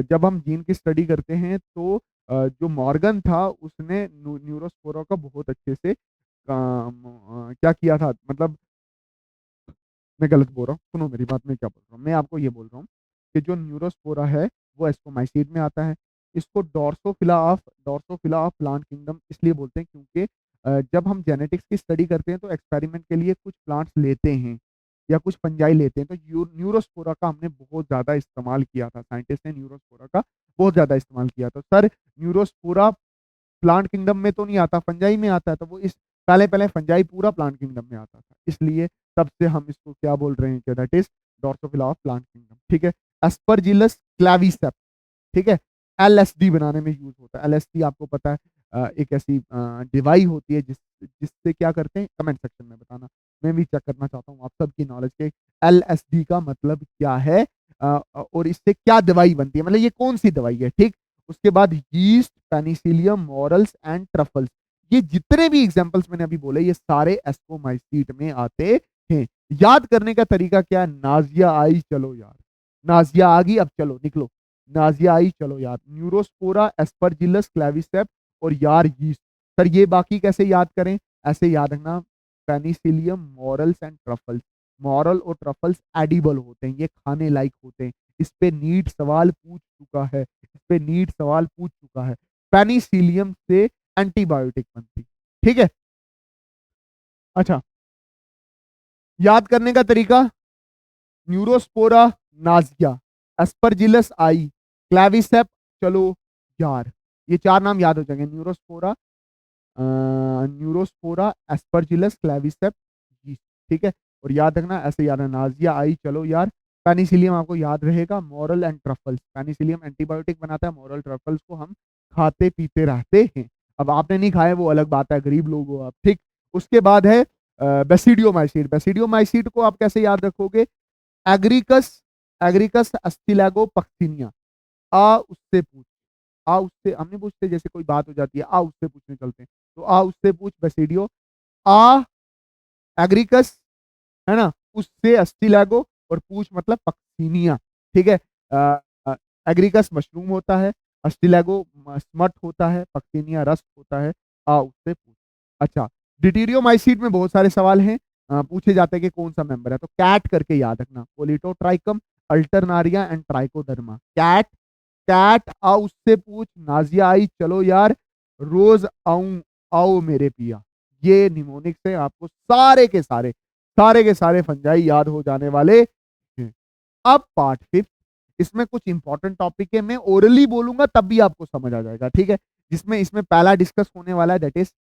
जब हम जीन की स्टडी करते हैं तो जो मॉर्गन था उसने न्यूरोस्पोरा का बहुत अच्छे से क्या किया था, मतलब मैं गलत बोल रहा हूँ, सुनो मेरी बात, मैं क्या बोल रहा हूँ, मैं आपको ये बोल रहा हूँ कि जो न्यूरोस्पोरा है वो एस्कोमाइसीड में आता है। इसको डॉर्सोफिला ऑफ प्लांट किंगडम इसलिए बोलते हैं क्योंकि जब हम जेनेटिक्स की स्टडी करते हैं तो एक्सपेरिमेंट के लिए कुछ प्लांट्स लेते हैं या कुछ फंजाई लेते हैं, तो न्यूरोस्पोरा का हमने बहुत ज़्यादा इस्तेमाल किया था, साइंटिस्ट ने न्यूरोस्पोरा का बहुत ज़्यादा इस्तेमाल किया था। सर न्यूरोस्पोरा प्लांट किंगडम में तो नहीं आता, फंजाई में आता है, तो वो इस पहले पहले फंजाई पूरा प्लांट किंगडम में आता था, इसलिए तब से हम इसको क्या बोल रहे हैं कि that is Drosophila of plant kingdom, ठीक है। एस्परजिलस क्लैविसेप, ठीक है, एलएसडी बनाने में यूज होता है। एलएसडी आपको पता है एक ऐसी डिवाइस होती है जिससे क्या करते हैं, कमेंट सेक्शन में बताना, मैं भी चेक करना चाहता हूँ आप सबकी नॉलेज के एलएसडी का मतलब क्या है और इससे क्या दवाई बनती है, मतलब ये कौन सी दवाई है, ठीक। उसके बाद yeast, Penicillium, morals and truffles, ये जितने भी एग्जांपल्स मैंने अभी बोले ये सारे एस्कोमाइसीट में आते हैं। याद करने का तरीका क्या है, नाजिया आई चलो यार, नाजिया आ गई अब चलो निकलो, नाजिया आई चलो यार, न्यूरोस्पोरा, एस्परजिलस क्लेविसेप और यार यीस्ट। सर ये बाकी कैसे याद करें, ऐसे याद रखना, Penicillium, morals and truffles. Moral और ट्रफल्स एडिबल होते हैं, ये खाने लायक होते हैं। इस पे नीट सवाल पूछ चुका है, इस पे नीट सवाल पूछ चुका है। पेनिसिलियम से एंटीबायोटिक बनती, ठीक है। अच्छा, याद करने का तरीका, न्यूरोस्पोरा, नाजिया, एस्परजिलस आई, क्लेविसेप चलो यार, ये चार नाम याद हो जाएंगे, न्यूरोस्पोरा, न्यूरोस्पोरा, एस्परजिलस, क्लेविसेप, ये, ठीक है। और याद रखना ऐसे याद है, नाजिया आई चलो यार, पेनिसिलियम आपको याद रहेगा, moral and truffles, Penicillium antibiotic बनाता है, मॉरल ट्रफल्स को हम खाते पीते रहते हैं। अब आपने नहीं खाए वो अलग बात है, गरीब लोग हो आप, ठीक। उसके बाद है बेसिडियोमाइसिड, बेसिडियोमाइसिड को आप कैसे याद रखोगे, एग्रीकस, एग्रीकस अस्टिलैगो पक्सिनिया, आ उससे पूछ, आ उससे हम नहीं पूछते, जैसे कोई बात हो जाती है आ उससे पूछने चलते हैं, तो आ उससे पूछ बेसिडियो, आ एग्रीकस, है ना, उससे अस्टिलैगो, और पूछ मतलब पक्सिनिया, ठीक है। एग्रीकस मशरूम होता है, अस्टिलैगो स्मट होता है, पक्सिनिया रस्ट होता है, आ उससे पूछ। अच्छा, डिटीरियोमाइसीट में बहुत सारे सवाल हैं, पूछे जाते हैं कि कौन सा मेंबर है, तो कैट करके याद रखना, पोलिटोट्राइकम, alternaria and trichoderma, cat, cat आ उससे पूछ, नाजिया आई चलो यार, रोज आऊं आओ मेरे पिया, ये निमोनिक से आपको सारे के सारे फंजाई याद हो जाने वाले हैं। अब पार्ट फिफ्थ, इसमें कुछ इंपॉर्टेंट टॉपिक है, मैं ओरली बोलूंगा तब भी आपको समझ आ जाएगा, ठीक है। जिसमें इसमें पहला डिस्कस होने वाला है दैट इज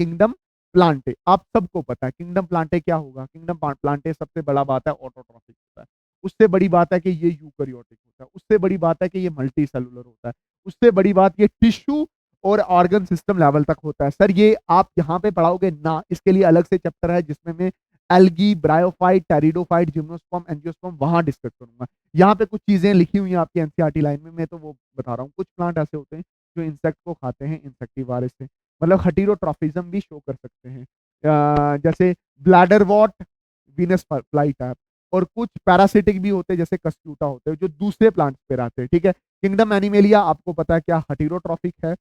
किंगडम प्लांटे। आप सबको पता है किंगडम प्लांटे क्या होगा, किंगडम प्लांटे सबसे बड़ा बात है ऑटोट्रॉफिक होता है, उससे बड़ी बात है कि ये यूकैरियोटिक होता है, उससे बड़ी बात है कि ये मल्टी सेलुलर होता है, उससे बड़ी बात ये टिश्यू और ऑर्गन सिस्टम लेवल तक होता है। सर ये आप यहाँ पे पढ़ाओगे ना, इसके लिए अलग से चैप्टर है जिसमें मैं algae, bryophyte, pteridophyte, gymnosperm, angiosperm वहां डिस्कस करूंगा। यहाँ पे कुछ चीजें लिखी हुई हैं आपकी एनसीईआरटी लाइन में, मैं तो वो बता रहा हूँ। कुछ प्लांट ऐसे होते हैं जो इंसेक्ट को खाते हैं, इंसेक्टिवायरस से, मतलब हटीरोट्रॉफिज्म भी शो कर सकते हैं, जैसे bladder what, Venus fly type, और कुछ पैरासिटिक भी होते हैं जैसे कस्क्यूटा होते हैं जो दूसरे प्लांट्स पे रहते हैं, ठीक है। किंगडम एनिमेलिया आपको पता है क्या, हटीरोट्रॉफिक है,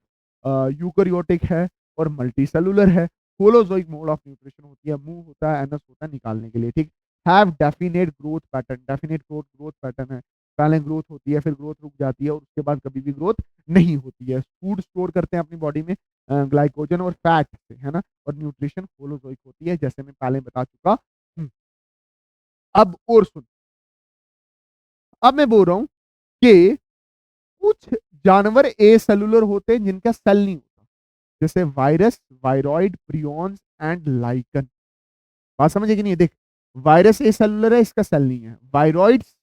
यूकैरियोटिक है और मल्टीसेलुलर है। होलोजोइक मोड ऑफ न्यूट्रिशन होती है, मुंह होता है, एनस होता है निकालने के लिए, ठीक। Have definite growth pattern, definite growth pattern है, पहले ग्रोथ होती है फिर ग्रोथ रुक जाती है और उसके बाद कभी भी ग्रोथ नहीं होती है। फूड स्टोर करते हैं अपनी बॉडी में ग्लाइकोजन और फैट से, है ना, और न्यूट्रिशन होलोजोइक होती है जैसे मैं पहले बता चुका हूं। अब और सुन, अब मैं बोल रहा हूं कि कुछ जानवर ए सेलुलर होते हैं जिनका सेल नहीं होता, जैसे virus, viroid, prions and lichen. बात समझे कि नहीं, देख, वायरस ए सेलुलर है, इसका सेल नहीं है, वायरॉइड्स,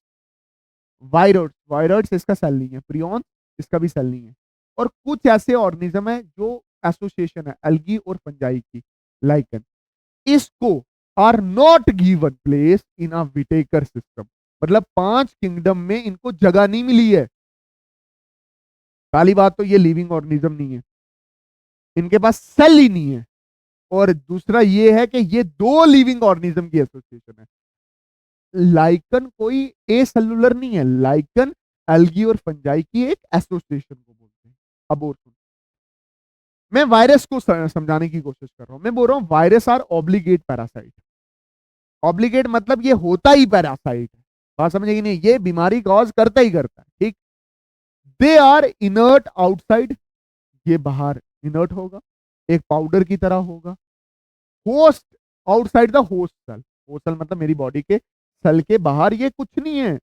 वायरॉइड्स इसका सेल नहीं है, प्रियॉन्स इसका भी सेल नहीं है, और कुछ ऐसे ऑर्गेनिज्म है जो एसोसिएशन है एल्गी और फंजाई की, लाइकन, इसको are not given place in a Whittaker system. मतलब 5 किंगडम में इनको जगह नहीं मिली है। पहली बात तो ये लिविंग ऑर्गेनिज्म नहीं है, इनके पास सेल ही नहीं है। और दूसरा ये है कि ये 2 लिविंग ऑर्गेनिज्म की एसोसिएशन है। लाइकन कोई ए सेलुलर नहीं है, लाइकन एल्गी और फंजाई की एक एसोसिएशन को बोलते हैं। अब और सुन, मैं वायरस को समझाने की कोशिश कर रहा हूं। मैं बोल रहा हूं virus are obligate parasite. Obligate मतलब ये होता ही पैरासाइट है, बात समझे कि नहीं, ये बीमारी कॉज करता ही करता है, ठीक। दे आर इनर्ट आउटसाइड, ये बाहर इनर्ट होगा, एक पाउडर की तरह होगा। Host outside the host cell, host cell मतलब मेरी बॉडी के सेल के बाहर, ये कुछ नहीं है,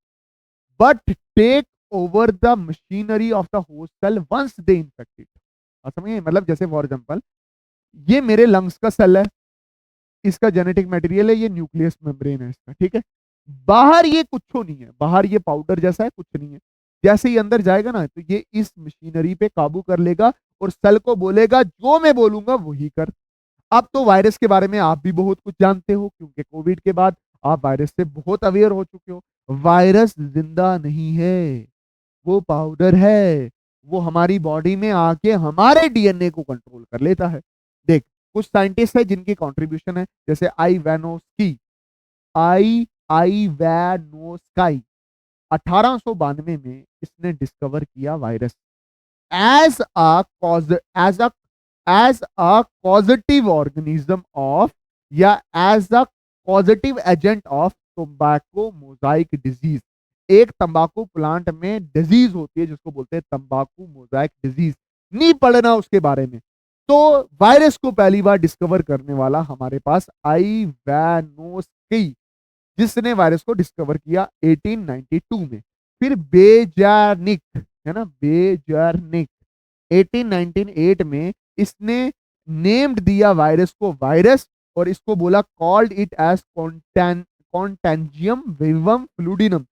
but take over the machinery of the host cell once they infected. समझिए, मतलब जैसे फॉर एग्जांपल ये मेरे लंग्स का सेल है, इसका जेनेटिक मटेरियल है, ये न्यूक्लियस मेम्ब्रेन है इसका, ठीक है। बाहर ये कुछ नहीं है, बाहर ये पाउडर जैसा है, कुछ नहीं है। जैसे ही अंदर जाएगा ना तो ये इस मशीनरी पे काबू कर लेगा और सेल को बोलेगा जो मैं बोलूंगा वही कर। अब तो वायरस के बारे में आप भी बहुत कुछ जानते हो, क्योंकि कोविड के बाद आप वायरस से बहुत अवेयर हो चुके हो। वायरस जिंदा नहीं है, वो पाउडर है, वो हमारी बॉडी में आके हमारे डीएनए को कंट्रोल कर लेता है। देख, कुछ साइंटिस्ट है जिनकी कंट्रीब्यूशन है, जैसे आई आई वैनोस्काई 1892 में इसने डिस्कवर किया virus as a cause as a as a positive organism of, या as a positive agent of tobacco mosaic disease. एक तंबाकू प्लांट में डिजीज होती है जिसको बोलते हैं तंबाकू मोजाइक डिजीज, नहीं पढ़ना उसके बारे में। तो वायरस को पहली बार डिस्कवर करने वाला हमारे पास आई वैनोस्की, जिसने वायरस को डिस्कवर किया 1892 में। फिर बेजानिक, है ना, बेजानिक 1898 में इसने नेम्ड दिया वायरस को वायरस, और इसको बोला called it as contagium vivum fluidum.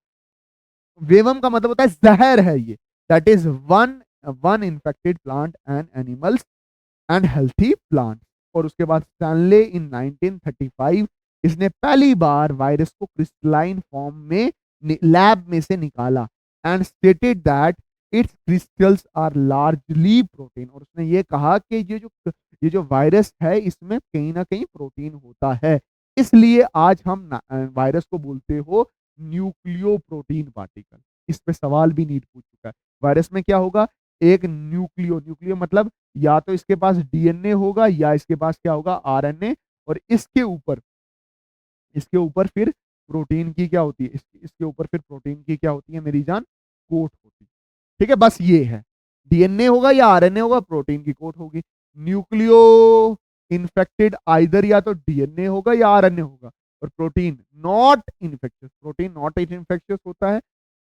Vivum का मतलब होता है जहर है ये, that is one one infected plant and animals and healthy plant. और उसके बाद स्टैनले इन 1935 इसने पहली बार वायरस को क्रिस्टलाइन फॉर्म में लैब में से निकाला and stated that its crystals are largely protein. और उसने ये कहा कि ये जो वायरस है इसमें कहीं ना कहीं प्रोटीन होता है, इसलिए आज हम वायरस को बोलते हो न्यूक्लियो प्रोटीन पार्टिकल। इस पे सवाल भी नीट पूछ चुका है। वायरस में क्या होगा, एक न्यूक्लियो, न्यूक्लियो मतलब या तो इसके पास डीएनए होगा या इसके पास क्या होगा, आरएनए, और इसके ऊपर फिर प्रोटीन की क्या होती है, इसके ऊपर फिर प्रोटीन की क्या होती है मेरी जान, कोट होती है। ठीक है, बस ये है, डीएनए होगा या आरएनए होगा, प्रोटीन की कोट होगी। न्यूक्लियो इन्फेक्टेड आइदर या तो डीएनए होगा या आरएनए होगा, और protein not infectious, protein not infectious होता है,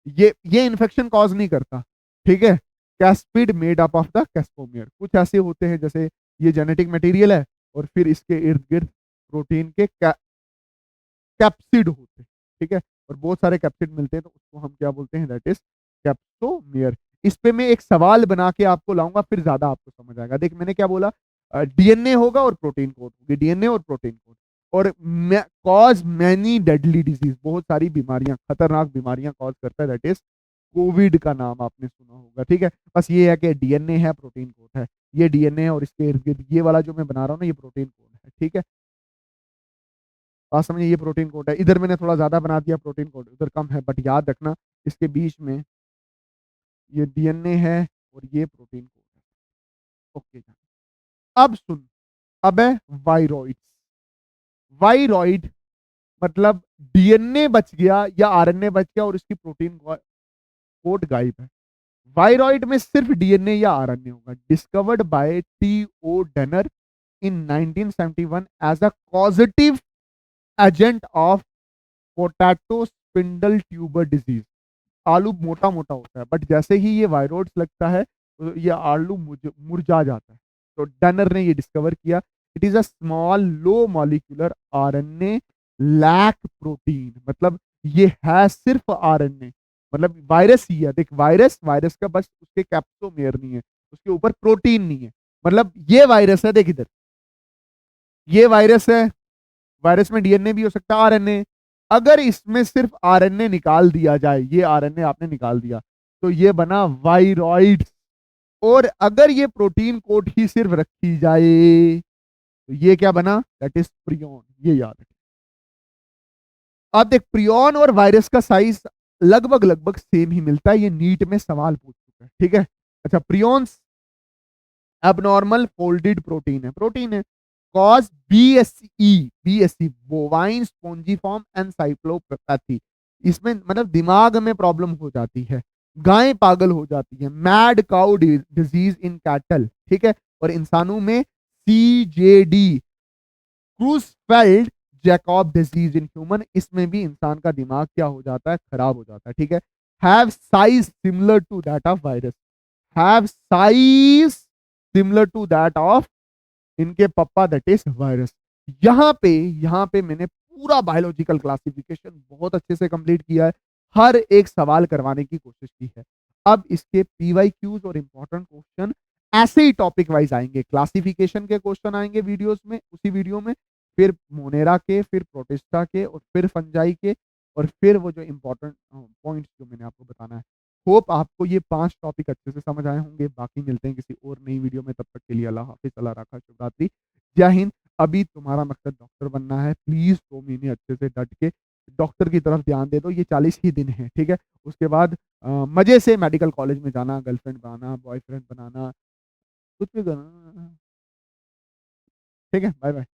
ये इन्फेक्शन कॉज नहीं करता, ठीक है। Capsid made up of the capsomere, कुछ ऐसे होते हैं जैसे ये जेनेटिक मटेरियल है और फिर इसके इर्द गिर्द प्रोटीन के कैप्सिड होते हैं, ठीक है। और बहुत सारे कैप्सिड मिलते हैं तो उसको हम क्या बोलते हैं, दैट इज कैप्सोमियर। इस पे मैं एक सवाल बना के आपको लाऊंगा, फिर ज्यादा आपको समझ आएगा। देख, मैंने क्या बोला, डीएनए होगा और प्रोटीन कोड होगी, डीएनए और प्रोटीन कोड, और कॉज मैनी डेडली डिजीज, बहुत सारी बीमारियां, खतरनाक बीमारियां कॉज करता है, दैट इज कोविड का नाम आपने सुना होगा, ठीक है। बस ये है कि डीएनए है, प्रोटीन कोड है, ये डीएनए और इसके इर्द गिर्द ये वाला जो मैं बना रहा हूँ ना, ये प्रोटीन कोड है, ठीक है। बात समझिए, ये प्रोटीन कोड है, इधर मैंने थोड़ा ज्यादा बना दिया प्रोटीन कोड, उधर कम है, बट याद रखना इसके बीच में ये डीएनए है और ये प्रोटीन कोड है, ओके। अब सुन, अब है वायरॉइड। वायरॉइड मतलब डीएनए बच गया या आरएनए बच गया और इसकी प्रोटीन कोड गायब है। वायरॉइड में सिर्फ डीएनए या आरएनए होगा। Discovered by T O. Diener in 1971 as a causative agent of potato spindle tuber disease. आलू मोटा मोटा होता है, बट जैसे ही ये वायरॉइड्स लगता है तो ये आलू मुरझा जाता है। तो डनर ने ये डिस्कवर किया, it is a small low molecular RNA lack protein, मतलब ये है सिर्फ आरएनए, मतलब वायरस ही है। देख, वायरस का बस उसके कैप्सोमेयर नहीं है, उसके ऊपर प्रोटीन नहीं है। मतलब ये वायरस है, देख इधर, ये वायरस है, वायरस में डीएनए भी हो सकता है, आरएनए। अगर इसमें सिर्फ आरएनए निकाल दिया जाए, ये आरएनए आपने निकाल दिया, तो ये बना वायरॉइड। और अगर ये प्रोटीन कोट ही सिर्फ रखी जाए, तो ये क्या बना, दैट इज प्रियोन। ये याद रखें। अब देख, प्रियोन और वायरस का साइज लगभग लगभग सेम ही मिलता है, ये नीट में सवाल पूछ चुका है, ठीक है। अच्छा, प्रियोन्स abnormal folded प्रोटीन है, प्रोटीन है। कॉज बीएसई बोवाइन स्पोंजीफॉर्म एनसाइक्लोपैथी, इसमें मतलब दिमाग में प्रॉब्लम हो जाती है, गायें पागल हो जाती है, mad cow disease in cattle, ठीक है। और इंसानों में सीजेडी, क्रूसफेल्ड जैकॉब डिजीज इन ह्यूमन, इसमें भी इंसान का दिमाग क्या हो जाता है, खराब हो जाता है, ठीक है। Have size similar to that of virus, have size similar to that of इनके पप्पा, दैट इज वायरस। यहाँ पे मैंने पूरा बायोलॉजिकल क्लासिफिकेशन बहुत अच्छे से कंप्लीट किया है, हर एक सवाल करवाने की कोशिश की है। अब इसके पीवाईक्यूज और इंपॉर्टेंट क्वेश्चन ऐसे ही टॉपिक वाइज आएंगे, क्लासिफिकेशन के क्वेश्चन आएंगे वीडियोस में, उसी वीडियो में, फिर मोनेरा के, फिर प्रोटिस्टा के, और फिर फंजाई के, और फिर वो जो इंपॉर्टेंट पॉइंट्स जो मैंने आपको बताना है। होप आपको ये 5 टॉपिक अच्छे से समझ आए होंगे। बाकी मिलते हैं किसी और नई वीडियो में, तब तक के लिए अल्लाह हाफिज, अल्लाह रखा, शुभ रात्रि, जय हिंद। अभी तुम्हारा मकसद डॉक्टर बनना है, प्लीज 2 महीने अच्छे से डट के डॉक्टर की तरफ ध्यान दे दो, ये 40 ही दिन है, ठीक है। उसके बाद मजे से मेडिकल कॉलेज में जाना, गर्लफ्रेंड बनाना, बॉयफ्रेंड बनाना, कुछ भी करना, ठीक है। Bye bye.